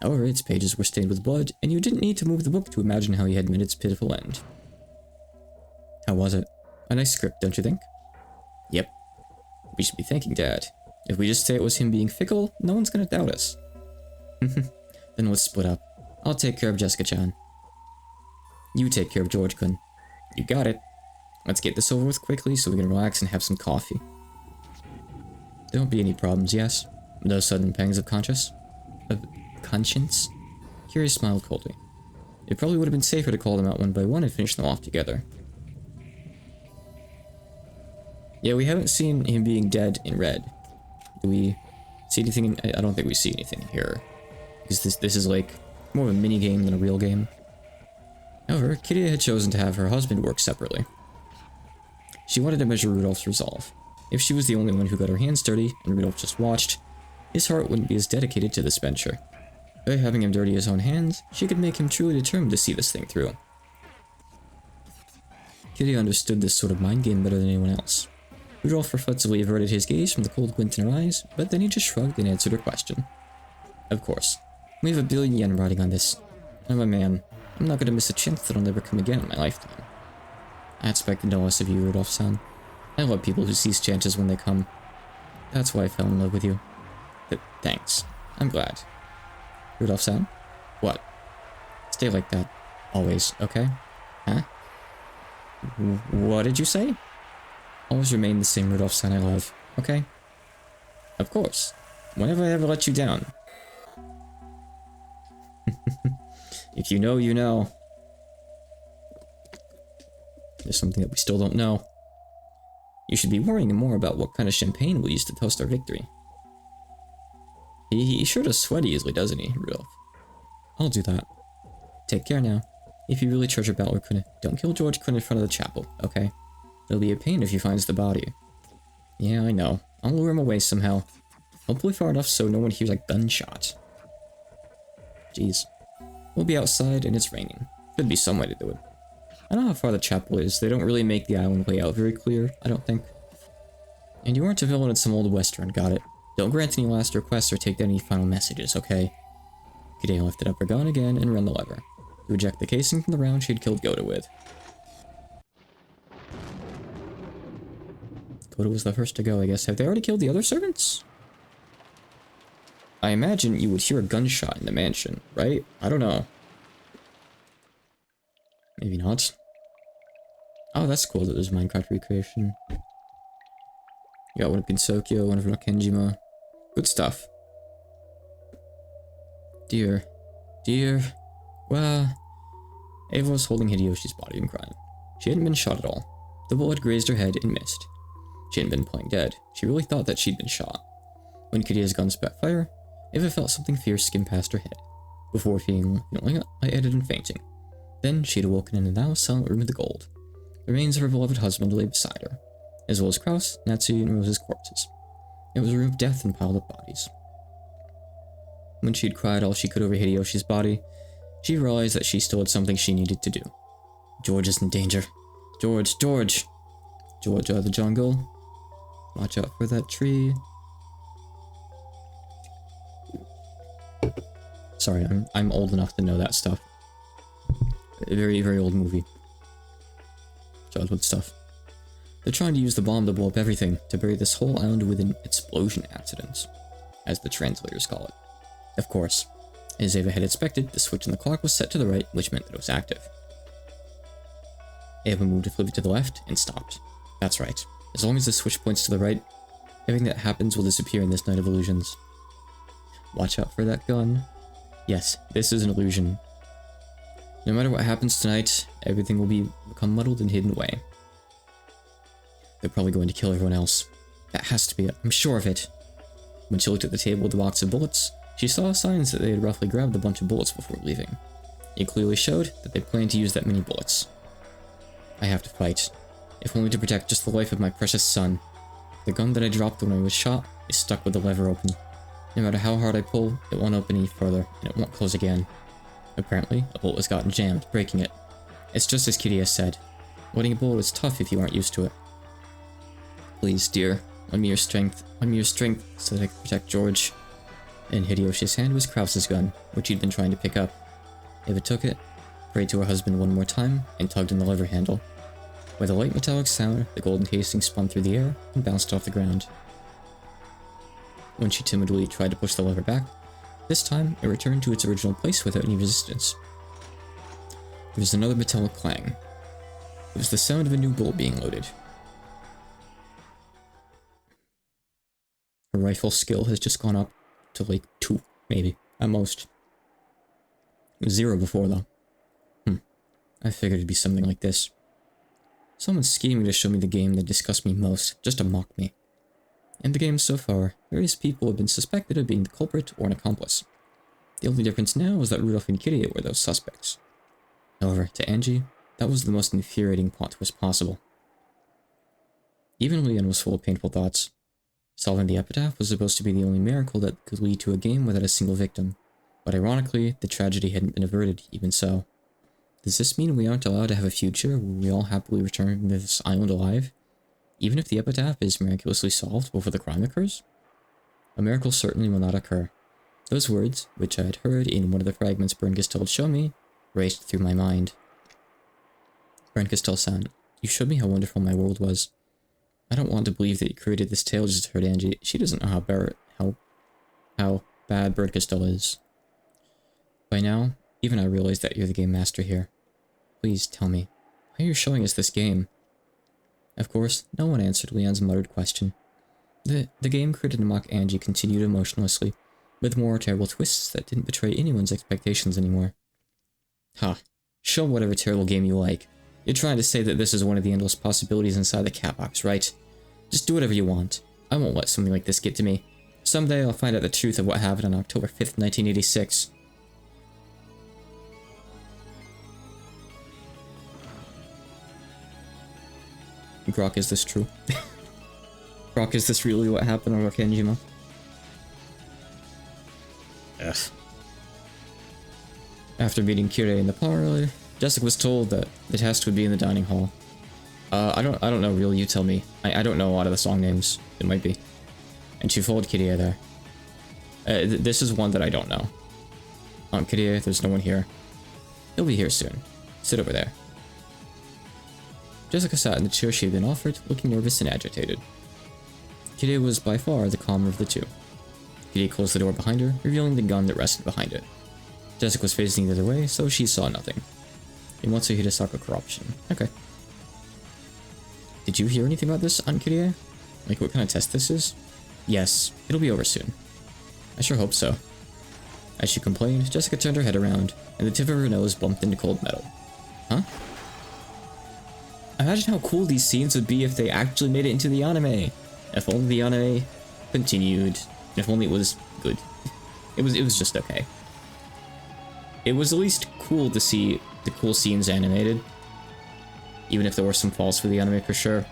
However, its pages were stained with blood, and you didn't need to move the book to imagine how he had met its pitiful end. How was it? A nice script, don't you think? Yep. We should be thanking Dad. If we just say it was him being fickle, no one's gonna doubt us. Then let's split up. I'll take care of Jessica-chan. You take care of George-kun. You got it. Let's get this over with quickly so we can relax and have some coffee. There won't be any problems, yes? No sudden pangs of conscience? Curious smiled coldly. It probably would have been safer to call them out one by one and finish them off together. Yeah, we haven't seen him being dead in red. Do we see anything? I don't think we see anything here. Because this is like more of a mini game than a real game. However, Kitty had chosen to have her husband work separately. She wanted to measure Rudolph's resolve. If she was the only one who got her hands dirty, and Rudolph just watched, his heart wouldn't be as dedicated to this venture. By having him dirty his own hands, she could make him truly determined to see this thing through. Kitty understood this sort of mind game better than anyone else. Rudolph reflexively averted his gaze from the cold glint in her eyes, but then he just shrugged and answered her question. Of course. We have 1 billion yen riding on this. I'm a man. I'm not going to miss a chance that'll never come again in my lifetime. I expected no less of you, Rudolph-san. I love people who seize chances when they come. That's why I fell in love with you. Thanks. I'm glad. Rudolph-san? What? Stay like that. Always, okay? Huh? What did you say? Always remain the same Rudolph-san I love, okay? Of course. When have I ever let you down? If you know, you know. There's something that we still don't know. You should be worrying more about what kind of champagne we'll use to toast our victory. He sure does sweat easily, doesn't he, Rudolph? I'll do that. Take care now. If you really treasure Butler Kun, don't kill George Kun in front of the chapel, okay? It'll be a pain if he finds the body. Yeah, I know. I'll lure him away somehow. Hopefully far enough so no one hears a gunshot. Jeez. We'll be outside and it's raining. Could be some way to do it. I don't know how far the chapel is. They don't really make the island layout very clear, I don't think. And you aren't a villain in some old western, got it? Don't grant any last requests or take down any final messages, okay? Kidea lifted up her gun again and ran the lever to eject the casing from the round she had killed Goda with. Goda was the first to go, I guess. Have they already killed the other servants? I imagine you would hear a gunshot in the mansion, right? I don't know. Maybe not. Oh, that's cool that there's Minecraft recreation. You got one of Gensokyo, one of Rakenjima. Good stuff. Dear. Dear. Well... Ava was holding Hideyoshi's body and crying. She hadn't been shot at all. The bullet grazed her head and missed. She hadn't been playing dead. She really thought that she'd been shot. When Kidea's gun spat fire, Ava felt something fierce skim past her head, before feeling lightheaded and fainting. Then she had awoken in the now silent room of the gold. The remains of her beloved husband lay beside her, as well as Kraus, Natsu, and Rose's corpses. It was a room of death and piled up bodies. When she had cried all she could over Hideyoshi's body, she realized that she still had something she needed to do. George is in danger. George, George! George out of the jungle. Watch out for that tree. Sorry, I'm old enough to know that stuff. A very, very old movie. Childhood stuff. They're trying to use the bomb to blow up everything, to bury this whole island with an explosion accident, as the translators call it. Of course, as Ava had expected, the switch in the clock was set to the right, which meant that it was active. Ava moved a flip to the left and stopped. That's right. As long as the switch points to the right, everything that happens will disappear in this night of illusions. Watch out for that gun. Yes, this is an illusion. No matter what happens tonight, everything will become muddled and hidden away. They're probably going to kill everyone else. That has to be it. I'm sure of it. When she looked at the table with the box of bullets, she saw signs that they had roughly grabbed a bunch of bullets before leaving. It clearly showed that they planned to use that many bullets. I have to fight, if only to protect just the life of my precious son. The gun that I dropped when I was shot is stuck with the lever open. No matter how hard I pull, it won't open any further, and it won't close again. Apparently, a bullet has gotten jammed, breaking it. It's just as Kitty has said. Loading a bullet is tough if you aren't used to it. Please, dear, lend me your strength, so that I can protect George. In Hideyoshi's hand was Kraus's gun, which he'd been trying to pick up. Ava took it, prayed to her husband one more time, and tugged on the lever handle. With a light metallic sound, the golden casing spun through the air and bounced off the ground. When she timidly tried to push the lever back, this time it returned to its original place without any resistance. There was another metallic clang. It was the sound of a new bullet being loaded. Her rifle skill has just gone up to like 2, maybe, at most. It was 0 before, though. I figured it'd be something like this. Someone's scheming to show me the game that disgusts me most, just to mock me. In the game so far, various people have been suspected of being the culprit or an accomplice. The only difference now is that Rudolph and Kiria were those suspects. However, to Angie, that was the most infuriating plot twist possible. Even Leon was full of painful thoughts. Solving the epitaph was supposed to be the only miracle that could lead to a game without a single victim. But ironically, the tragedy hadn't been averted, even so. Does this mean we aren't allowed to have a future where we all happily return to this island alive? Even if the epitaph is miraculously solved before the crime occurs? A miracle certainly will not occur. Those words, which I had heard in one of the fragments Bern-Gestel showed me, raced through my mind. Bern-Gestel-san, you showed me how wonderful my world was. I don't want to believe that you created this tale just to hurt Angie. She doesn't know how bad Bern-Gestel is. By now, even I realize that you're the game master here. Please tell me, why are you showing us this game? Of course, no one answered Leon's muttered question. The game created to mock Angie continued emotionlessly, with more terrible twists that didn't betray anyone's expectations anymore. Ha, show whatever terrible game you like. You're trying to say that this is one of the endless possibilities inside the cat box, right? Just do whatever you want. I won't let something like this get to me. Someday I'll find out the truth of what happened on October 5th, 1986. Grok, is this true? Grok, is this really what happened on Rokenjima? Ugh. After meeting Kirei in the parlor, Jessica was told that the test would be in the dining hall. I don't know, really, you tell me. I don't know a lot of the song names. It might be. And she followed Kirei there. This is one that I don't know. Aunt Kirei, there's no one here. He'll be here soon. Sit over there. Jessica sat in the chair she had been offered, looking nervous and agitated. Kirei was by far the calmer of the two. Kirei closed the door behind her, revealing the gun that rested behind it. Jessica was facing the other way, so she saw nothing. Imotsu Hidesaka corruption. Okay. Did you hear anything about this, Aunt Kirei? Like what kind of test this is? Yes, it'll be over soon. I sure hope so. As she complained, Jessica turned her head around, and the tip of her nose bumped into cold metal. Huh? Imagine how cool these scenes would be if they actually made it into the anime. If only the anime continued. If only it was good. It was just okay. It was at least cool to see the cool scenes animated. Even if there were some faults for the anime for sure.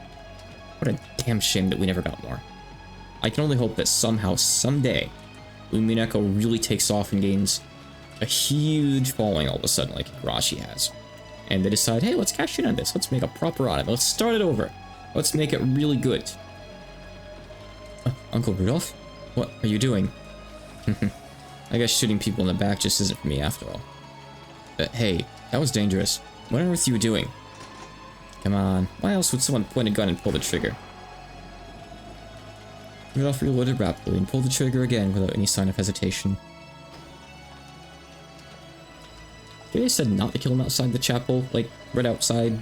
What a damn shame that we never got more. I can only hope that somehow, someday, Umineko really takes off and gains a huge following all of a sudden like Higurashi has. And they decide, hey, let's cash in on this. Let's make a proper anime. Let's start it over. Let's make it really good. Uncle Rudolph? What are you doing? I guess shooting people in the back just isn't for me after all. Hey, that was dangerous. What on earth are you doing? Come on, why else would someone point a gun and pull the trigger? Rudolph reloaded rapidly and pulled the trigger again without any sign of hesitation. They said not to kill him outside the chapel, like, right outside.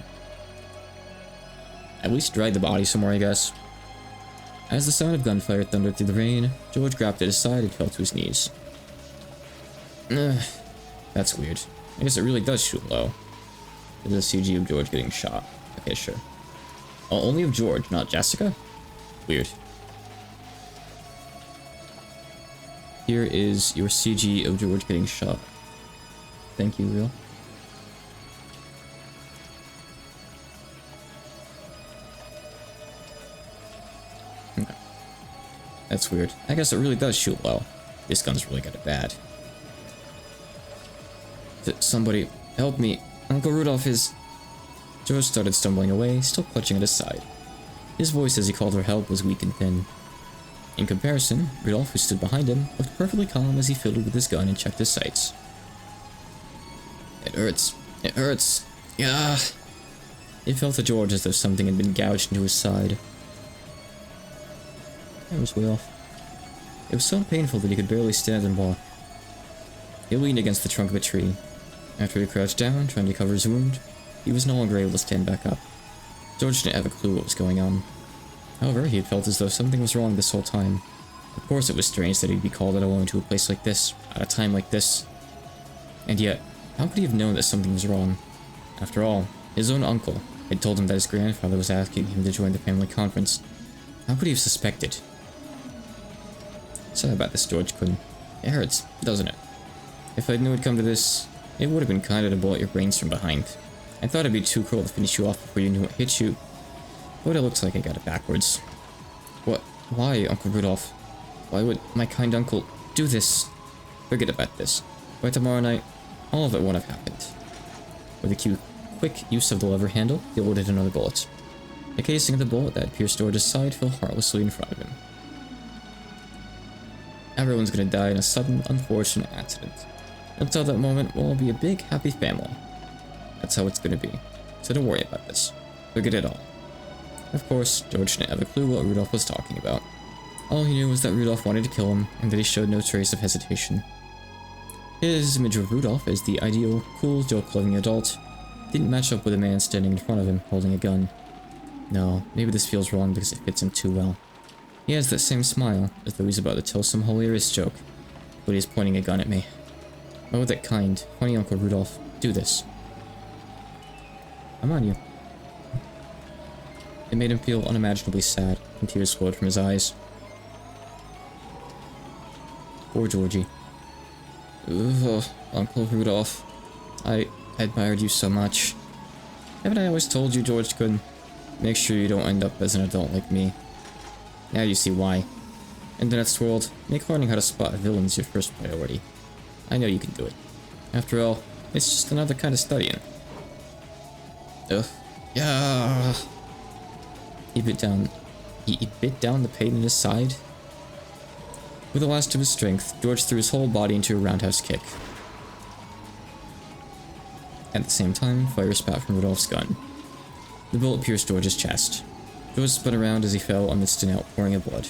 At least drag the body somewhere, I guess. As the sound of gunfire thundered through the rain, George grabbed at his side and fell to his knees. That's weird. I guess it really does shoot low. There's a CG of George getting shot. Okay, sure. Oh, only of George, not Jessica? Weird. Here is your CG of George getting shot. Thank you, Real. Okay. That's weird. I guess it really does shoot low. This gun's really got it bad. Somebody, help me. Uncle Rudolph is... George started stumbling away, still clutching at his side. His voice as he called for help was weak and thin. In comparison, Rudolph, who stood behind him, looked perfectly calm as he fiddled with his gun and checked his sights. It hurts. It hurts. Yeah. It felt to George as though something had been gouged into his side. That was way off. It was so painful that he could barely stand and walk. He leaned against the trunk of a tree. After he crouched down, trying to cover his wound, he was no longer able to stand back up. George didn't have a clue what was going on. However, he had felt as though something was wrong this whole time. Of course it was strange that he'd be called out alone to a place like this, at a time like this. And yet, how could he have known that something was wrong? After all, his own uncle had told him that his grandfather was asking him to join the family conference. How could he have suspected? Sorry about this, George Quinn. It hurts, doesn't it? If I knew it'd come to this, it would have been kinder to bullet your brains from behind. I thought it'd be too cruel to finish you off before you knew what hit you. But it looks like I got it backwards. What? Why, Uncle Rudolph? Why would my kind uncle do this? Forget about this. By tomorrow night, all of it won't have happened. With a quick use of the lever handle, he loaded another bullet. The casing of the bullet that pierced George's side fell heartlessly in front of him. Everyone's gonna die in a sudden, unfortunate accident. Until that moment, we'll all be a big, happy family. That's how it's gonna be. So don't worry about this. Forget it all. Of course, George didn't have a clue what Rudolph was talking about. All he knew was that Rudolph wanted to kill him, and that he showed no trace of hesitation. His image of Rudolph as the ideal, cool, joke-loving adult didn't match up with a man standing in front of him, holding a gun. No, maybe this feels wrong because it fits him too well. He has that same smile, as though he's about to tell some hilarious joke, but he's pointing a gun at me. Why would that kind, funny Uncle Rudolph do this? I'm on you. It made him feel unimaginably sad, and tears flowed from his eyes. Poor Georgie. Ugh, Uncle Rudolph. I admired you so much. Haven't I always told you, George could? Make sure you don't end up as an adult like me. Now you see why. In the next world, make learning how to spot villains your first priority. I know you can do it. After all, it's just another kind of studying. Ugh. Yeah. He bit down the pain in his side. With the last of his strength, George threw his whole body into a roundhouse kick. At the same time, fire spat from Rudolph's gun. The bullet pierced George's chest. George spun around as he fell amidst an outpouring of blood.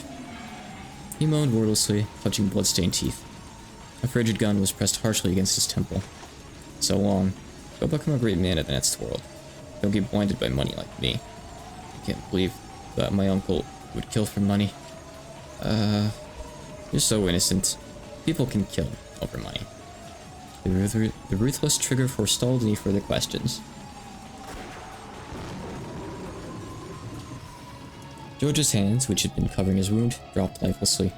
He moaned wordlessly, clutching blood-stained teeth. A frigid gun was pressed harshly against his temple. So long. Go become a great man at the next world. Don't get blinded by money like me. I can't believe that my uncle would kill for money. You're so innocent. People can kill over money. The ruthless trigger forestalled any further questions. George's hands, which had been covering his wound, dropped lifelessly.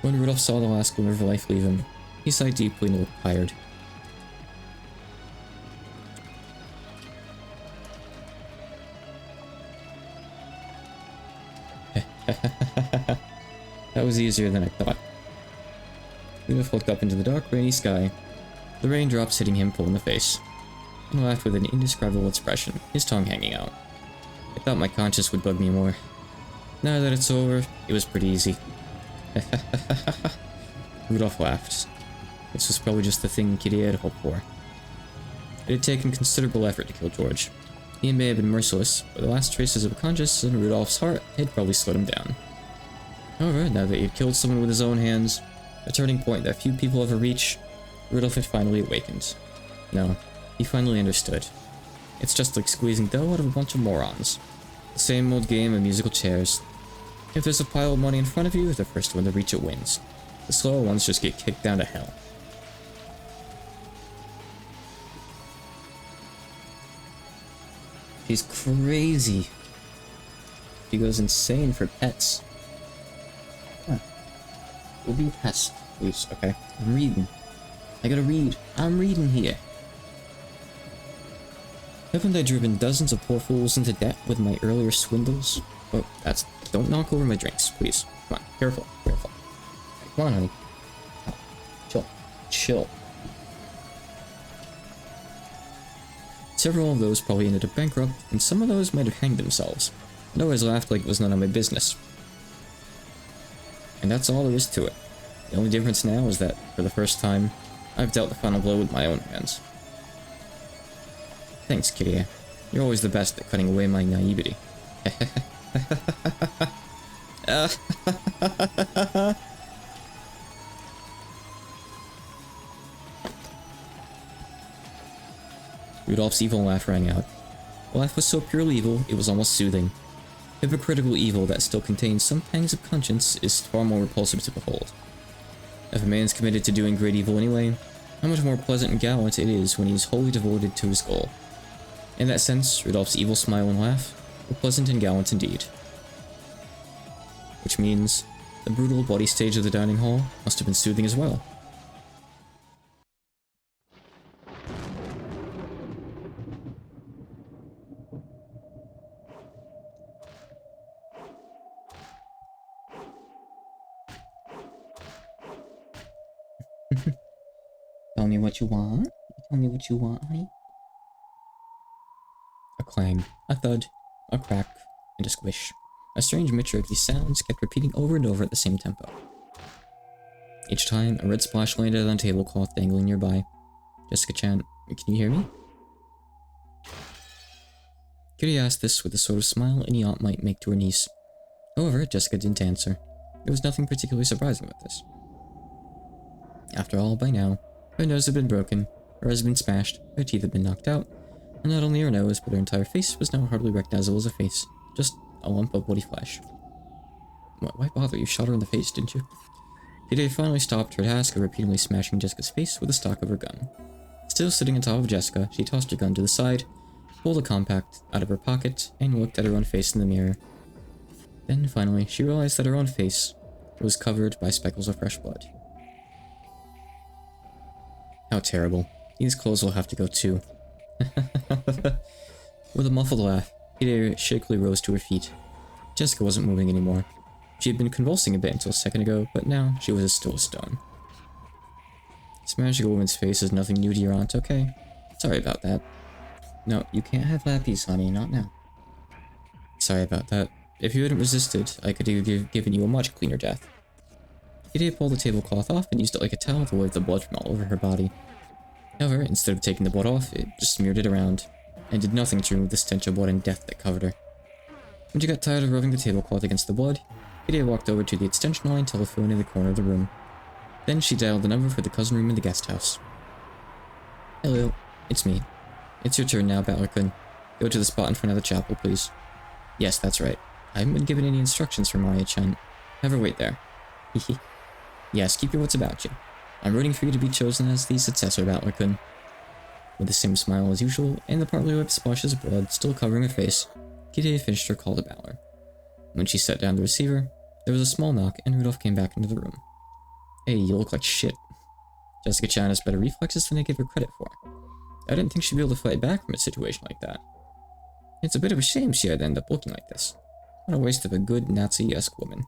When Rudolph saw the last glimmer of life leave him, he sighed deeply and looked tired. That was easier than I thought. Rudolph looked up into the dark, rainy sky, the raindrops hitting him full in the face, and laughed with an indescribable expression, his tongue hanging out. I thought my conscience would bug me more. Now that it's over, it was pretty easy. Rudolph laughed. This was probably just the thing Kitty had hoped for. It had taken considerable effort to kill George. He may have been merciless, but the last traces of conscience in Rudolph's heart had probably slowed him down. However, now that he had killed someone with his own hands, a turning point that few people ever reach, Rudolph had finally awakened. No, he finally understood. It's just like squeezing dough out of a bunch of morons. The same old game of musical chairs. If there's a pile of money in front of you, the first one to reach it wins. The slower ones just get kicked down to hell. He's crazy. He goes insane for pets. Huh. We'll be pets, please. Okay, I'm reading. I gotta read. I'm reading here. Haven't I driven dozens of poor fools into debt with my earlier swindles? Oh, don't knock over my drinks, please. Come on, careful, careful. Come on, honey. Oh, chill, chill. Several of those probably ended up bankrupt, and some of those might have hanged themselves. I always laughed like it was none of my business. And that's all there is to it. The only difference now is that, for the first time, I've dealt the final blow with my own hands. Thanks, Kitty. You're always the best at cutting away my naivety. Rudolph's evil laugh rang out. The laugh was so purely evil, it was almost soothing. Hypocritical evil that still contains some pangs of conscience is far more repulsive to behold. If a man's committed to doing great evil anyway, how much more pleasant and gallant it is when he is wholly devoted to his goal. In that sense, Rudolph's evil smile and laugh were pleasant and gallant indeed. Which means, the brutal, bloody stage of the dining hall must have been soothing as well. Tell me what you want. Tell me what you want, honey. A clang, a thud, a crack, and a squish. A strange mixture of these sounds kept repeating over and over at the same tempo. Each time, a red splash landed on a tablecloth dangling nearby. Jessica-chan, can you hear me? Kitty asked this with the sort of smile any aunt might make to her niece. However, Jessica didn't answer. There was nothing particularly surprising about this. After all, by now, her nose had been broken, her eyes had been smashed, her teeth had been knocked out, and not only her nose, but her entire face was now hardly recognizable as a face, just a lump of bloody flesh. Why bother? You shot her in the face, didn't you? Kitty finally stopped her task of repeatedly smashing Jessica's face with the stock of her gun. Still sitting on top of Jessica, she tossed her gun to the side, pulled a compact out of her pocket, and looked at her own face in the mirror. Then, finally, she realized that her own face was covered by speckles of fresh blood. How terrible. These clothes will have to go too. With a muffled laugh, Kitty shakily rose to her feet. Jessica wasn't moving anymore. She had been convulsing a bit until a second ago, but now she was as still as stone. Smashing a woman's face is nothing new to your aunt, okay? Sorry about that. No, you can't have that piece, honey, not now. Sorry about that. If you hadn't resisted, I could have given you a much cleaner death. Kitty pulled the tablecloth off and used it like a towel to wipe the blood from all over her body. However, instead of taking the blood off, it just smeared it around, and did nothing to remove the stench of blood and death that covered her. When she got tired of rubbing the tablecloth against the blood, Kitty walked over to the extension line telephone in the corner of the room. Then she dialed the number for the cousin room in the guest house. Hello, it's me. It's your turn now, Battler-kun. Go to the spot in front of the chapel, please. Yes, that's right. I haven't been given any instructions from Maria-chan. Have her wait there. Hehe. Yes, keep your wits about you. I'm rooting for you to be chosen as the successor, Battler-kun. With the same smile as usual, and the partly wiped splashes of blood still covering her face, Kitty finished her call to Battler. When she set down the receiver, there was a small knock, and Rudolph came back into the room. Hey, you look like shit. Jessica-chan has better reflexes than I gave her credit for. I didn't think she'd be able to fight back from a situation like that. It's a bit of a shame she had to end up looking like this. What a waste of a good Nazi-esque woman.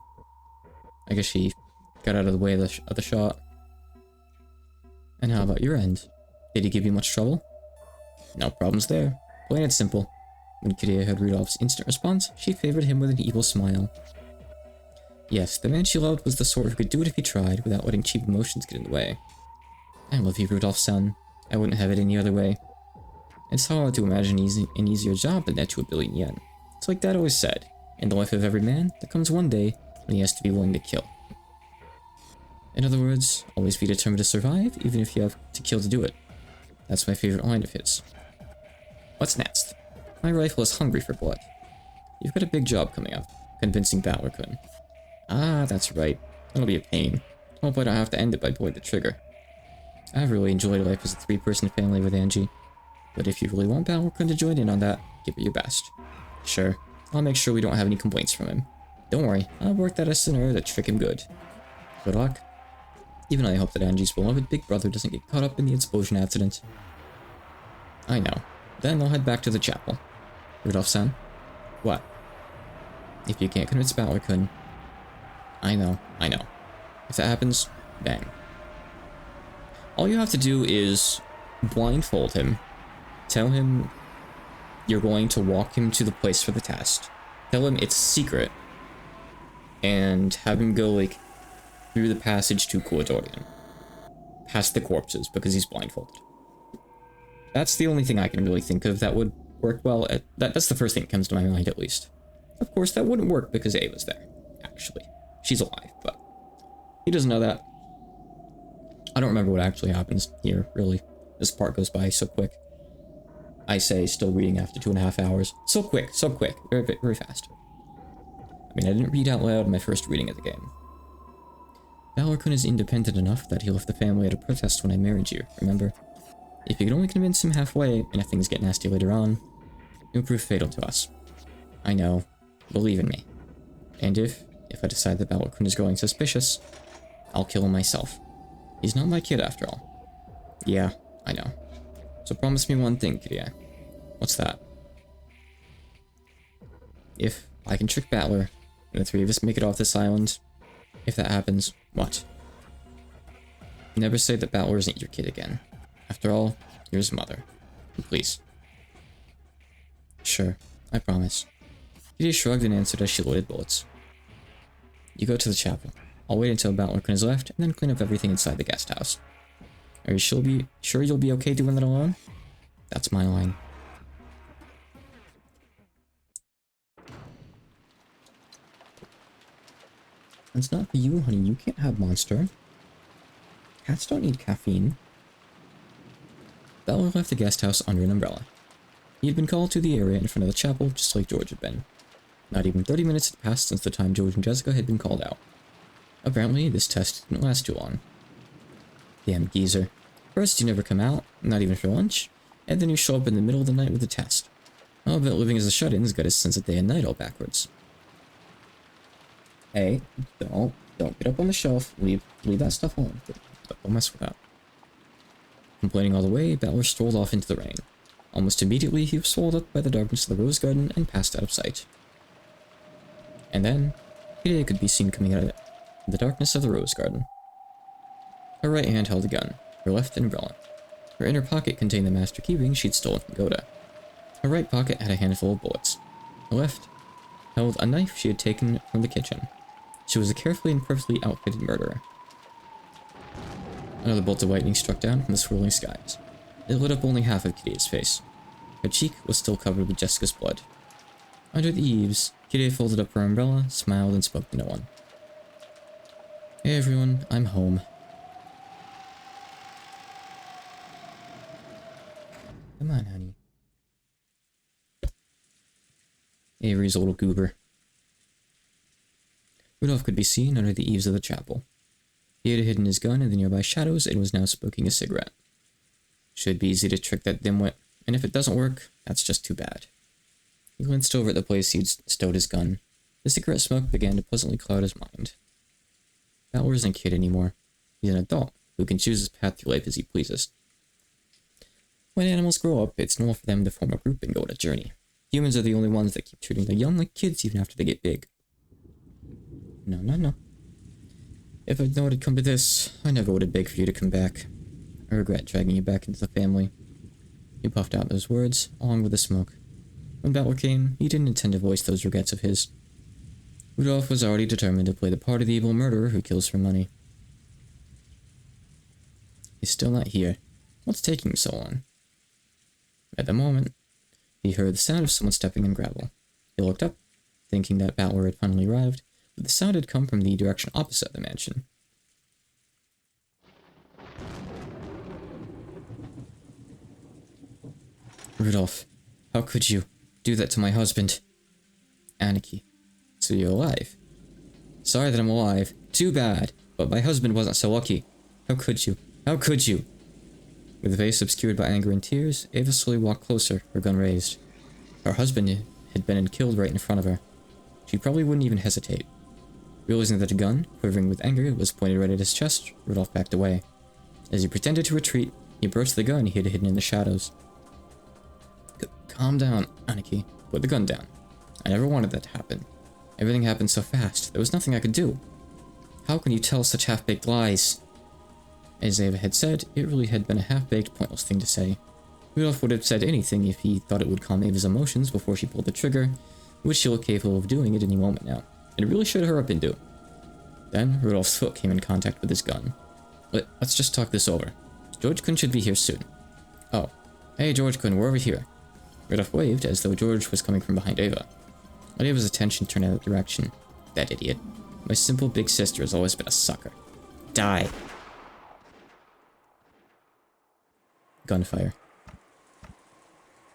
I guess she got out of the way of the shot. And how about your end? Did he give you much trouble? No problems there. Plain and simple. When Kitty heard Rudolph's instant response, she favored him with an evil smile. Yes, the man she loved was the sort who could do it if he tried, without letting cheap emotions get in the way. I love you, Rudolph-san. I wouldn't have it any other way. It's hard to imagine an easier job than that to 1,000,000,000 yen. It's like Dad always said, in the life of every man, there comes one day when he has to be willing to kill. In other words, always be determined to survive, even if you have to kill to do it. That's my favorite line of his. What's next? My rifle is hungry for blood. You've got a big job coming up, convincing Battler-kun. Ah, that's right. That'll be a pain. Hope I don't have to end it by pulling the trigger. I've really enjoyed life as a 3-person family with Angie. But if you really want Battler-kun to join in on that, give it your best. Sure, I'll make sure we don't have any complaints from him. Don't worry, I'll work that as a scenario to trick him good. Good luck. Even I hope that Angie's beloved big brother doesn't get caught up in the explosion accident. I know. Then I'll head back to the chapel. Rudolph-san? What? If you can't convince Battler-kun... I know. If that happens, bang. All you have to do is blindfold him. Tell him you're going to walk him to the place for the test. Tell him it's secret. And have him go, like, through the passage to Koridorian. Past the corpses, because he's blindfolded. That's the only thing I can really think of that would work well. That's the first thing that comes to my mind, at least. Of course, that wouldn't work because Ava's there, actually. She's alive, but he doesn't know that. I don't remember what actually happens here, really. This part goes by so quick. I say, still reading after 2.5 hours. So quick, very, very fast. I mean, I didn't read out loud my first reading of the game. Battler-kun is independent enough that he left the family at a protest when I married you, remember? If you could only convince him halfway, and if things get nasty later on, it would prove fatal to us. I know. Believe in me. And if I decide that Battler-kun is growing suspicious, I'll kill him myself. He's not my kid, after all. Yeah, I know. So promise me one thing, Kiria. What's that? If I can trick Battler, and the 3 of us make it off this island, if that happens, what? Never say that Battler isn't your kid again. After all, you're his mother. Please. Sure, I promise. Kitty shrugged and answered as she loaded bullets. You go to the chapel. I'll wait until Battler is left, and then clean up everything inside the guest house. Are you sure you'll be okay doing that alone? That's my line. It's not for you, honey. You can't have Monster. Cats don't need caffeine. Battler left the guest house under an umbrella. He had been called to the area in front of the chapel just like George had been. Not even 30 minutes had passed since the time George and Jessica had been called out. Apparently, this test didn't last too long. Damn geezer. First, you never come out, not even for lunch, and then you show up in the middle of the night with a test. I'll bet living as a shut-in's got his sense of day and night all backwards. Hey, don't get up on the shelf. Leave that stuff alone. Don't mess with that. Complaining all the way, Battler strolled off into the rain. Almost immediately, he was swallowed up by the darkness of the rose garden and passed out of sight. And then, Kitty could be seen coming out of the darkness of the rose garden. Her right hand held a gun, her left an umbrella. Her inner pocket contained the master keyring she'd stolen from Goda. Her right pocket had a handful of bullets. Her left held a knife she had taken from the kitchen. She was a carefully and perfectly outfitted murderer. Another bolt of lightning struck down from the swirling skies. It lit up only half of Kitty's face. Her cheek was still covered with Jessica's blood. Under the eaves, Kitty folded up her umbrella, smiled, and spoke to no one. Hey everyone, I'm home. Come on, honey. Avery's a little goober. Rudolph could be seen under the eaves of the chapel. He had hidden his gun in the nearby shadows and was now smoking a cigarette. Should be easy to trick that dimwit, and if it doesn't work, that's just too bad. He glanced over at the place he'd stowed his gun. The cigarette smoke began to pleasantly cloud his mind. Battler isn't a kid anymore. He's an adult who can choose his path through life as he pleases. When animals grow up, it's normal for them to form a group and go on a journey. Humans are the only ones that keep treating the young like kids even after they get big. No. If I'd known it'd come to this, I never would have begged for you to come back. I regret dragging you back into the family. He puffed out those words, along with the smoke. When Battler came, he didn't intend to voice those regrets of his. Rudolph was already determined to play the part of the evil murderer who kills for money. He's still not here. What's taking him so long? At the moment, he heard the sound of someone stepping in gravel. He looked up, thinking that Battler had finally arrived, but the sound had come from the direction opposite the mansion. Rudolph, how could you do that to my husband? Anarchy. So you're alive. Sorry that I'm alive. Too bad. But my husband wasn't so lucky. How could you? How could you? With a face obscured by anger and tears, Ava slowly walked closer, her gun raised. Her husband had been killed right in front of her. She probably wouldn't even hesitate. Realizing that a gun, quivering with anger, was pointed right at his chest, Rudolph backed away. As he pretended to retreat, he approached the gun he had hidden in the shadows. Calm down, Anarchy. Put the gun down. I never wanted that to happen. Everything happened so fast, there was nothing I could do. How can you tell such half-baked lies? As Ava had said, it really had been a half-baked, pointless thing to say. Rudolph would have said anything if he thought it would calm Ava's emotions before she pulled the trigger, which she looked capable of doing at any moment now. It really showed her up into. Then, Rudolph's foot came in contact with his gun. Let's just talk this over. George-kun should be here soon. Oh. Hey, George-kun, we're over here. Rudolph waved as though George was coming from behind Ava. But Ava's attention turned in that direction. That idiot. My simple big sister has always been a sucker. Die. Gunfire.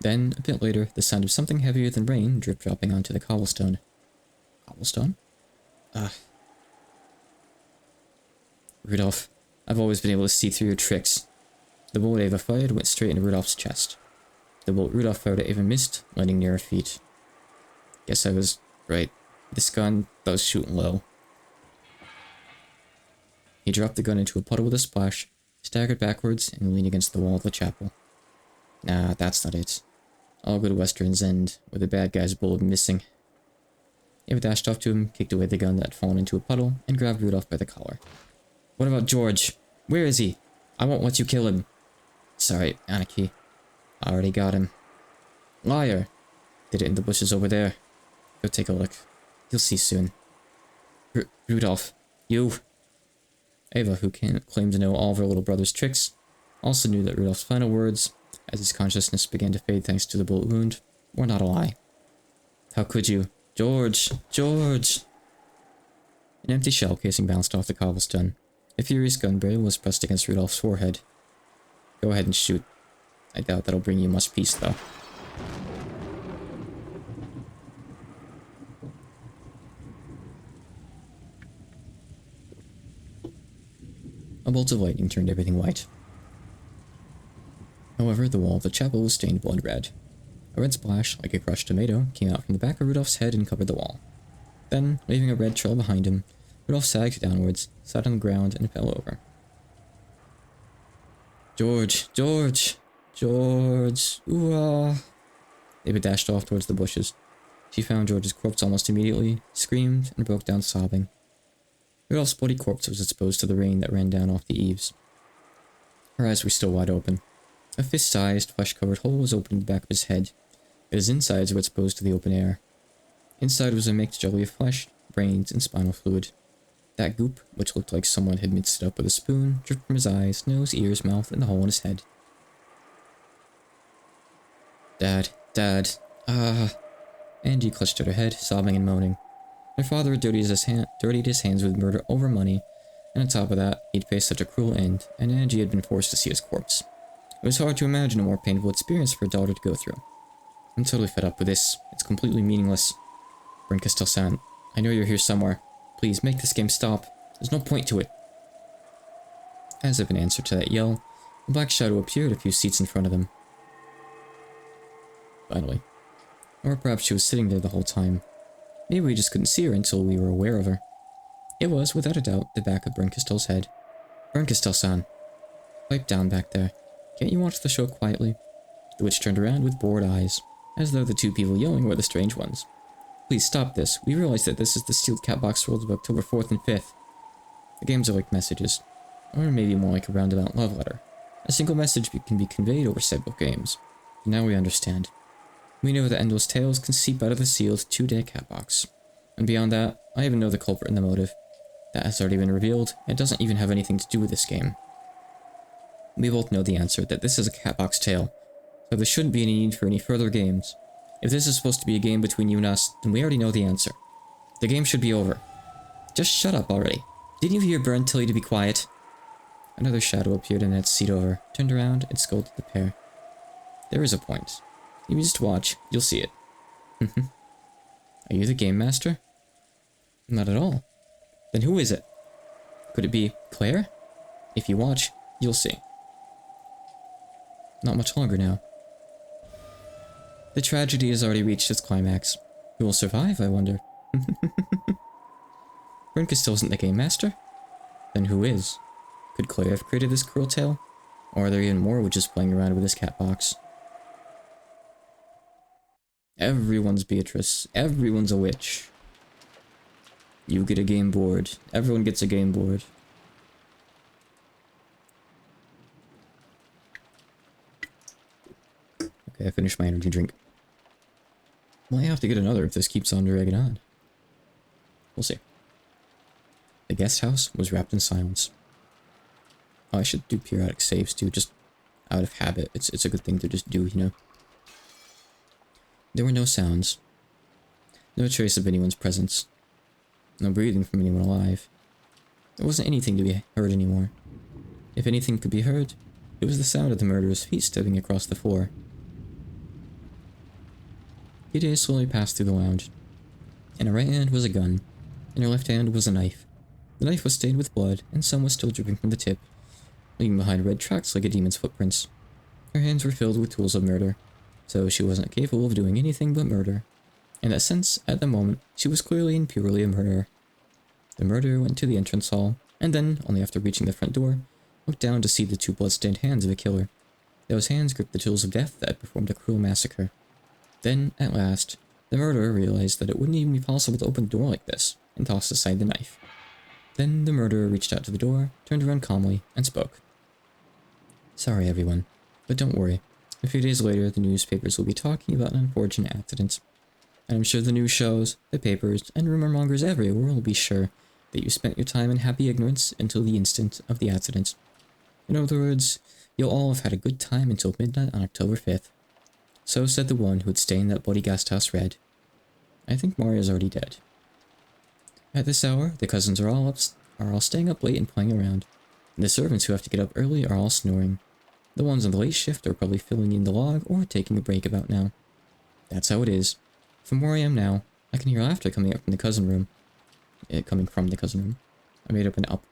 Then, a bit later, the sound of something heavier than rain drip-dropping onto the cobblestone. Cobblestone? Rudolph, I've always been able to see through your tricks. The bullet Ava fired went straight into Rudolph's chest. The bullet Rudolph fired at Ava missed, landing near her feet. Guess I was right. This gun does shoot low. He dropped the gun into a puddle with a splash, staggered backwards, and leaned against the wall of the chapel. Nah, that's not it. All good westerns end with a bad guy's bullet missing. Ava dashed off to him, kicked away the gun that had fallen into a puddle, and grabbed Rudolph by the collar. What about George? Where is he? I won't let you kill him. Sorry, Anarchy. I already got him. Liar! Did it in the bushes over there. Go take a look. You'll see soon. Rudolph, you... Ava, who claimed to know all of her little brother's tricks, also knew that Rudolph's final words, as his consciousness began to fade thanks to the bullet wound, were not a lie. How could you? George! George! An empty shell casing bounced off the cobblestone. A furious gun barrel was pressed against Rudolph's forehead. Go ahead and shoot. I doubt that'll bring you much peace, though. A bolt of lightning turned everything white. However, the wall of the chapel was stained blood red. A red splash, like a crushed tomato, came out from the back of Rudolph's head and covered the wall. Then, leaving a red trail behind him, Rudolph sagged downwards, sat on the ground, and fell over. George! George! George! Ooh-ah! Ava dashed off towards the bushes. She found George's corpse almost immediately, screamed, and broke down sobbing. Rudolph's bloody corpse was exposed to the rain that ran down off the eaves. Her eyes were still wide open. A fist-sized, flesh-covered hole was opened in the back of his head, but his insides were exposed to the open air. Inside was a mixed jelly of flesh, brains, and spinal fluid. That goop, which looked like someone had mixed it up with a spoon, dripped from his eyes, nose, ears, mouth, and the hole in his head. Dad, Dad, Angie clutched at her head, sobbing and moaning. Her father had dirtied his hands with murder over money, and on top of that, he'd faced such a cruel end, and Angie had been forced to see his corpse. It was hard to imagine a more painful experience for a daughter to go through. I'm totally fed up with this. It's completely meaningless. Brinkas-san, I know you're here somewhere. Please, make this game stop. There's no point to it. As if in answer to that yell, a black shadow appeared a few seats in front of them. Finally. Or perhaps she was sitting there the whole time. Maybe we just couldn't see her until we were aware of her. It was, without a doubt, the back of Brinkas-san's head. Brinkas-san. Pipe down back there. Can't you watch the show quietly? The witch turned around with bored eyes, as though the two people yelling were the strange ones. Please stop this. We realize that this is the sealed cat box rules of October 4th and 5th. The games are like messages, or maybe more like a roundabout love letter. A single message can be conveyed over several games. Now we understand. We know that endless tales can seep out of the sealed 2-day cat box. And beyond that, I even know the culprit and the motive. That has already been revealed, and it doesn't even have anything to do with this game. We both know the answer, that this is a cat box tale, so there shouldn't be any need for any further games. If this is supposed to be a game between you and us, then we already know the answer. The game should be over. Just shut up already. Didn't you hear Bern tell you to be quiet? Another shadow appeared in that seat over, turned around, and scolded the pair. There is a point. If you just watch, you'll see it. Are you the game master? Not at all. Then who is it? Could it be Claire? If you watch, you'll see. Not much longer now. The tragedy has already reached its climax. Who will survive, I wonder? Brinkas still isn't the game master? Then who is? Could Claire have created this cruel tale? Or are there even more witches playing around with this cat box? Everyone's Beatrice. Everyone's a witch. You get a game board. Everyone gets a game board. Okay, I finished my energy drink. Might have to get another if this keeps on dragging on. We'll see. The guest house was wrapped in silence. Oh, I should do periodic saves too, just out of habit. It's a good thing to just do, you know. There were no sounds. No trace of anyone's presence. No breathing from anyone alive. There wasn't anything to be heard anymore. If anything could be heard, it was the sound of the murderer's feet stepping across the floor. Kitty slowly passed through the lounge. In her right hand was a gun. In her left hand was a knife. The knife was stained with blood, and some was still dripping from the tip, leaving behind red tracks like a demon's footprints. Her hands were filled with tools of murder, so she wasn't capable of doing anything but murder. In that sense, at the moment, she was clearly and purely a murderer. The murderer went to the entrance hall, and then, only after reaching the front door, looked down to see the two blood-stained hands of the killer. Those hands gripped the tools of death that had performed a cruel massacre. Then, at last, the murderer realized that it wouldn't even be possible to open the door like this, and tossed aside the knife. Then the murderer reached out to the door, turned around calmly, and spoke. Sorry, everyone, but don't worry. A few days later, the newspapers will be talking about an unfortunate accident. And I'm sure the news shows, the papers, and rumor mongers everywhere will be sure that you spent your time in happy ignorance until the instant of the accident. In other words, you'll all have had a good time until midnight on October 5th. So said the one who would stay in that bloody guest house red. I think Mario's already dead. At this hour, the cousins are all staying up late and playing around, and the servants who have to get up early are all snoring. The ones on the late shift are probably filling in the log or taking a break about now. That's how it is. From where I am now, I can hear laughter coming from the cousin room. I made up an up.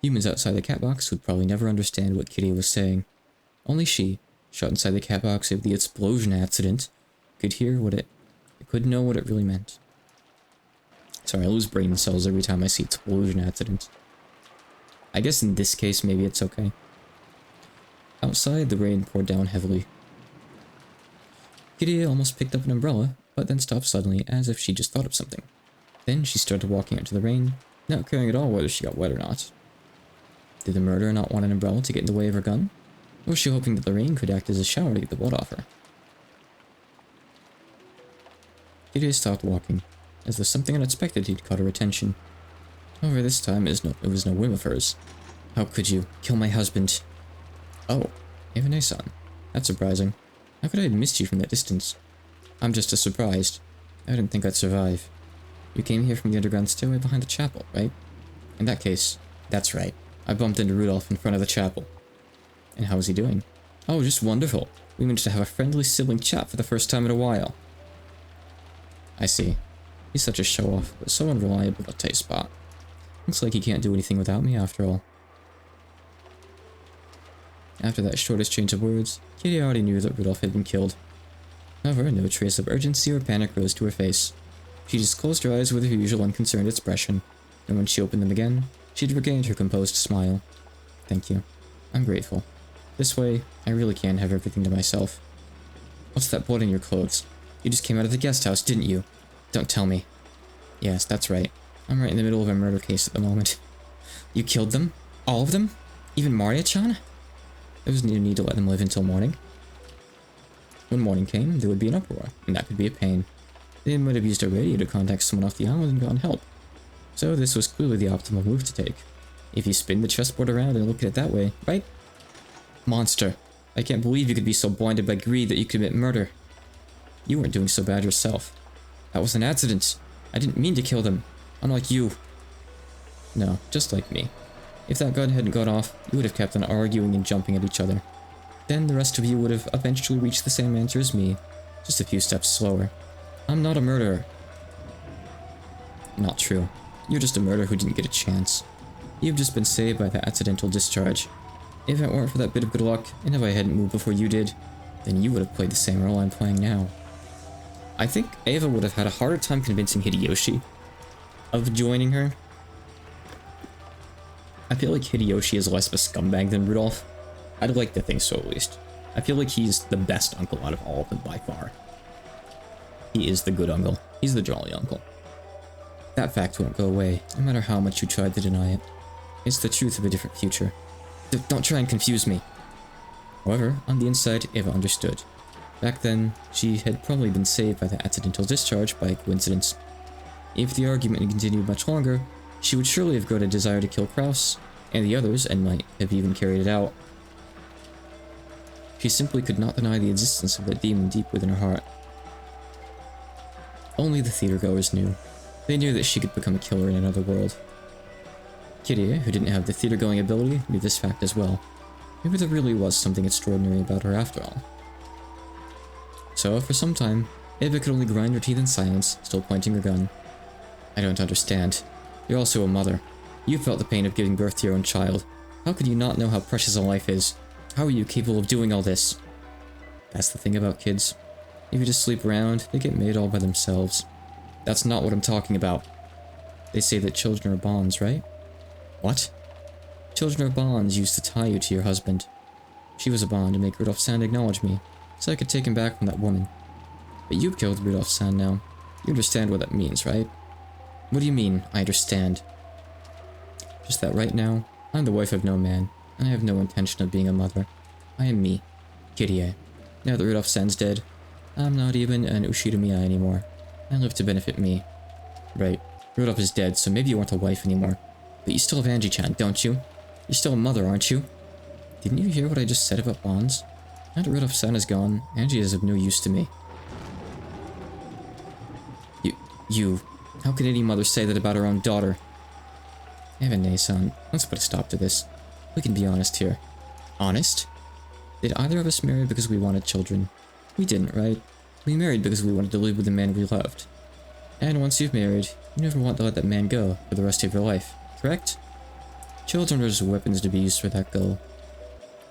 Humans outside the cat box would probably never understand what Kitty was saying. Only she, shut inside the cat box of the explosion accident, could know what it really meant. Sorry, I lose brain cells every time I see explosion accident. I guess in this case, maybe it's okay. Outside, the rain poured down heavily. Kitty almost picked up an umbrella, but then stopped suddenly, as if she just thought of something. Then she started walking out to the rain, not caring at all whether she got wet or not. Did the murderer not want an umbrella to get in the way of her gun? Or was she hoping that the rain could act as a shower to get the blood off her? Kitty stopped walking, as though something unexpected had caught her attention. However, this time it was no whim of hers. How could you kill my husband? Oh, you have a nice son. That's surprising. How could I have missed you from that distance? I'm just as surprised. I didn't think I'd survive. You came here from the underground stairway behind the chapel, right? In that case, that's right. I bumped into Rudolph in front of the chapel. And how is he doing? Oh, just wonderful. We managed to have a friendly sibling chat for the first time in a while. I see. He's such a show-off, but so unreliable at a tight spot. Looks like he can't do anything without me after all. After that short exchange of words, Kitty already knew that Rudolph had been killed. However, no trace of urgency or panic rose to her face. She just closed her eyes with her usual unconcerned expression, and when she opened them again, she'd regained her composed smile. Thank you. I'm grateful. This way, I really can have everything to myself. What's that blood in your clothes? You just came out of the guest house, didn't you? Don't tell me. Yes, that's right. I'm right in the middle of a murder case at the moment. You killed them? All of them? Even Maria-chan? There was no need to let them live until morning. When morning came, there would be an uproar, and that could be a pain. They might have used a radio to contact someone off the island and gotten help. So this was clearly the optimal move to take. If you spin the chessboard around and look at it that way, right? Monster. I can't believe you could be so blinded by greed that you commit murder. You weren't doing so bad yourself. That was an accident. I didn't mean to kill them. Unlike you. No, just like me. If that gun hadn't gone off, you would have kept on arguing and jumping at each other. Then the rest of you would have eventually reached the same answer as me, just a few steps slower. I'm not a murderer. Not true. You're just a murderer who didn't get a chance. You've just been saved by that accidental discharge. If it weren't for that bit of good luck, and if I hadn't moved before you did, then you would have played the same role I'm playing now. I think Ava would have had a harder time convincing Hideyoshi of joining her. I feel like Hideyoshi is less of a scumbag than Rudolph. I'd like to think so, at least. I feel like he's the best uncle out of all of them by far. He is the good uncle. He's the jolly uncle. That fact won't go away, no matter how much you tried to deny it. It's the truth of a different future. Don't try and confuse me. However, on the inside, Ava understood. Back then, she had probably been saved by the accidental discharge by coincidence. If the argument had continued much longer, she would surely have grown a desire to kill Kraus, and the others, and might have even carried it out. She simply could not deny the existence of that demon deep within her heart. Only the theatergoers knew. They knew that she could become a killer in another world. Kitty, who didn't have the theater-going ability, knew this fact as well. Maybe there really was something extraordinary about her after all. So, for some time, Ava could only grind her teeth in silence, still pointing her gun. I don't understand. You're also a mother. You felt the pain of giving birth to your own child. How could you not know how precious a life is? How are you capable of doing all this? That's the thing about kids. If you just sleep around, they get made all by themselves. That's not what I'm talking about. They say that children are bonds, right? What? Children are bonds used to tie you to your husband. She was a bond to make Rudolph-san acknowledge me, so I could take him back from that woman. But you killed Rudolph-san now. You understand what that means, right? What do you mean, I understand? Just that right now, I'm the wife of no man, and I have no intention of being a mother. I am me, Kirie. Now that Rudolph-san's dead, I'm not even an Ushidamiya anymore. I live to benefit me. Right, Rudolph is dead, so maybe you aren't a wife anymore. But you still have Angie-chan, don't you? You're still a mother, aren't you? Didn't you hear what I just said about bonds? Now that Rudolph-san is gone, Angie is of no use to me. How could any mother say that about her own daughter? Evan-san, let's put a stop to this. We can be honest here. Honest? Did either of us marry because we wanted children? We didn't, right? We married because we wanted to live with the man we loved. And once you've married, you never want to let that man go for the rest of your life, correct? Children are just weapons to be used for that goal.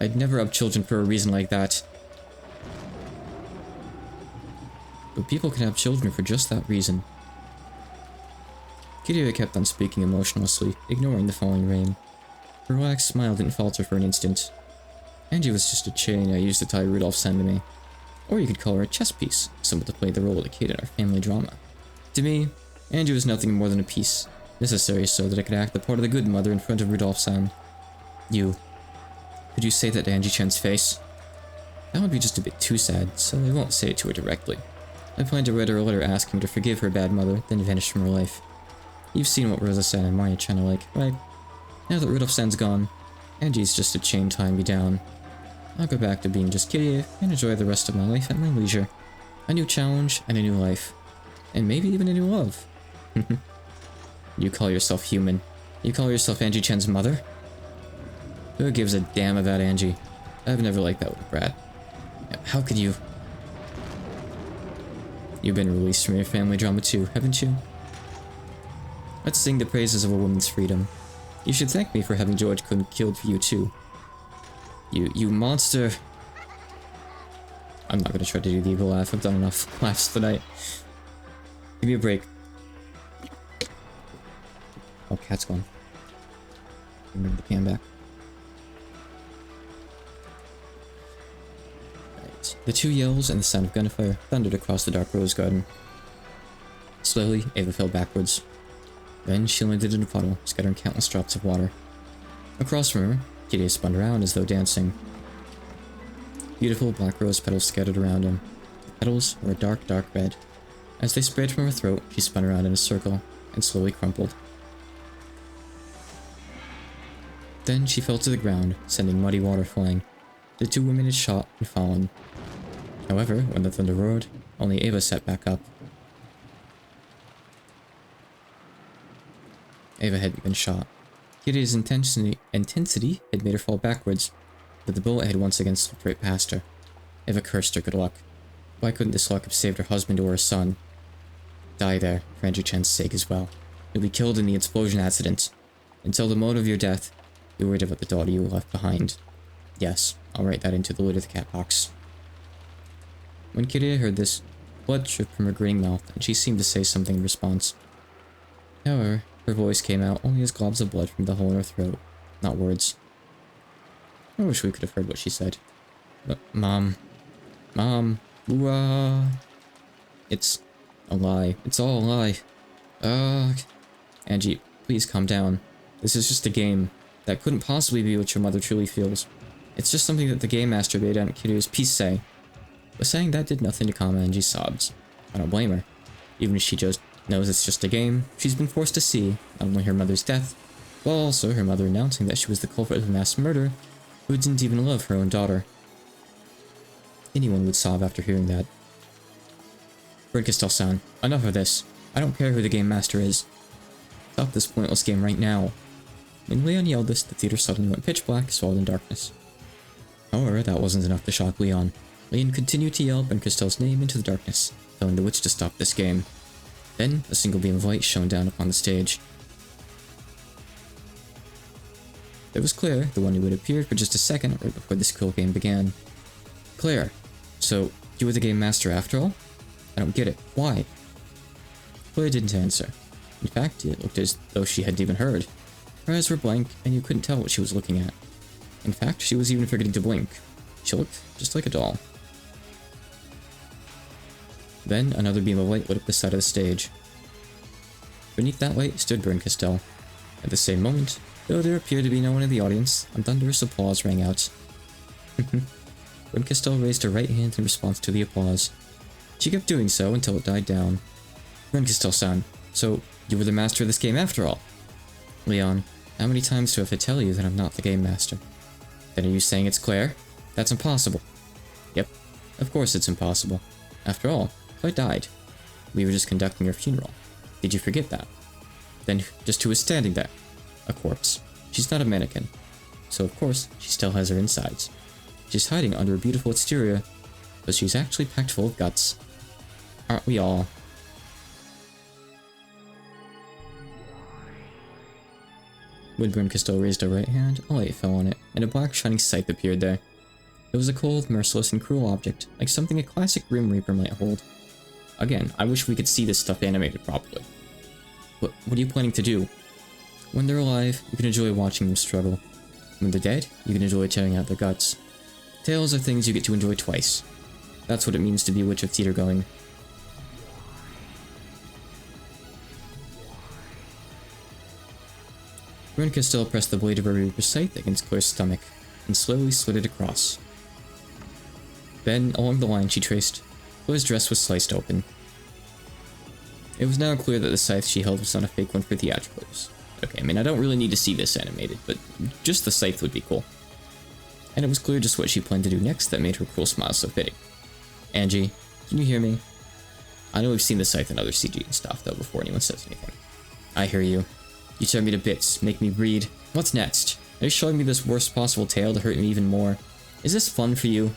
I'd never have children for a reason like that. But people can have children for just that reason. Kirie kept on speaking emotionlessly, ignoring the falling rain. Her relaxed smile didn't falter for an instant. Angie was just a chain I used to tie Rudolph-san to me. Or you could call her a chess piece, someone to play the role of a kid in our family drama. To me, Angie was nothing more than a piece, necessary so that I could act the part of the good mother in front of Rudolph-san. Could you say that to Angie-chan's face? That would be just a bit too sad, so I won't say it to her directly. I plan to write her a letter asking her to forgive her bad mother, then vanish from her life. You've seen what Rosa-san and Maya-chan are like, right? Now that Rudolph-san's gone, Angie's just a chain tying me down. I'll go back to being just Kirie and enjoy the rest of my life at my leisure. A new challenge and a new life. And maybe even a new love. You call yourself human. You call yourself Angie-chan's mother? Who gives a damn about Angie? I've never liked that little brat. How could you? You've been released from your family drama too, haven't you? Let's sing the praises of a woman's freedom. You should thank me for having George killed for you too. You monster. I'm not gonna try to do the evil laugh. I've done enough laughs tonight. Give me a break. Oh, cat's gone. Bring the pan back. Right. The two yells and the sound of gunfire thundered across the dark rose garden. Slowly, Ava fell backwards. Then she landed in a puddle, scattering countless drops of water. Across from her, Kirie spun around as though dancing. Beautiful black rose petals scattered around him. The petals were a dark, dark red. As they sprayed from her throat, she spun around in a circle and slowly crumpled. Then she fell to the ground, sending muddy water flying. The two women had shot and fallen. However, when the thunder roared, only Ava sat back up. Ava hadn't been shot. Kirie's intensity had made her fall backwards, but the bullet had once again slipped right past her. Ava cursed her good luck. Why couldn't this luck have saved her husband or her son? Die there, for Angie-chan's sake as well. You'll be killed in the explosion accident. Until the moment of your death, be worried about the daughter you left behind. Yes, I'll write that into the lid of the cat box. When Kirie heard this, blood dripped from her grinning mouth, and she seemed to say something in response. However, her voice came out only as globs of blood from the hole in her throat, not words. I wish we could have heard what she said. But, Mom, it's a lie. It's all a lie. Angie, please calm down. This is just a game. That couldn't possibly be what your mother truly feels. It's just something that the game master made out Kirie's piece say. But saying that did nothing to calm Angie's sobs. I don't blame her. Even if she just knows it's just a game, she's been forced to see not only her mother's death, but also her mother announcing that she was the culprit of a mass murder who didn't even love her own daughter. Anyone would sob after hearing that. Brinkistel-san, enough of this. I don't care who the game master is. Stop this pointless game right now. When Leon yelled this, the theater suddenly went pitch black, swallowed in darkness. However, that wasn't enough to shock Leon. Leon continued to yell Brinkistel's name into the darkness, telling the witch to stop this game. Then, a single beam of light shone down upon the stage. There was Claire, the one who had appeared for just a second right before this cruel game began. Claire, so you were the game master after all? I don't get it. Why? Claire didn't answer. In fact, it looked as though she hadn't even heard. Her eyes were blank, and you couldn't tell what she was looking at. In fact, she was even forgetting to blink. She looked just like a doll. Then, another beam of light lit up the side of the stage. Beneath that light stood Brinkistel. At the same moment, Though there appeared to be no one in the audience, and thunderous applause rang out. Brinkistel raised her right hand in response to the applause. She kept doing so until it died down. Brinkistel-san, so you were the master of this game after all? Leon, how many times do I have to tell you that I'm not the game master? Then are you saying it's Claire? That's impossible. Yep, of course it's impossible. After all, Claire died. We were just conducting her funeral. Did you forget that? Then just who was standing there? A corpse. She's not a mannequin. So of course, she still has her insides. She's hiding under a beautiful exterior, but she's actually packed full of guts. Aren't we all? When Brinkistel raised her right hand, a light fell on it, and a black shining scythe appeared there. It was a cold, merciless, and cruel object, like something a classic Grim Reaper might hold. Again, I wish we could see this stuff animated properly. What are you planning to do? When they're alive, you can enjoy watching them struggle. When they're dead, you can enjoy tearing out their guts. Tales are things you get to enjoy twice. That's what it means to be a witch of theater going. Brinkistel pressed the blade of her Reaper's scythe against Claire's stomach, and slowly slid it across. Then, along the line she traced, Claire's dress was sliced open. It was now clear that the scythe she held was not a fake one for theatricals. Okay, I mean, I don't really need to see this animated, but just the scythe would be cool. And it was clear just what she planned to do next that made her cruel smile so fitting. Angie, can you hear me? I know we've seen the scythe in other CG and stuff, though, before anyone says anything. I hear you. You tear me to bits, make me bleed. What's next? Are you showing me this worst possible tale to hurt me even more? Is this fun for you?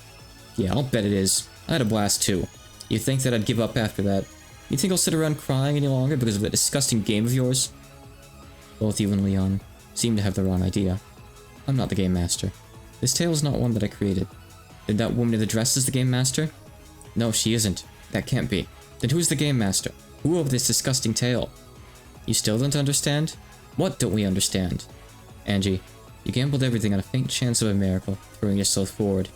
Yeah, I'll bet it is. I had a blast too. You think that I'd give up after that? You think I'll sit around crying any longer because of that disgusting game of yours? Both you and Leon seem to have the wrong idea. I'm not the game master. This tale is not one that I created. Then that woman in the dress is the game master? No, she isn't. That can't be. Then who's the game master? Who wrote this disgusting tale? You still don't understand? What don't we understand? Angie, you gambled everything on a faint chance of a miracle, throwing yourself forward.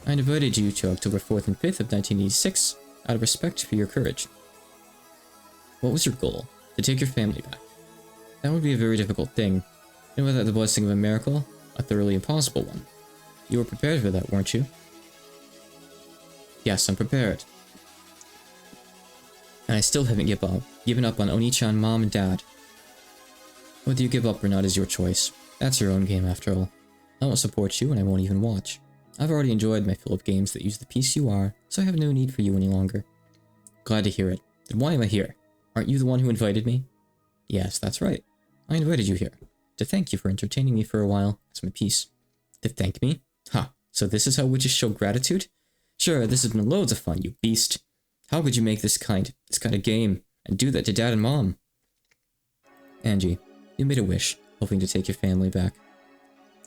I invited you to October 4th and 5th of 1986, out of respect for your courage. What was your goal? To take your family back. That would be a very difficult thing, and without the blessing of a miracle, a thoroughly impossible one. You were prepared for that, weren't you? Yes, I'm prepared. And I still haven't given up on Oni-chan, Mom, and Dad. Whether you give up or not is your choice. That's your own game after all. I won't support you and I won't even watch. I've already enjoyed my fill of games that use the piece you are, so I have no need for you any longer. Glad to hear it. Then why am I here? Aren't you the one who invited me? Yes, that's right. I invited you here. To thank you for entertaining me for a while as my piece. To thank me? Ha, so this is how witches show gratitude? Sure, this has been loads of fun, you beast. How could you make this kind of game, and do that to Dad and Mom? Angie, you made a wish, hoping to take your family back.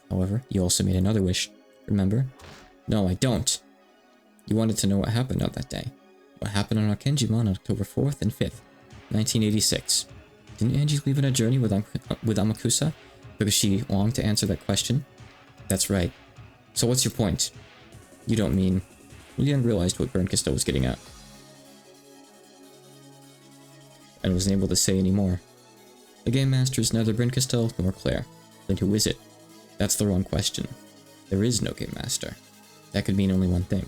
However, you also made another wish, remember? No, I don't. You wanted to know what happened on that day. What happened on Akenjima on October 4th and 5th, 1986. Didn't Angie leave on a journey with Amakusa because she longed to answer that question? That's right. So what's your point? You don't mean... Leon realized what Brinkistel was getting at. And wasn't able to say any more. The Game Master is neither Brinkistel nor Claire. Then who is it? That's the wrong question. There is no Game Master. That could mean only one thing.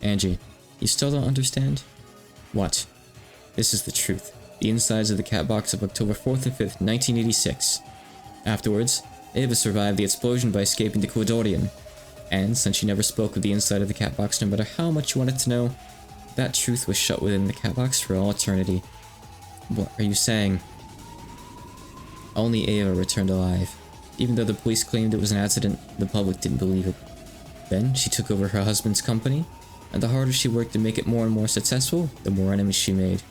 Angie, you still don't understand? What? This is the truth. The insides of the cat box of October 4th and 5th, 1986. Afterwards, Ava survived the explosion by escaping to Kodorian. And since she never spoke of the inside of the cat box no matter how much you wanted to know, that truth was shut within the cat box for all eternity. What are you saying? Only Ava returned alive. Even though the police claimed it was an accident, the public didn't believe it. Then, she took over her husband's company, and the harder she worked to make it more and more successful, the more enemies she made.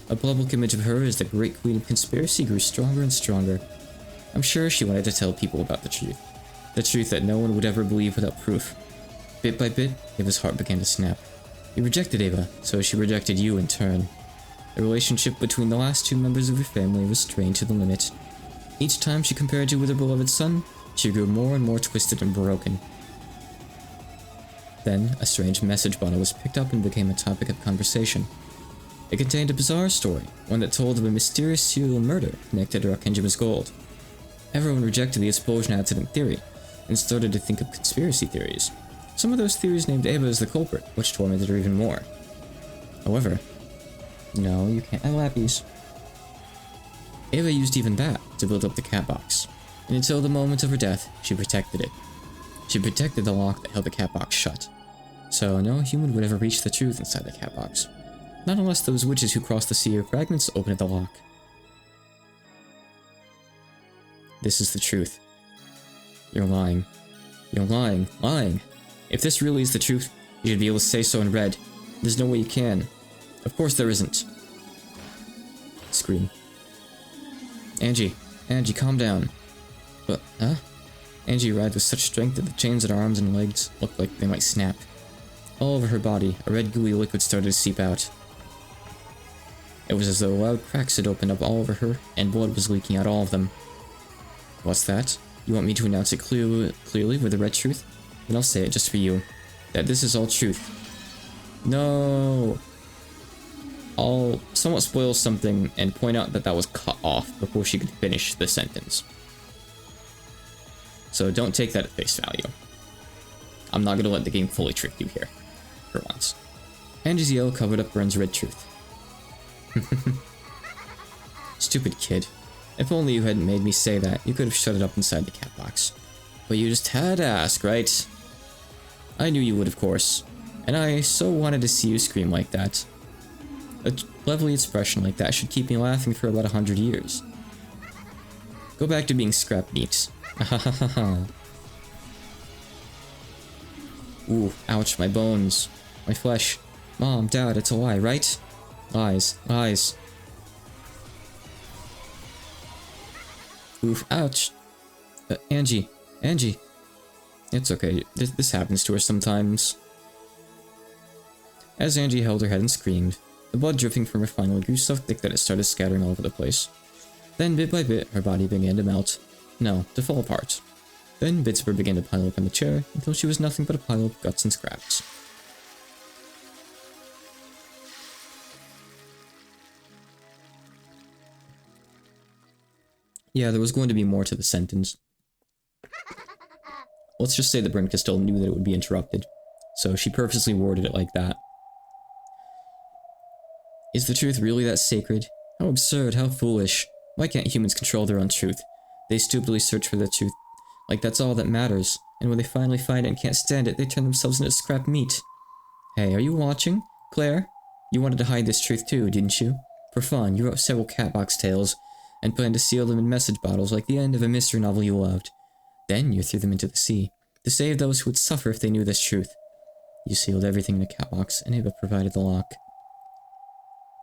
A public image of her as the great queen of conspiracy grew stronger and stronger. I'm sure she wanted to tell people about the truth. The truth that no one would ever believe without proof. Bit by bit, Ava's heart began to snap. You rejected Ava, so she rejected you in turn. The relationship between the last two members of your family was strained to the limit. Each time she compared you with her beloved son, she grew more and more twisted and broken. Then, a strange message bottle was picked up and became a topic of conversation. It contained a bizarre story, one that told of a mysterious serial murder connected to Akenjima's gold. Everyone rejected the explosion accident theory and started to think of conspiracy theories. Some of those theories named Ava as the culprit, which tormented her even more. However, no, you can't have lappies. Ava used even that to build up the cat box, and until the moment of her death, she protected it. She protected the lock that held the cat box shut, so no human would ever reach the truth inside the cat box. Not unless those witches who crossed the sea of fragments opened the lock. This is the truth. You're lying. You're lying. Lying! If this really is the truth, you should be able to say so in red. There's no way you can. Of course there isn't. Scream. Angie. Angie, calm down. But, huh? Angie writhed with such strength that the chains at her arms and legs looked like they might snap. All over her body, a red gooey liquid started to seep out. It was as though loud cracks had opened up all over her, and blood was leaking out all of them. What's that? You want me to announce it clearly with the red truth? Then I'll say it just for you. That this is all truth. No! I'll somewhat spoil something and point out that that was cut off before she could finish the sentence. So don't take that at face value. I'm not gonna let the game fully trick you here, for once. Angie's yell covered up Bren's red truth. Stupid kid. If only you hadn't made me say that, you could have shut it up inside the cat box. But you just had to ask, right? I knew you would, of course. And I so wanted to see you scream like that. A lovely expression like that should keep me laughing for about 100 years. Go back to being scrap meat. Ooh, ouch, my bones. My flesh. Mom, Dad, it's a lie, right? Lies, lies. Oof, ouch. Angie. It's okay, this happens to her sometimes. As Angie held her head and screamed, the blood dripping from her finally grew so thick that it started scattering all over the place. Then, bit by bit, her body began to melt. No, to fall apart. Then bits of her began to pile up on the chair, until she was nothing but a pile of guts and scraps. Yeah, there was going to be more to the sentence. Let's just say that Brenka still knew that it would be interrupted, so she purposely worded it like that. Is the truth really that sacred? How absurd, how foolish. Why can't humans control their own truth? They stupidly search for the truth, like that's all that matters, and when they finally find it and can't stand it, they turn themselves into scrap meat. Hey, are you watching? Claire? You wanted to hide this truth too, didn't you? For fun, you wrote several catbox tales, and planned to seal them in message bottles like the end of a mystery novel you loved. Then you threw them into the sea, to save those who would suffer if they knew this truth. You sealed everything in a catbox, and Ava provided the lock.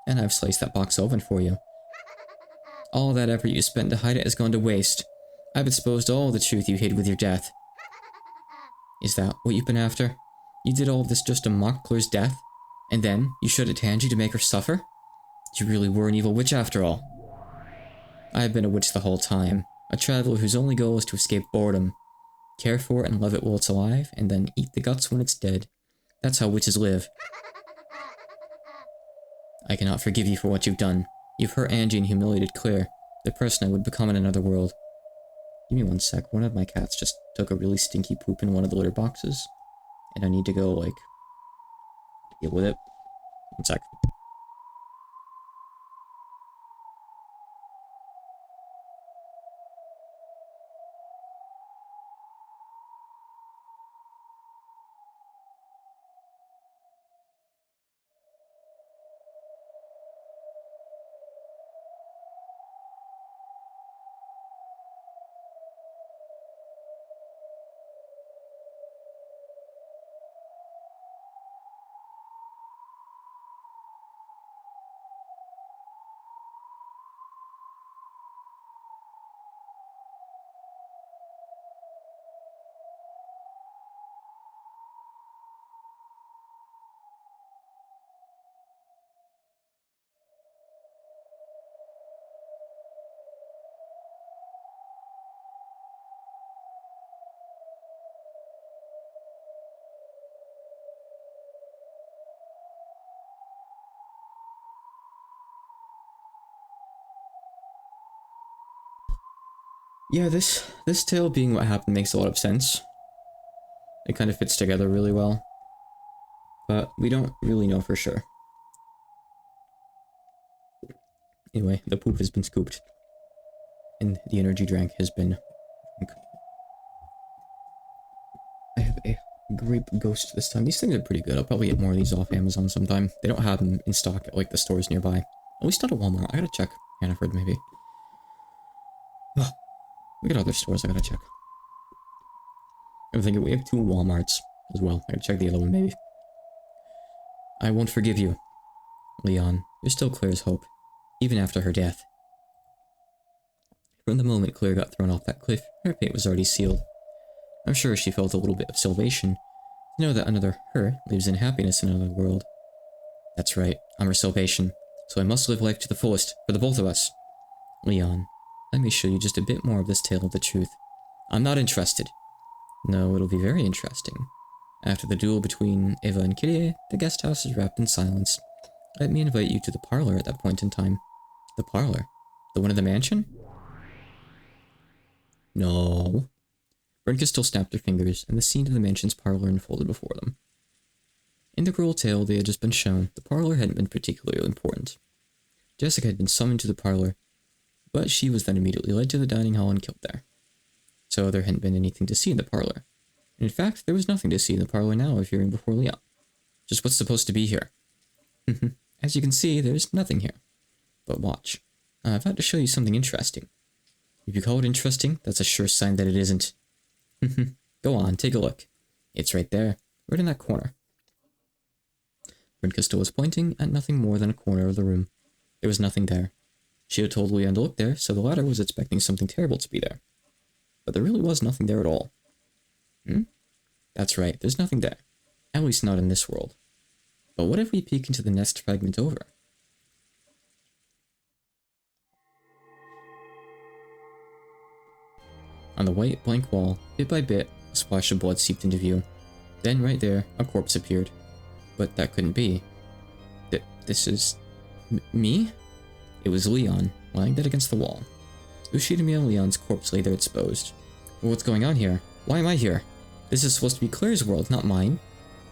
And I've sliced that box open for you. All that effort you spent to hide it has gone to waste. I've exposed all the truth you hid with your death. Is that what you've been after? You did all of this just to mock Claire's death? And then, you showed it to Angie to make her suffer? You really were an evil witch after all. I've been a witch the whole time. A traveler whose only goal is to escape boredom. Care for it and love it while it's alive, and then eat the guts when it's dead. That's how witches live. I cannot forgive you for what you've done. You've hurt Angie and humiliated Claire, the person I would become in another world. Give me one sec, one of my cats just took a really stinky poop in one of the litter boxes, and I need to go, like, deal with it. One sec. Yeah, this tale being what happened makes a lot of sense. It kind of fits together really well. But we don't really know for sure. Anyway, the poop has been scooped. And the energy drink has been... I have a grape ghost this time. These things are pretty good. I'll probably get more of these off Amazon sometime. They don't have them in stock at like the stores nearby. At least not at Walmart. I gotta check. Hannaford, maybe. Oh, we got other stores I gotta check. I'm thinking we have 2 Walmarts as well. I gotta check the other one, maybe. I won't forgive you, Leon. You're still Claire's hope, even after her death. From the moment Claire got thrown off that cliff, her fate was already sealed. I'm sure she felt a little bit of salvation to know that another her lives in happiness in another world. That's right, I'm her salvation, so I must live life to the fullest for the both of us. Leon, let me show you just a bit more of this tale of the truth. I'm not interested. No, it'll be very interesting. After the duel between Eva and Kyrie, the guest house is wrapped in silence. Let me invite you to the parlor at that point in time. The parlor? The one in the mansion? No. Brinka still snapped her fingers, and the scene of the mansion's parlor unfolded before them. In the cruel tale they had just been shown, the parlor hadn't been particularly important. Jessica had been summoned to the parlor, but she was then immediately led to the dining hall and killed there. So there hadn't been anything to see in the parlor. In fact, there was nothing to see in the parlor now of hearing before Leon. Just what's supposed to be here. As you can see, there's nothing here. But watch. I'm about to show you something interesting. If you call it interesting, that's a sure sign that it isn't. Go on, take a look. It's right there, right in that corner. Brinka still was pointing at nothing more than a corner of the room. There was nothing there. She had told Leon to look there, so the latter was expecting something terrible to be there. But there really was nothing there at all. That's right, there's nothing there. At least not in this world. But what if we peek into the next fragment over? On the white, blank wall, bit by bit, a splash of blood seeped into view. Then, right there, a corpse appeared. But that couldn't be. This is... me? It was Leon, lying dead against the wall. Ushidamiya Leon's corpse lay there exposed. Well, what's going on here? Why am I here? This is supposed to be Claire's world, not mine.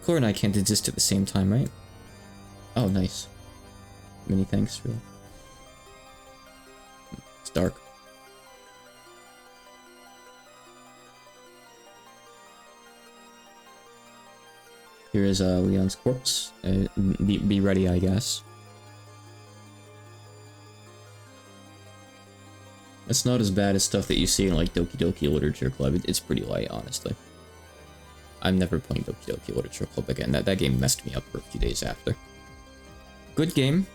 Claire and I can't exist at the same time, right? Oh, nice. Many thanks, really. It's dark. Here is Leon's corpse. Be ready, I guess. It's not as bad as stuff that you see in like Doki Doki Literature Club. It's pretty light, honestly. I'm never playing Doki Doki Literature Club again. That game messed me up for a few days after. Good game.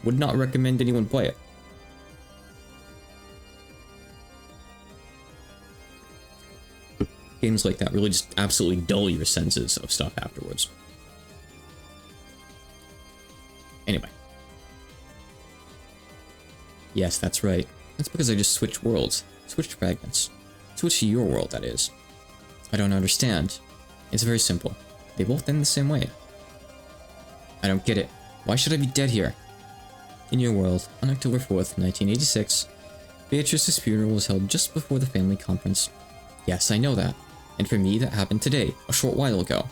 Would not recommend anyone play it. Games like that really just absolutely dull your senses of stuff afterwards. Anyway. Yes, that's right. That's because I just switched worlds. Switched fragments. Switched to your world, that is. I don't understand. It's very simple. They both end the same way. I don't get it. Why should I be dead here? In your world, on October 4th, 1986, Beatrice's funeral was held just before the family conference. Yes, I know that. And for me, that happened today, a short while ago.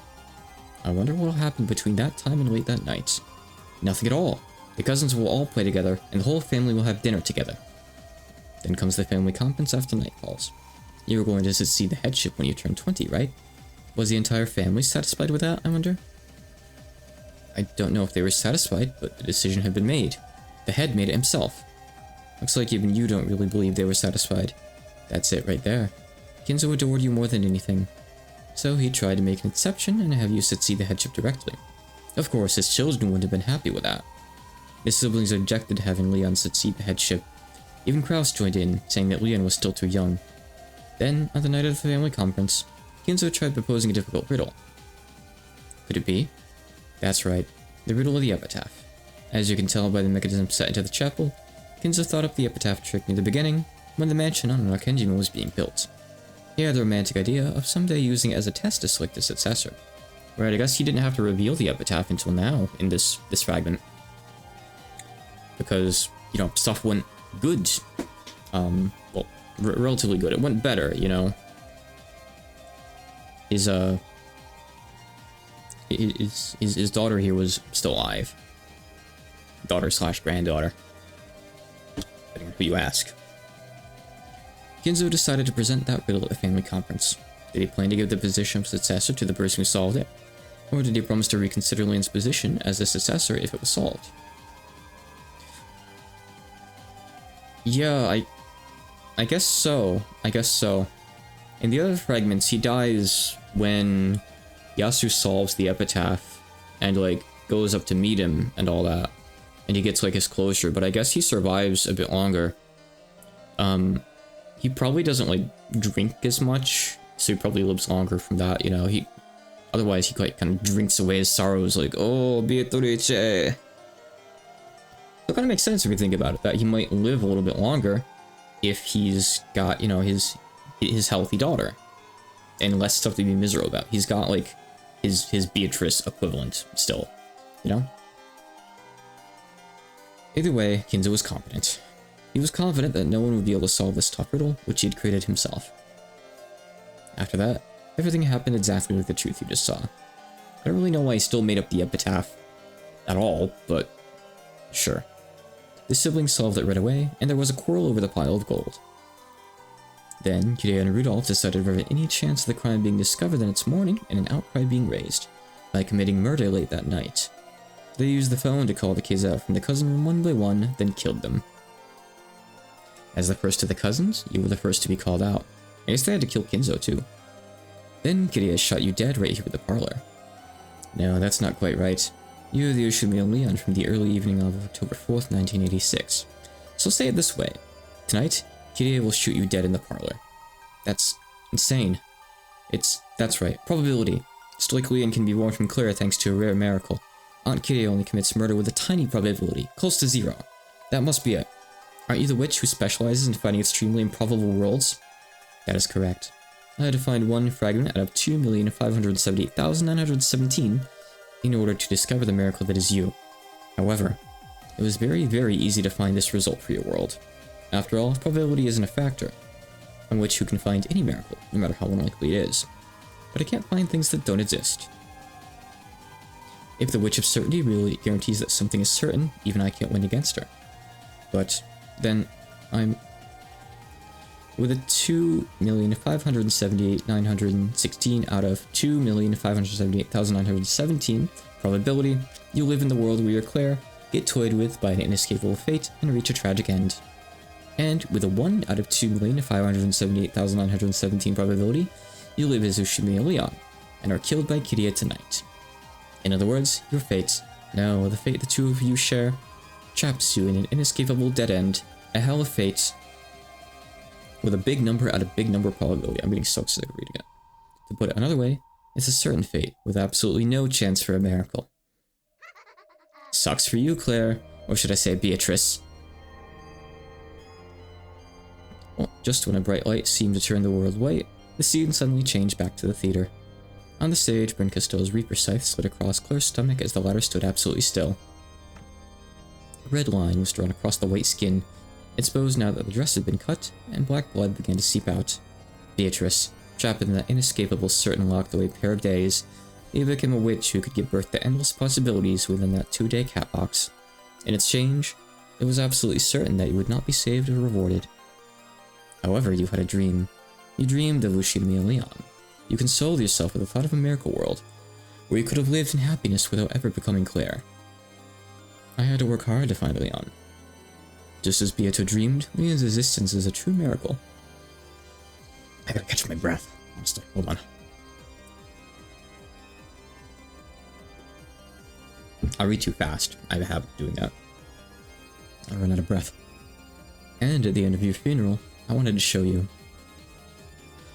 I wonder what will happen between that time and late that night. Nothing at all. The cousins will all play together, and the whole family will have dinner together. Then comes the family conference after night falls. You were going to succeed the headship when you turned 20, right? Was the entire family satisfied with that, I wonder? I don't know if they were satisfied, but the decision had been made. The head made it himself. Looks like even you don't really believe they were satisfied. That's it right there. Kinzo adored you more than anything. So he tried to make an exception and have you succeed the headship directly. Of course, his children wouldn't have been happy with that. His siblings objected to having Leon succeed the headship. Even Kraus joined in, saying that Leon was still too young. Then, on the night of the family conference, Kinzo tried proposing a difficult riddle. Could it be? That's right, the riddle of the epitaph. As you can tell by the mechanism set into the chapel, Kinzo thought up the epitaph trick near the beginning, when the mansion on Rakenjima was being built. He had the romantic idea of someday using it as a test to select a successor. Right, I guess he didn't have to reveal the epitaph until now in this fragment. Because, you know, stuff went good. Well, relatively good. It went better, you know. His daughter here was still alive. Daughter slash granddaughter. Depending on who you ask. Ginzo decided to present that riddle at the family conference. Did he plan to give the position of successor to the person who solved it? Or did he promise to reconsider Lin's position as the successor if it was solved? Yeah, I guess so. I guess so. In the other fragments, he dies when Yasu solves the epitaph and, like, goes up to meet him and all that. And he gets, like, his closure, but I guess he survives a bit longer. He probably doesn't, like, drink as much, so he probably lives longer from that, you know. Otherwise, he, like, kind of drinks away his sorrows, like, oh, Beatrice. So it kind of makes sense if you think about it, that he might live a little bit longer if he's got, you know, his healthy daughter and less stuff to be miserable about. He's got, like, his Beatrice equivalent still, you know? Either way, Ginzo was confident. He was confident that no one would be able to solve this tough riddle, which he had created himself. After that, everything happened exactly like the truth you just saw. I don't really know why he still made up the epitaph at all, but sure. The siblings solved it right away, and there was a quarrel over the pile of gold. Then, Kiria and Rudolph decided to prevent any chance of the crime being discovered the next morning and an outcry being raised, by committing murder late that night. They used the phone to call the kids out from the cousin room one by one, then killed them. As the first of the cousins, you were the first to be called out. I guess they had to kill Ginzo too. Then Kiria shot you dead right here in the parlor. No, that's not quite right. You're the Ushimi Leon from the early evening of October 4th, 1986. So say it this way. Tonight, Kiria will shoot you dead in the parlor. That's insane. That's right, probability. Stoic Leon can be born from Clara thanks to a rare miracle. Aunt Kiria only commits murder with a tiny probability, close to 0. That must be it. Aren't you the witch who specializes in finding extremely improbable worlds? That is correct. I had to find one fragment out of 2,578,917 in order to discover the miracle that is you. However, it was very, very easy to find this result for your world. After all, probability isn't a factor, on which you can find any miracle, no matter how unlikely it is. But I can't find things that don't exist. If the Witch of Certainty really guarantees that something is certain, even I can't win against her. But then I'm... With a 2,578,916 out of 2,578,917 probability, you live in the world where you're Claire, get toyed with by an inescapable fate, and reach a tragic end. And with a 1 out of 2,578,917 probability, you live as Ushimi Leon, and are killed by Kiria tonight. In other words, your fate, no, the fate the two of you share, traps you in an inescapable dead end, a hell of fate, with a big number out of big number probability. I'm getting so sick of reading it. To put it another way, it's a certain fate, with absolutely no chance for a miracle. Sucks for you, Claire, or should I say Beatrice. Well, just when a bright light seemed to turn the world white, the scene suddenly changed back to the theater. On the stage, Bryn Costello's Reaper Scythe slid across Claire's stomach as the latter stood absolutely still. A red line was drawn across the white skin, exposed now that the dress had been cut, and black blood began to seep out. Beatrice, trapped in that inescapable certain locked-away pair of days, you became a witch who could give birth to endless possibilities within that 2-day cat box. In exchange, it was absolutely certain that you would not be saved or rewarded. However, you had a dream. You dreamed of Ushimi Leon. You consoled yourself with the thought of a miracle world, where you could have lived in happiness without ever becoming Claire. I had to work hard to find Leon. Just as Beato dreamed, Leon's existence is a true miracle. I gotta catch my breath. Honestly, hold on. I read too fast. I have a habit of doing that. I run out of breath. And at the end of your funeral, I wanted to show you.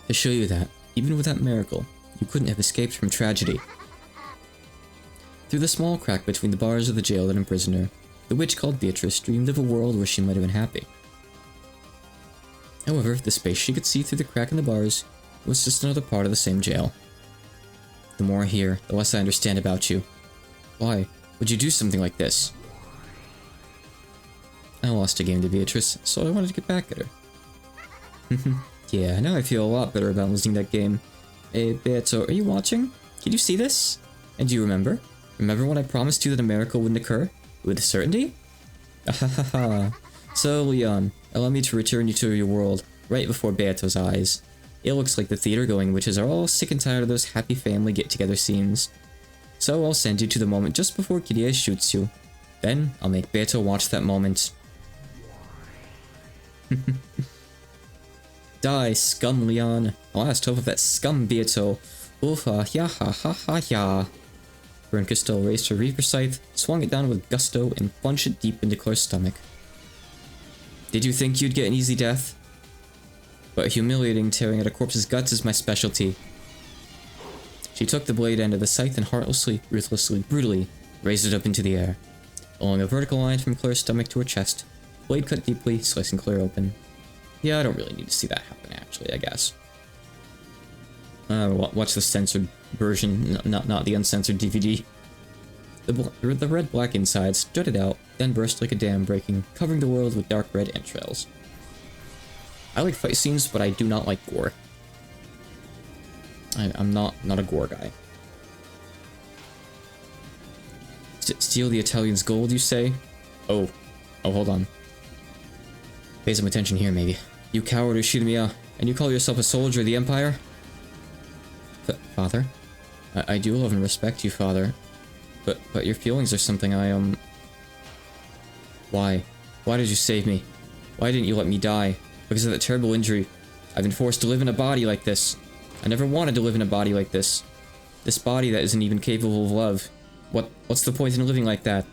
To show you that, even with that miracle, you couldn't have escaped from tragedy. Through the small crack between the bars of the jail that imprisoned her, the witch called Beatrice dreamed of a world where she might have been happy. However, the space she could see through the crack in the bars was just another part of the same jail. The more I hear, the less I understand about you. Why would you do something like this? I lost a game to Beatrice, so I wanted to get back at her. Yeah, now I feel a lot better about losing that game. Hey, Beto, are you watching? Can you see this? And do you remember? Remember when I promised you that a miracle wouldn't occur? With certainty? Ahahaha. So, Leon, allow me to return you to your world, right before Beto's eyes. It looks like the theater-going witches are all sick and tired of those happy family get-together scenes. So I'll send you to the moment just before Kirie shoots you. Then, I'll make Beto watch that moment. Die, scum Leon. The last hope of that scum Beto. Oofa, ya ha ha ha ya. Burn Crystal raised her Reaper Scythe, swung it down with gusto, and plunged it deep into Claire's stomach. Did you think you'd get an easy death? But humiliating tearing at a corpse's guts is my specialty. She took the blade end of the scythe and heartlessly, ruthlessly, brutally raised it up into the air. Along a vertical line from Claire's stomach to her chest, blade cut deeply, slicing Claire open. Yeah, I don't really need to see that happen, actually, I guess. Watch the censored version, not the uncensored DVD. The red-black inside stood it out, then burst like a dam breaking, covering the world with dark red entrails. I like fight scenes, but I do not like gore. I'm not a gore guy. Steal the Italian's gold, you say? Oh, hold on. Pay some attention here, maybe. You coward Ushidamiya, and you call yourself a soldier of the Empire? Father? I do love and respect you, Father. But your feelings are something Why? Why did you save me? Why didn't you let me die? Because of that terrible injury. I've been forced to live in a body like this. I never wanted to live in a body like this. This body that isn't even capable of love. What's the point in living like that?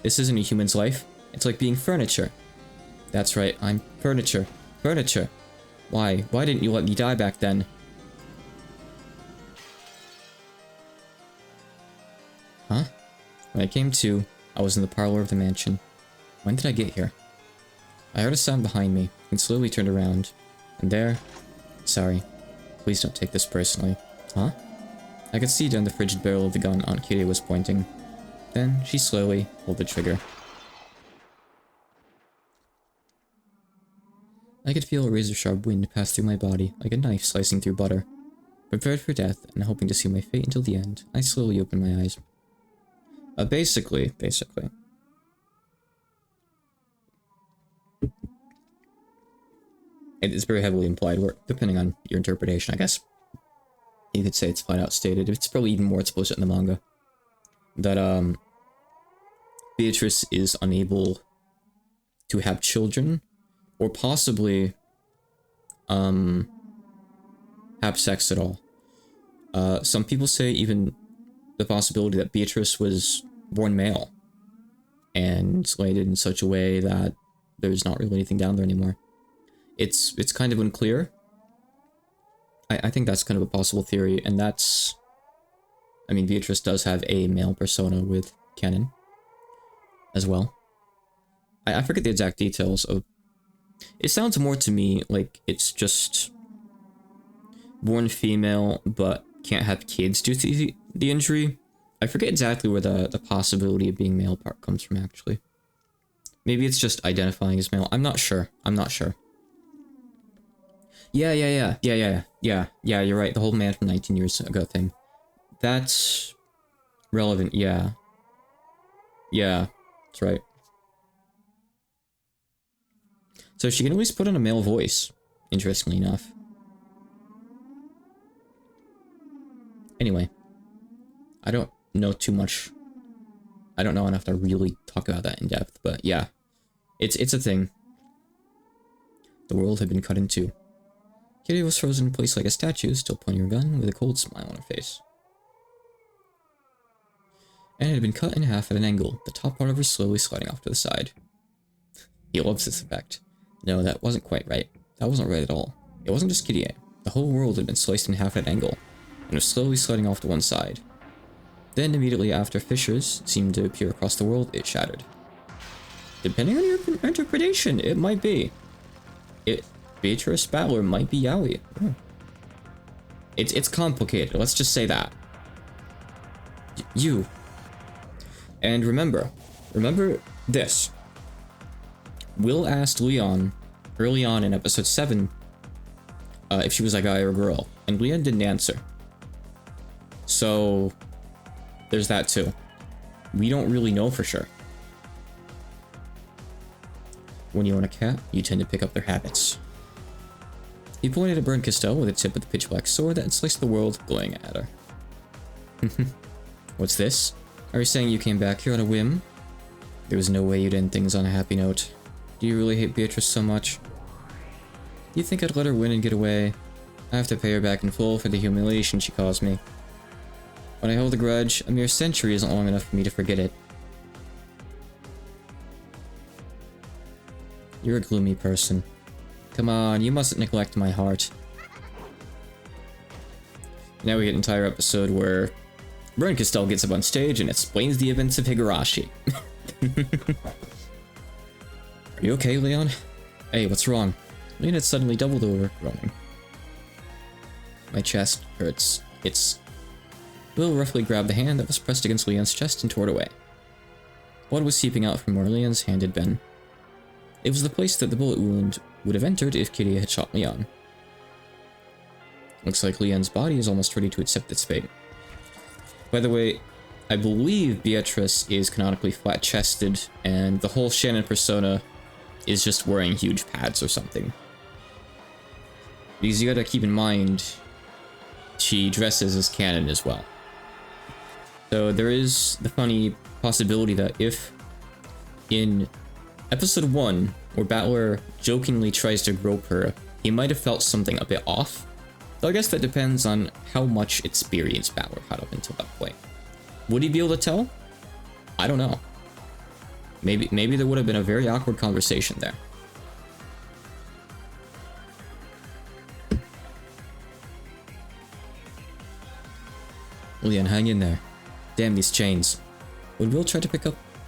This isn't a human's life. It's like being furniture. That's right, I'm furniture. Furniture. Why? Why didn't you let me die back then? Huh? When I came to, I was in the parlor of the mansion. When did I get here? I heard a sound behind me, and slowly turned around. And there... Sorry. Please don't take this personally. Huh? I could see down the frigid barrel of the gun Aunt Kirie was pointing. Then, she slowly pulled the trigger. I could feel a razor-sharp wind pass through my body, like a knife slicing through butter. Prepared for death, and hoping to see my fate until the end, I slowly opened my eyes. Basically. It is very heavily implied, depending on your interpretation, I guess. You could say it's flat out stated. It's probably even more explicit in the manga. That, Beatrice is unable to have children, or possibly, have sex at all. Some people say even the possibility that Beatrice was born male, and slated in such a way that there's not really anything down there anymore. It's kind of unclear. I think that's kind of a possible theory, and that's... I mean, Beatrice does have a male persona with Kennen as well. I forget the exact details of... It sounds more to me like it's just born female, but can't have kids due to the injury. I forget exactly where the possibility of being male part comes from, actually. Maybe it's just identifying as male. I'm not sure. Yeah, you're right. The whole man from 19 years ago thing. That's relevant, yeah. Yeah, that's right. So she can at least put on a male voice, interestingly enough. Anyway, I don't know too much. I don't know enough to really talk about that in depth, but yeah. It's a thing. The world had been cut in two. Kirie was frozen in place like a statue, still pointing her gun with a cold smile on her face. And it had been cut in half at an angle, the top part of her slowly sliding off to the side. He loves this effect. No, that wasn't quite right. That wasn't right at all. It wasn't just Kirie. The whole world had been sliced in half at an angle, and was slowly sliding off to one side. Then, immediately after fissures seemed to appear across the world, it shattered. Depending on your interpretation, it might be. Beatrice Battler might be Yaoi. Oh. It's complicated, let's just say that. You. And remember this. Will asked Leon, early on in episode 7, if she was a guy or a girl, and Leon didn't answer. So there's that too. We don't really know for sure. When you own a cat, you tend to pick up their habits. He pointed at Bern Castell with the tip of the pitch black sword that had sliced the world, glowing at her. What's this? Are you saying you came back here on a whim? There was no way you'd end things on a happy note. Do you really hate Beatrice so much? You think I'd let her win and get away? I have to pay her back in full for the humiliation she caused me. When I hold a grudge, a mere century isn't long enough for me to forget it. You're a gloomy person. Come on, you mustn't neglect my heart. Now we get an entire episode where Bern Castell gets up on stage and explains the events of Higurashi. Are you okay, Leon? Hey, what's wrong? Leon had suddenly doubled over, groaning. My chest hurts. Will roughly grabbed the hand that was pressed against Leon's chest and tore it away. Blood was seeping out from where Leon's hand had been. It was the place that the bullet wound would have entered if Kitty had shot Leon. Looks like Leon's body is almost ready to accept its fate. By the way, I believe Beatrice is canonically flat-chested, and the whole Shannon persona is just wearing huge pads or something. Because you gotta keep in mind, she dresses as canon as well. So there is the funny possibility that if in episode 1, where Battler jokingly tries to grope her, he might have felt something a bit off. Though I guess that depends on how much experience Battler had up until that point. Would he be able to tell? I don't know. Maybe there would have been a very awkward conversation there. Leon, hang in there. Damn these chains. When Will tried to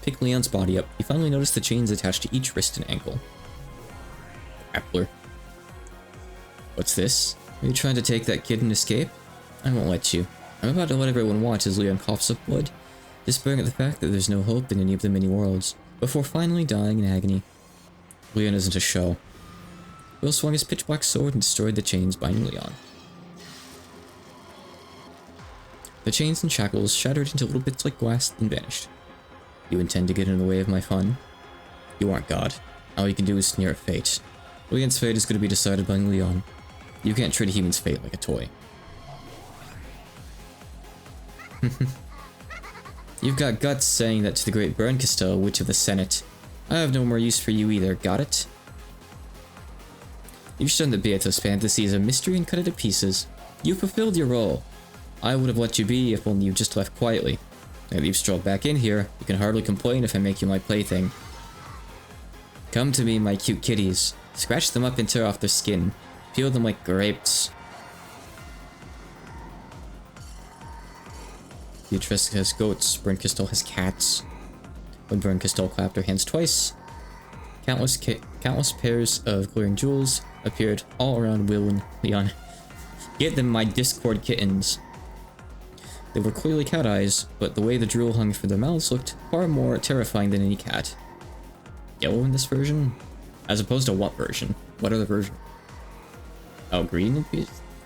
pick Leon's body up, he finally noticed the chains attached to each wrist and ankle. Grappler. What's this? Are you trying to take that kid and escape? I won't let you. I'm about to let everyone watch as Leon coughs up blood, despairing at the fact that there's no hope in any of the many worlds, before finally dying in agony. Leon isn't a show. Will swung his pitch black sword and destroyed the chains binding Leon. The chains and shackles shattered into little bits like glass and vanished. You intend to get in the way of my fun? You aren't God. All you can do is sneer at fate. Leon's fate is going to be decided by Leon. You can't treat a human's fate like a toy. You've got guts saying that to the great Bern Castell, Witch of the Senate. I have no more use for you either, got it? You've shown that Beatrice's fantasy is a mystery and cut it to pieces. You've fulfilled your role. I would have let you be if only you just left quietly. Now that you've strolled back in here, you can hardly complain if I make you my plaything. Come to me, my cute kitties. Scratch them up and tear off their skin. Peel them like grapes. Beatrice has goats, Bern Castell has cats. When Bern Castell clapped her hands twice, countless pairs of glittering jewels appeared all around Will and Leon. Get them, my Discord kittens. They were clearly cat eyes, but the way the drool hung from their mouths looked far more terrifying than any cat. Yellow in this version? As opposed to what version? What other version? Oh, green?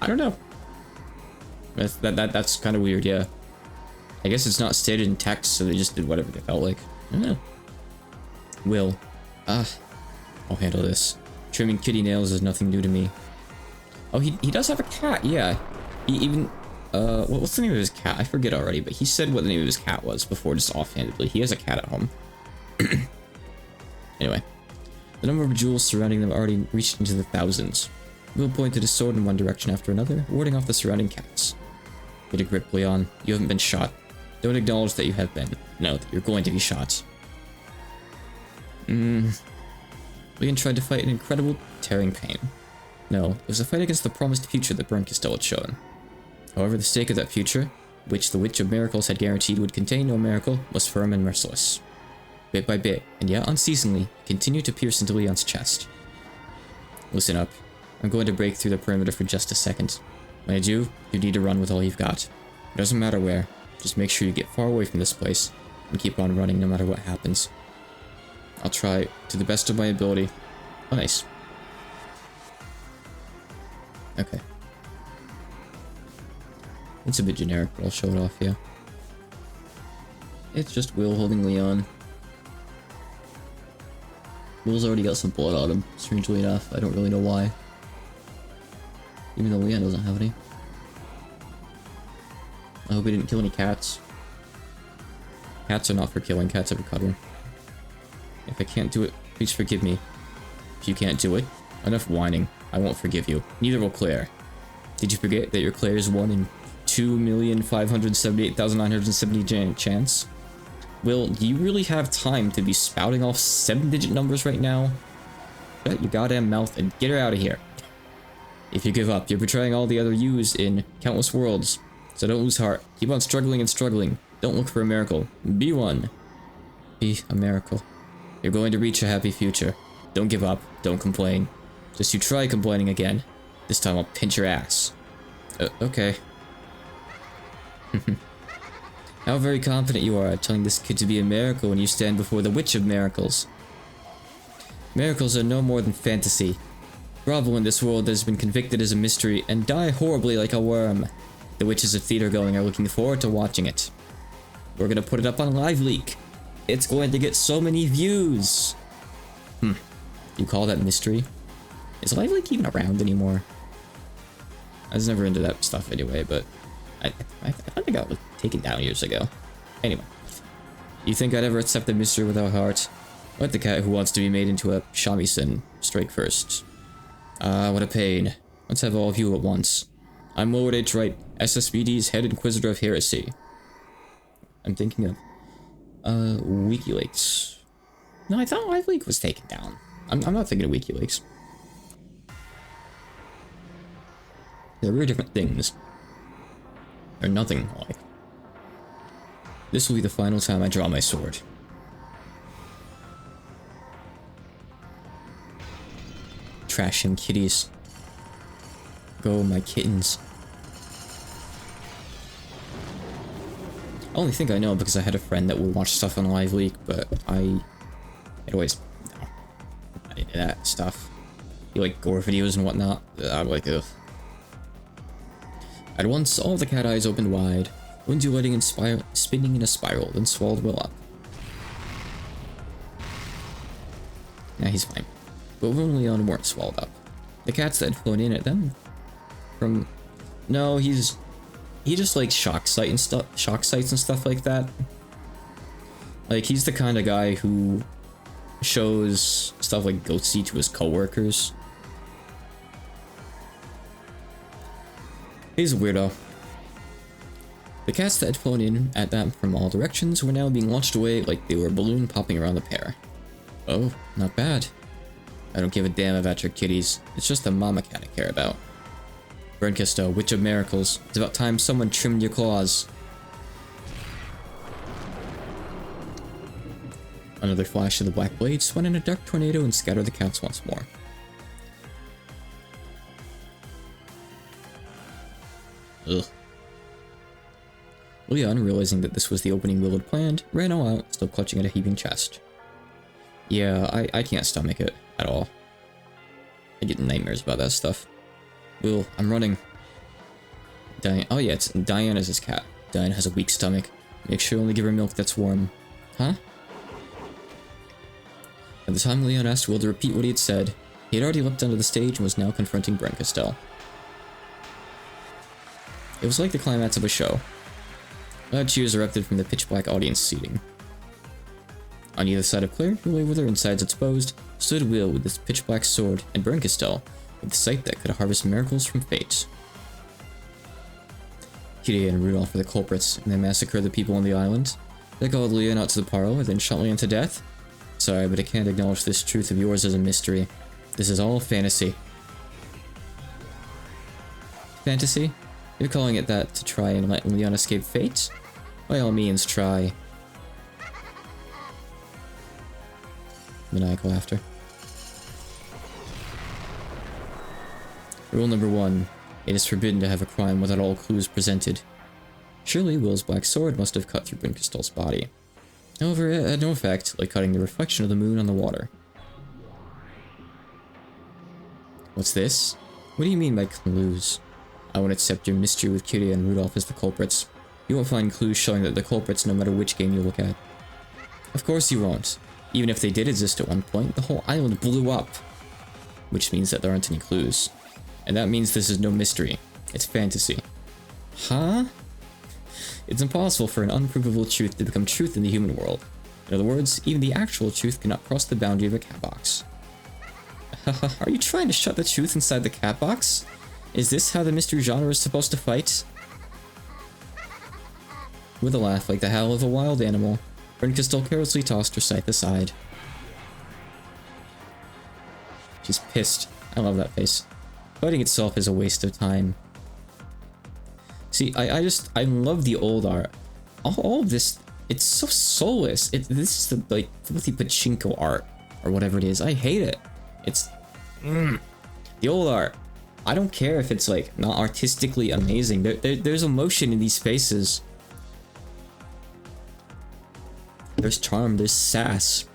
I don't know. That's kind of weird, yeah. I guess it's not stated in text, so they just did whatever they felt like. I don't know. Will. I'll handle this. Trimming kitty nails is nothing new to me. Oh, he does have a cat, yeah. He even... what's the name of his cat? I forget already, but he said what the name of his cat was before, just offhandedly. He has a cat at home. Anyway. The number of jewels surrounding them already reached into the thousands. Will pointed his sword in one direction after another, warding off the surrounding cats. Get a grip, Leon. You haven't been shot. Don't acknowledge that you have been. No, that you're going to be shot. Leon tried to fight an incredible, tearing pain. No, it was a fight against the promised future that Bern Castell had shown. However, the stake of that future, which the Witch of Miracles had guaranteed would contain no miracle, was firm and merciless. Bit by bit, and yet unceasingly, it continued to pierce into Leon's chest. Listen up. I'm going to break through the perimeter for just a second. When I do, you need to run with all you've got. It doesn't matter where. Just make sure you get far away from this place, and keep on running no matter what happens. I'll try to the best of my ability. Oh, nice. Okay. It's a bit generic, but I'll show it off, yeah. It's just Will holding Leon. Will's already got some blood on him, strangely enough. I don't really know why. Even though Leon doesn't have any. I hope he didn't kill any cats. Cats are not for killing, cats are for cuddling. If I can't do it, please forgive me. If you can't do it, enough whining. I won't forgive you. Neither will Claire. Did you forget that your Claire's 1 in 2,578,970 chance? Will, do you really have time to be spouting off 7-digit numbers right now? Shut your goddamn mouth and get her out of here. If you give up, you're betraying all the other yous in countless worlds. So don't lose heart. Keep on struggling and struggling. Don't look for a miracle. Be one. Be a miracle. You're going to reach a happy future. Don't give up. Don't complain. Just you try complaining again. This time I'll pinch your ass. Okay. How very confident you are at telling this kid to be a miracle when you stand before the Witch of Miracles. Miracles are no more than fantasy. Grovel in this world that has been convicted as a mystery and die horribly like a worm. The witches of theater going are looking forward to watching it. We're gonna put it up on Live Leak. It's going to get so many views. You call that mystery? Is Live Leak even around anymore? I was never into that stuff anyway, but I thought it got taken down years ago. Anyway, you think I'd ever accept a mystery without heart? Let the cat who wants to be made into a shamisen strike first. Ah, what a pain. Let's have all of you at once. I'm Lord H. Wright, SSBD's head inquisitor of heresy. I'm thinking of, WikiLeaks. No, I thought Live Leak was taken down. I'm not thinking of WikiLeaks. They're very different things. They're nothing like. This will be the final time I draw my sword. Trash him, kitties. Go, my kittens. I only think I know because I had a friend that would watch stuff on Live Leak, but I'd always... No. Not into that stuff. You like gore videos and whatnot? I'm like, ugh. At once, all the cat eyes opened wide, undulating and spinning in a spiral, then swallowed Will up. Nah, he's fine. But Will and Leon weren't swallowed up. The cats that had flown in at them from... No, he just likes shock sites and stuff like that. Like, he's the kind of guy who shows stuff like Ghosty to his coworkers. He's a weirdo. The cats that had flown in at them from all directions were now being launched away like they were a balloon popping around the pair. Oh, not bad. I don't give a damn about your kitties. It's just the mama cat I care about. Brenkisto, Witch of Miracles. It's about time someone trimmed your claws. Another flash of the black blade spun in a dark tornado and scattered the cats once more. Ugh. Leon, realizing that this was the opening Will had planned, ran all out, still clutching at a heaving chest. Yeah, I can't stomach it at all. I get nightmares about that stuff. Will, I'm running. Diane, oh yeah, Diana's his cat. Diane has a weak stomach. Make sure you only give her milk that's warm. Huh? At the time Leon asked Will to repeat what he had said, he had already leapt onto the stage and was now confronting Brencastel. It was like the climax of a show. Loud cheers erupted from the pitch-black audience seating. On either side of Claire, who lay with her insides exposed, stood Will with his pitch-black sword, and Brencastel with the sight that could harvest miracles from fate. Kitty and Rudolph were the culprits, and they massacred the people on the island. They called Leon out to the parlor, then shot Leon to death. Sorry, but I can't acknowledge this truth of yours as a mystery. This is all fantasy. Fantasy? You're calling it that to try and let Leon escape fate? By all means, try. Maniacal laughter. Rule number 1. It is forbidden to have a crime without all clues presented. Surely Will's black sword must have cut through Brinkastel's body. However, it had no effect, like cutting the reflection of the moon on the water. What's this? What do you mean by clues? I won't accept your mystery with Kiria and Rudolph as the culprits. You won't find clues showing that they're culprits no matter which game you look at. Of course you won't. Even if they did exist at one point, the whole island blew up. Which means that there aren't any clues. And that means this is no mystery. It's fantasy. Huh? It's impossible for an unprovable truth to become truth in the human world. In other words, even the actual truth cannot cross the boundary of a cat box. Are you trying to shut the truth inside the cat box? Is this how the mystery genre is supposed to fight? With a laugh like the howl of a wild animal, Brinkstel carelessly tossed her scythe aside. She's pissed. I love that face. Fighting itself is a waste of time. See, I love the old art. All of this, it's so soulless. This is the, like, filthy pachinko art, or whatever it is. I hate it. It's, the old art. I don't care if it's, like, not artistically amazing. There's emotion in these faces. There's charm, there's sass.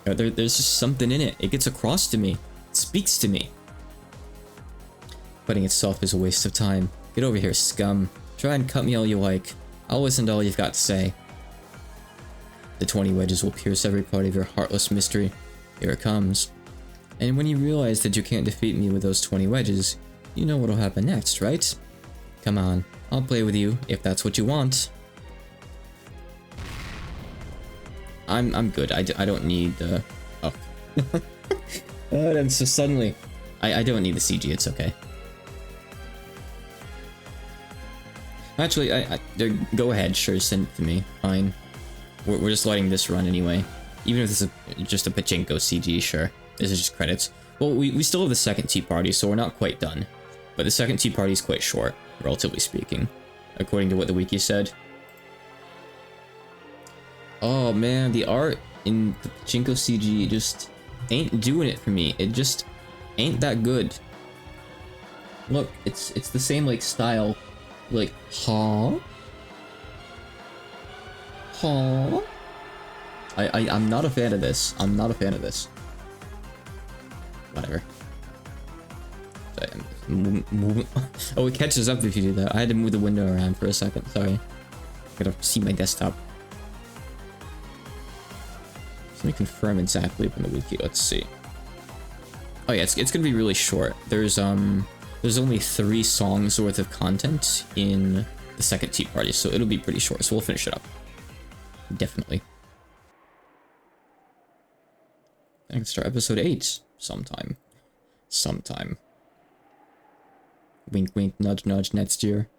There's just something in it. It gets across to me. It speaks to me. Fighting itself is a waste of time. Get over here, scum. Try and cut me all you like. I'll listen to all you've got to say. The 20 wedges will pierce every part of your heartless mystery. Here it comes. And when you realize that you can't defeat me with those 20 wedges, you know what'll happen next, right? Come on, I'll play with you, if that's what you want. I'm good. I don't need the... Oh. And so suddenly... I don't need the CG, it's okay. Actually, go ahead, sure, send it to me. Fine. We're just letting this run anyway. Even if this is just a pachinko CG, sure. This is just credits. Well, we still have the second tea party, so we're not quite done. But the second tea party is quite short, relatively speaking. According to what the wiki said. Oh man, the art in the pachinko CG just ain't doing it for me. It just ain't that good. Look, it's the same like style. Like, huh? Huh? I'm not a fan of this. I'm not a fan of this. Whatever. Oh, it catches up if you do that. I had to move the window around for a second. Sorry. Gotta see my desktop. Let me confirm exactly on the wiki. Let's see. Oh yeah, it's gonna be really short. There's only 3 songs worth of content in the second tea party, so it'll be pretty short. So we'll finish it up. Definitely. I can start episode 8 sometime. Sometime. Wink, wink, nudge, nudge. Next year.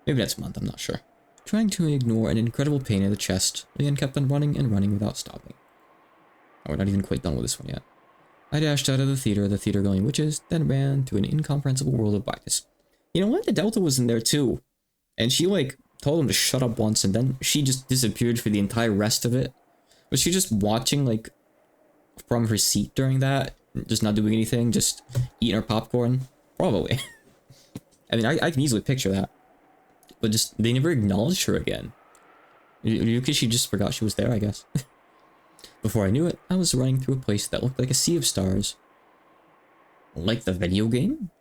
Maybe next month. I'm not sure. Trying to ignore an incredible pain in the chest, Leon kept on running and running without stopping. Oh, we're not even quite done with this one yet. I dashed out of the theater going witches, then ran to an incomprehensible world of blackness. You know what? The Delta was in there too. And she, like, told him to shut up once, and then she just disappeared for the entire rest of it. Was she just watching, like, from her seat during that? Just not doing anything? Just eating her popcorn? Probably. I mean, I can easily picture that. But just, they never acknowledged her again. Because she just forgot she was there, I guess. Before I knew it, I was running through a place that looked like a sea of stars. Like the video game?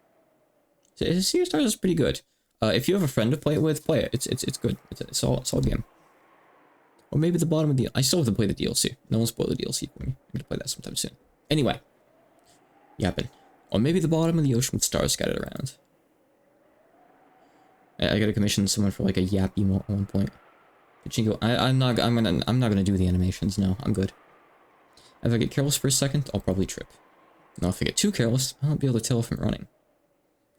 A Sea of Stars is pretty good. If you have a friend to play it with, play it. It's good. It's all game. Or maybe the bottom of the... I still have to play the DLC. No one spoiled the DLC for me. I'm gonna play that sometime soon. Anyway. Yapping. Or maybe the bottom of the ocean with stars scattered around. I gotta commission someone for like a yap emote at one point. Pachinko. I'm not gonna do the animations. No, I'm good. If I get careless for a second, I'll probably trip. Now if I get too careless, I won't be able to tell if I'm running.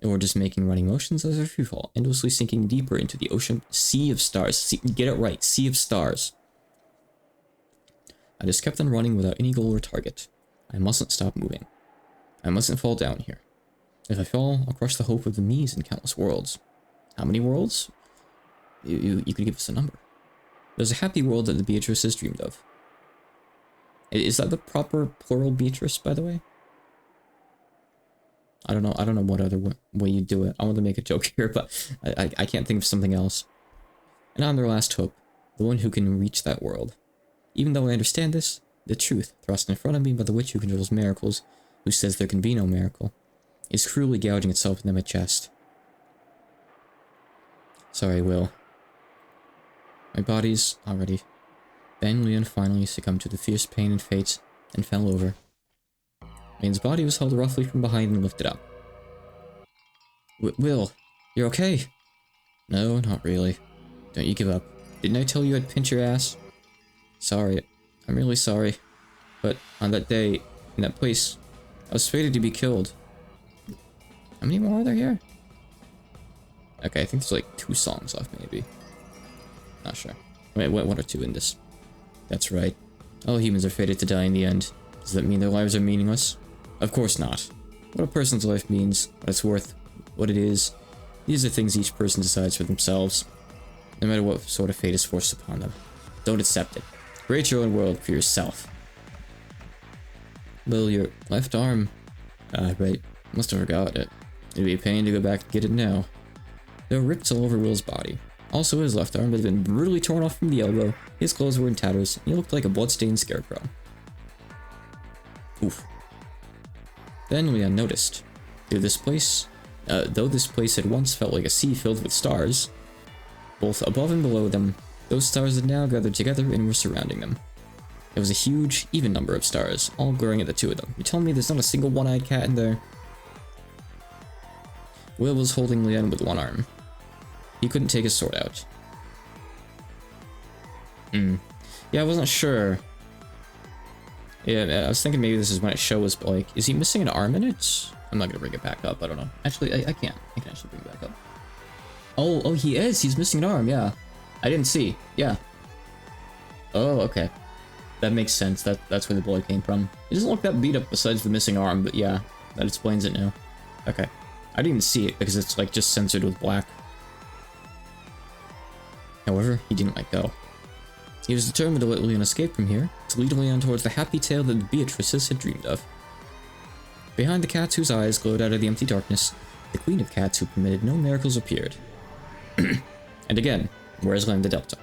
Or just making running motions as I freefall, endlessly sinking deeper into the ocean sea of stars. Get it right, sea of stars. I just kept on running without any goal or target. I mustn't stop moving. I mustn't fall down here. If I fall, I'll crush the hope of the me's in countless worlds. How many worlds? You could give us a number. There's a happy world that the Beatrice has dreamed of. Is that the proper plural Beatrice, by the way? I don't know what other way you do it. I want to make a joke here, but I can't think of something else. And I'm their last hope, the one who can reach that world. Even though I understand this, the truth, thrust in front of me by the witch who controls miracles, who says there can be no miracle, is cruelly gouging itself into my chest. Sorry, Will. My body's already... Then Leon finally succumbed to the fierce pain and fate, and fell over. Leon's body was held roughly from behind and lifted up. Will, you're okay? No, not really. Don't you give up. Didn't I tell you I'd pinch your ass? Sorry. I'm really sorry. But on that day, in that place, I was fated to be killed. How many more are there here? Okay, I think there's like 2 songs left, maybe. Not sure. Wait, 1 or 2 in this. That's right. All humans are fated to die in the end. Does that mean their lives are meaningless? Of course not. What a person's life means, what it's worth, what it is, these are things each person decides for themselves, no matter what sort of fate is forced upon them. Don't accept it. Create your own world for yourself. Will, your left arm... right. Must have forgot it. It'd be a pain to go back and get it now. There were rips all over Will's body. Also, his left arm had been brutally torn off from the elbow, his clothes were in tatters, and he looked like a blood-stained scarecrow. Oof. Then Leon noticed. Though this place had once felt like a sea filled with stars, both above and below them, those stars had now gathered together and were surrounding them. It was a huge, even number of stars, all glaring at the 2 of them. You're telling me there's not a single one-eyed cat in there? Will was holding Leon with 1 arm. He couldn't take his sword out. Yeah, I wasn't sure. Yeah, I was thinking maybe this is when it shows, but like, is he missing an arm in it? I'm not gonna bring it back up, I don't know. Actually, I can. I can actually bring it back up. Oh, he is! He's missing an arm, yeah. I didn't see, yeah. Oh, okay. That makes sense, that's where the blood came from. He doesn't look that beat up besides the missing arm, but yeah, that explains it now. Okay. I didn't even see it because it's like just censored with black. However, he didn't let go. He was determined to let Leon escape from here, to lead Leon towards the happy tale that the Beatrices had dreamed of. Behind the cats whose eyes glowed out of the empty darkness, the queen of cats who permitted no miracles appeared. And again, where's Lambda Delta?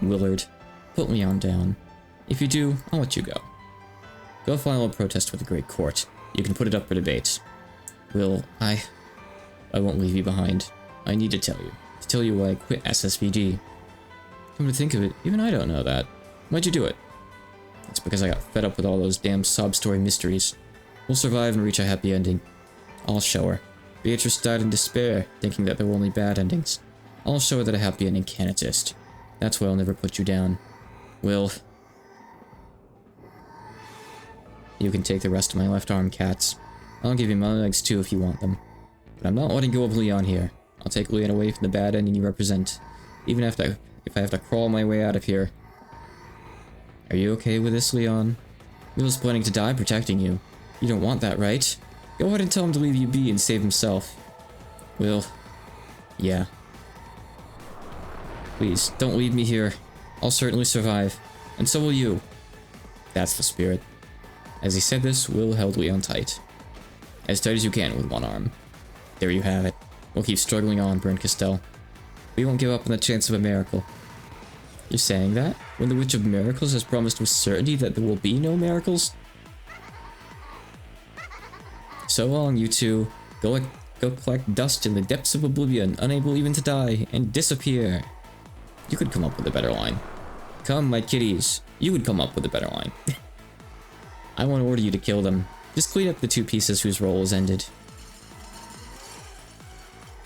Willard, put Leon down. If you do, I'll let you go. Go file a protest with the Great Court. You can put it up for debate. Will, I won't leave you behind. I need to tell you why I quit SSVG. Come to think of it, even I don't know that. Why'd you do it? It's because I got fed up with all those damn sob story mysteries. We'll survive and reach a happy ending. I'll show her. Beatrice died in despair, thinking that there were only bad endings. I'll show her that a happy ending can exist. That's why I'll never put you down. Will. You can take the rest of my left arm, cats. I'll give you my legs too if you want them. But I'm not letting go of Leon here. I'll take Leon away from the bad ending you represent, even if I have to crawl my way out of here. Are you okay with this, Leon? Will's planning to die protecting you. You don't want that, right? Go ahead and tell him to leave you be and save himself. Will. Yeah. Please, don't leave me here. I'll certainly survive. And so will you. That's the spirit. As he said this, Will held Leon tight. As tight as you can with 1 arm. There you have it. We'll keep struggling on, Brent Castell. We won't give up on the chance of a miracle. You're saying that? When the Witch of Miracles has promised with certainty that there will be no miracles? So long, you two. Go collect dust in the depths of oblivion, unable even to die, and disappear. You could come up with a better line. Come, my kitties. You would come up with a better line. I won't order you to kill them. Just clean up the 2 pieces whose role is ended.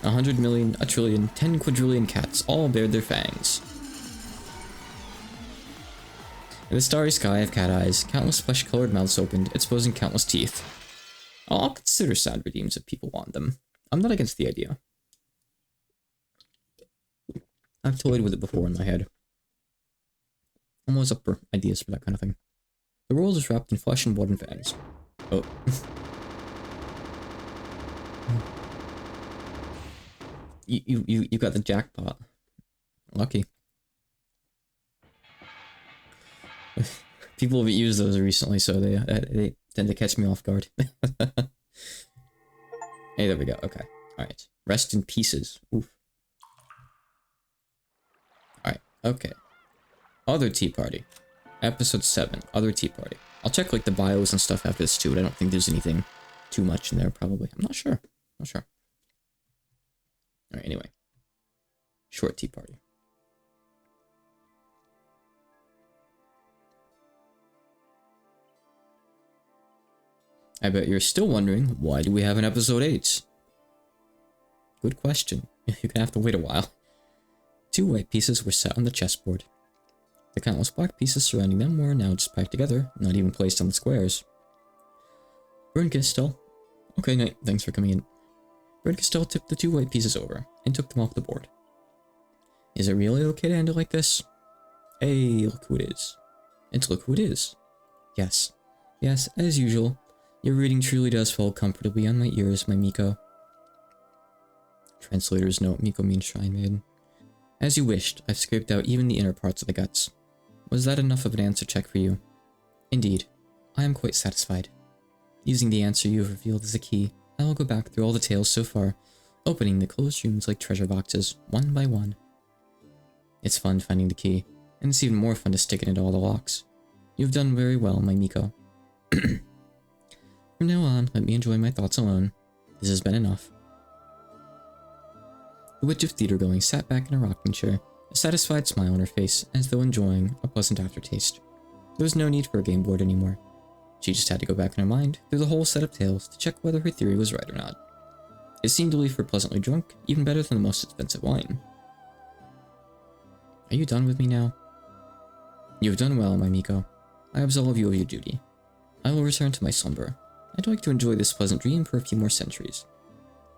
100 million, a trillion, 10 quadrillion cats all bared their fangs. In the starry sky of cat eyes, countless flesh-colored mouths opened, exposing countless teeth. I'll consider sound redeems if people want them. I'm not against the idea. I've toyed with it before in my head. I'm always up for ideas for that kind of thing. The world is wrapped in flesh and blood and fangs. Oh. You got the jackpot. Lucky. People have used those recently, so they tend to catch me off guard. Hey, there we go. Okay. Alright. Rest in pieces. Oof. Alright. Okay. Other Tea Party. Episode 7. Other Tea Party. I'll check like the bios and stuff after this too, but I don't think there's anything too much in there probably. I'm not sure. Not sure. Alright, anyway. Short tea party. I bet you're still wondering, why do we have an episode 8? Good question. You're gonna have to wait a while. 2 white pieces were set on the chessboard. The countless black pieces surrounding them were now just packed together, not even placed on the squares. Bernkastel. Okay, Knight, thanks for coming in. Bernkastel tipped the 2 white pieces over, and took them off the board. Is it really okay to end it like this? Hey, look who it is. And look who it is. Yes. Yes, as usual. Your reading truly does fall comfortably on my ears, my Miko. Translator's note, Miko means shrine maiden. As you wished, I've scraped out even the inner parts of the guts. Was that enough of an answer check for you? Indeed. I am quite satisfied. Using the answer you have revealed as a key, I will go back through all the tales so far, opening the closed rooms like treasure boxes, one by one. It's fun finding the key, and it's even more fun to stick it into all the locks. You've done very well, my Miko. From now on, let me enjoy my thoughts alone. This has been enough. The witch of theater-going sat back in a rocking chair, a satisfied smile on her face, as though enjoying a pleasant aftertaste. There was no need for a game board anymore. She just had to go back in her mind through the whole set of tales to check whether her theory was right or not. It seemed to leave her pleasantly drunk, even better than the most expensive wine. Are you done with me now? You have done well, my Miko. I absolve you of your duty. I will return to my slumber. I'd like to enjoy this pleasant dream for a few more centuries.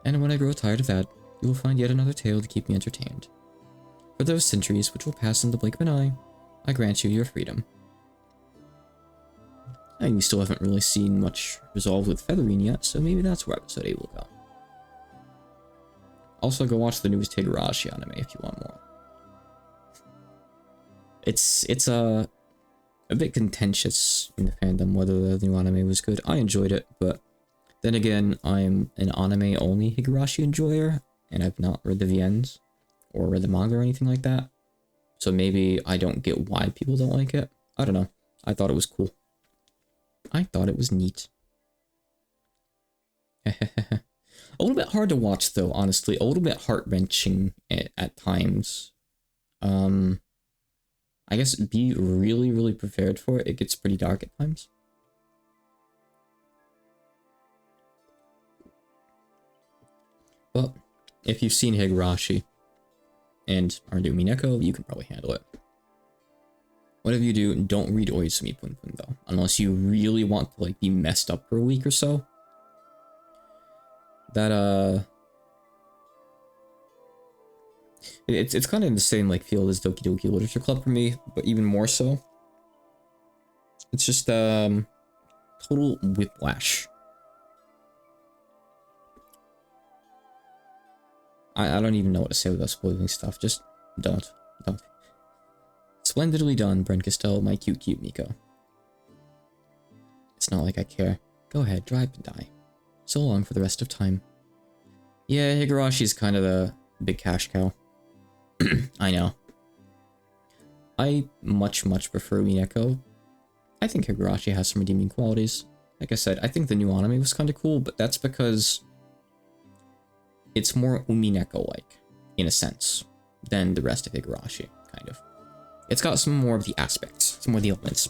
And when I grow tired of that, you will find yet another tale to keep me entertained. For those centuries which will pass in the blink of an eye, I grant you your freedom. And you still haven't really seen much resolved with Featherine yet, so maybe that's where episode 8 will go. Also, go watch the newest Higurashi anime if you want more. It's a bit contentious in the fandom whether the new anime was good. I enjoyed it, but then again, I'm an anime-only Higurashi enjoyer, and I've not read the VNs or read the manga or anything like that. So maybe I don't get why people don't like it. I don't know. I thought it was cool. I thought it was neat. A little bit hard to watch though, honestly. A little bit heart-wrenching at times. I guess be really, really prepared for it. It gets pretty dark at times. But if you've seen Higurashi and are into Umineko, you can probably handle it. Whatever you do, don't read Oizumi Pun Pun though, unless you really want to like be messed up for a week or so. That it's kind of in the same like field as Doki Doki Literature Club for me, but even more so. It's just total whiplash. I don't even know what to say without spoiling stuff. Just don't. Splendidly done, Bernkastel, my cute Miko. It's not like I care. Go ahead, drive and die. So long for the rest of time. Yeah, Higurashi's kind of the big cash cow. I know. I much prefer Umineko. I think Higurashi has some redeeming qualities. Like I said, I think the new anime was kind of cool, but that's because it's more Umineko-like, in a sense, than the rest of Higurashi, kind of. It's got some more of the aspects, some more of the elements.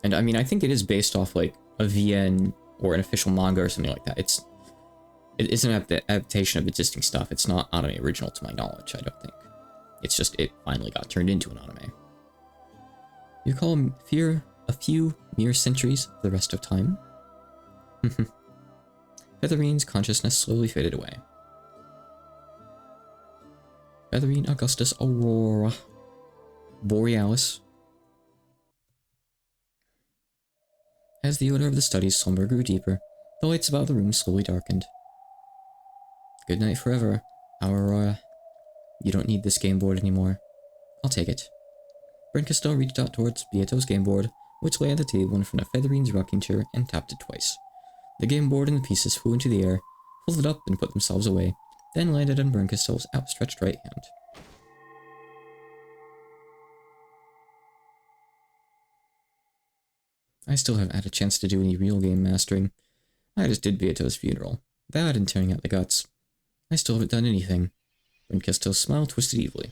And I mean, I think it is based off like a VN or an official manga or something like that. It is an adaptation of existing stuff. It's not anime original to my knowledge, I don't think. It's just it finally got turned into an anime. You call him fear a few mere centuries for the rest of time? Featherine's consciousness slowly faded away. Featherine Augustus Aurora Borealis. As the odor of the study's slumber grew deeper, the lights about the room slowly darkened. Good night forever, Aurora. You don't need this game board anymore. I'll take it. Bernkastel reached out towards Beato's game board, which lay on the table in front of Featherine's rocking chair, and tapped it twice. The game board and the pieces flew into the air, folded up and put themselves away, then landed on Bernkastel's outstretched right hand. I still haven't had a chance to do any real game mastering. I just did Beato's funeral. That and tearing out the guts. I still haven't done anything. Burnkisto's smile twisted evilly.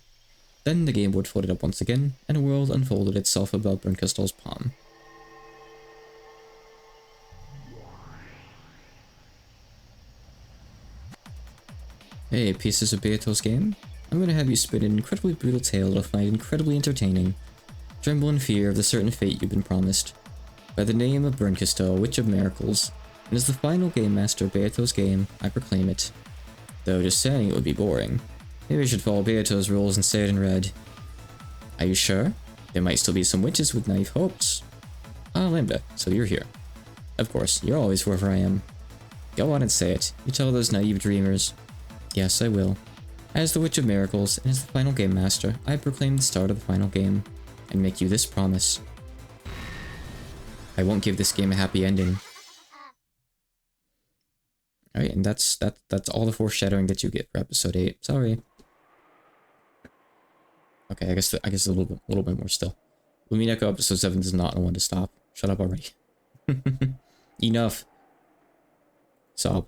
Then the game board floated up once again, and a world unfolded itself above Burnkisto's palm. Hey, pieces of Beato's game? I'm gonna have you spin an incredibly brutal tale that'll find incredibly entertaining. Tremble in fear of the certain fate you've been promised. By the name of Burnkisto, Witch of Miracles, and as the final game master of Beato's game, I proclaim it. Though just saying it would be boring. Maybe I should follow Beato's rules and say it in red. Are you sure? There might still be some witches with naive hopes. Ah, Lambda, so you're here. Of course, you're always wherever I am. Go on and say it. You tell those naive dreamers. Yes, I will. As the Witch of Miracles, and as the final game master, I proclaim the start of the final game, and make you this promise. I won't give this game a happy ending. Alright, and that's all the foreshadowing that you get for episode 8. Sorry. Okay, I guess a little bit more still. Umineko episode 7 is not the one to stop. Shut up already. Enough. Sob.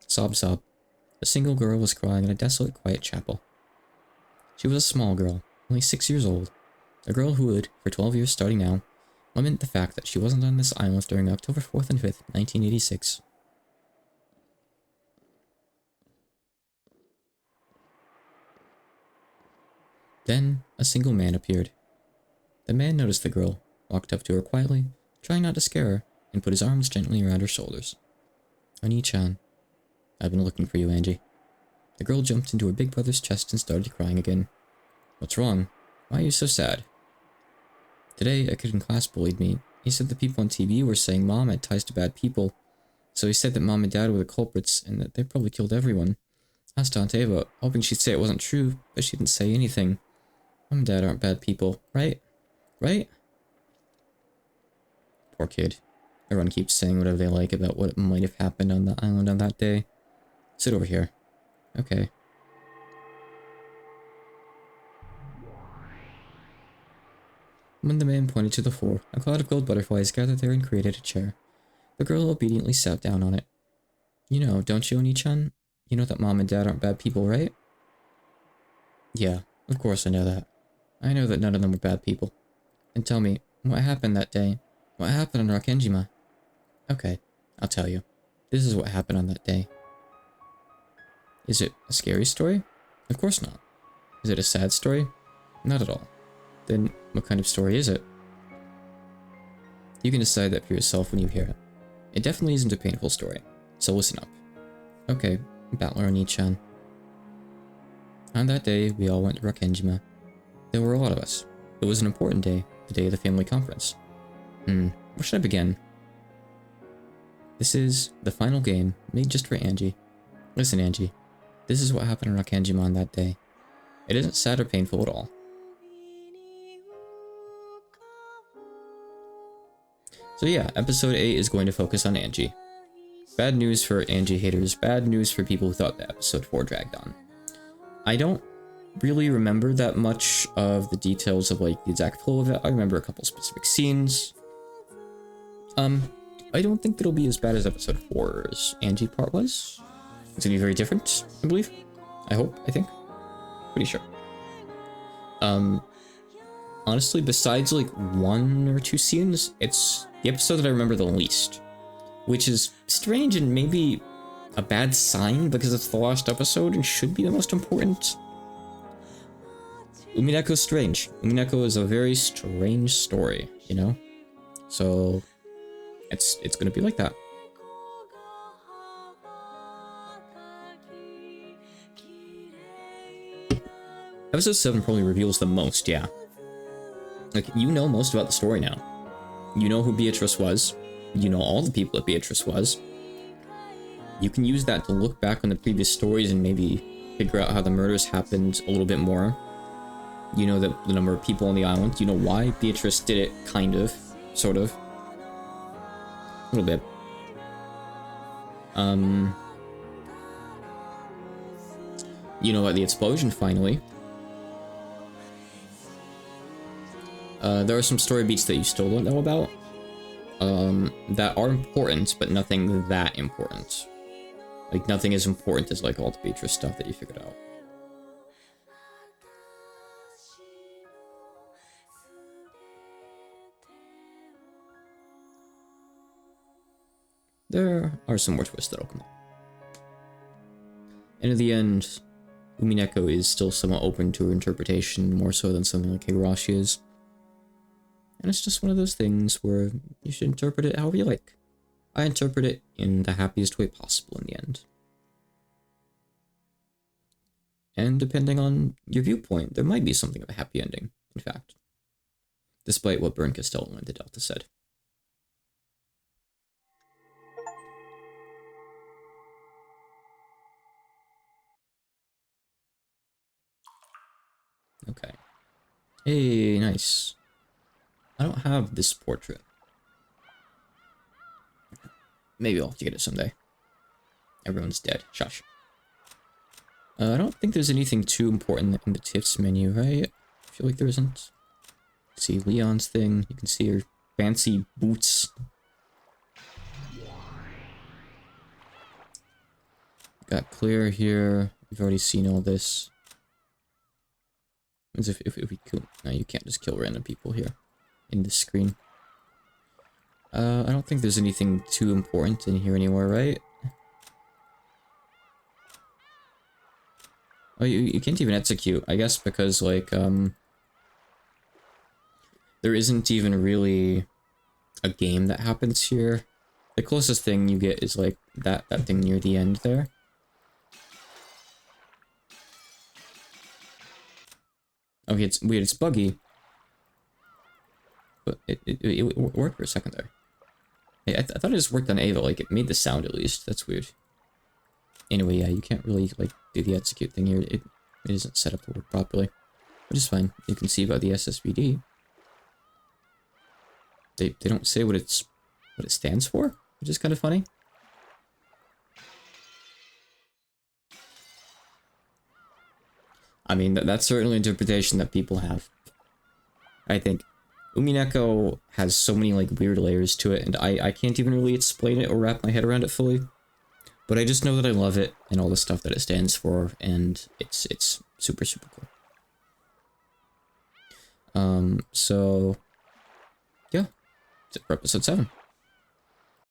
Sob, sob. A single girl was crying in a desolate, quiet chapel. She was a small girl, only 6 years old. A girl who would, for 12 years starting now, lament the fact that she wasn't on this island during October 4th and 5th, 1986. Then, a single man appeared. The man noticed the girl, walked up to her quietly, trying not to scare her, and put his arms gently around her shoulders. Oni-chan. I've been looking for you, Angie. The girl jumped into her big brother's chest and started crying again. What's wrong? Why are you so sad? Today, a kid in class bullied me. He said the people on TV were saying Mom had ties to bad people. So he said that Mom and Dad were the culprits, and that they probably killed everyone. I asked Aunt Ava, hoping she'd say it wasn't true, but she didn't say anything. Mom and Dad aren't bad people, right? Right? Poor kid. Everyone keeps saying whatever they like about what might have happened on the island on that day. Sit over here. Okay. When the man pointed to the floor, a cloud of gold butterflies gathered there and created a chair. The girl obediently sat down on it. You know, don't you, Oni-chan? You know that Mom and Dad aren't bad people, right? Yeah, of course I know that. I know that none of them were bad people. And tell me, what happened that day? What happened on Rakenjima? Okay, I'll tell you. This is what happened on that day. Is it a scary story? Of course not. Is it a sad story? Not at all. Then, what kind of story is it? You can decide that for yourself when you hear it. It definitely isn't a painful story, so listen up. Okay, Battler Oni-chan. On that day, we all went to Rakenjima. There were a lot of us. It was an important day, the day of the family conference. Where should I begin? This is the final game, made just for Angie. Listen, Angie. This is what happened in Rakenjima on that day. It isn't sad or painful at all. So yeah, episode 8 is going to focus on Angie. Bad news for Angie haters, bad news for people who thought that episode 4 dragged on. I don't really remember that much of the details of like the exact flow of it. I remember a couple specific scenes. I don't think it'll be as bad as episode 4's Angie part was. It's gonna be very different, I believe. I hope, I think. Pretty sure. Honestly, besides like 1 or 2 scenes, it's the episode that I remember the least. Which is strange and maybe a bad sign because it's the last episode and should be the most important. Umineko's strange. Umineko is a very strange story, you know? So it's gonna be like that. Episode 7 probably reveals the most, yeah. Like, you know most about the story now. You know who Beatrice was. You know all the people that Beatrice was. You can use that to look back on the previous stories and maybe figure out how the murders happened a little bit more. You know the number of people on the island. You know why Beatrice did it, kind of. Sort of. A little bit. You know about the explosion, finally. There are some story beats that you still don't know about. that are important, but nothing that important. Like, nothing as important as, like, all the Beatrice stuff that you figured out. There are some more twists that'll come up. And in the end, Umineko is still somewhat open to her interpretation, more so than something like Higurashi is. And it's just one of those things where you should interpret it however you like. I interpret it in the happiest way possible in the end. And depending on your viewpoint, there might be something of a happy ending, in fact. Despite what Burn Costello and the Delta said. Okay. Hey, nice. I don't have this portrait. Maybe I'll have to get it someday. Everyone's dead. Shush. I don't think there's anything too important in the tips menu, right? I feel like there isn't. See Leon's thing. You can see her fancy boots. Got Claire here. We've already seen all this. As if we kill... No, you can't just kill random people here. In this screen. I don't think there's anything too important in here anywhere, right? Oh, you can't even execute, I guess, because, like, there isn't even really a game that happens here. The closest thing you get is, like, that thing near the end there. Okay, it's weird, it's buggy. But it worked for a second there. Hey, I thought it just worked on Ava, like, it made the sound at least. That's weird. Anyway, yeah, you can't really, like, do the execute thing here. It isn't set up to work properly. Which is fine. You can see about the SSBD. They don't say what it stands for, which is kind of funny. I mean, that's certainly an interpretation that people have. I think Umineko has so many, like, weird layers to it, and I can't even really explain it or wrap my head around it fully. But I just know that I love it, and all the stuff that it stands for, and it's super, super cool. So, yeah, that's it for episode 7.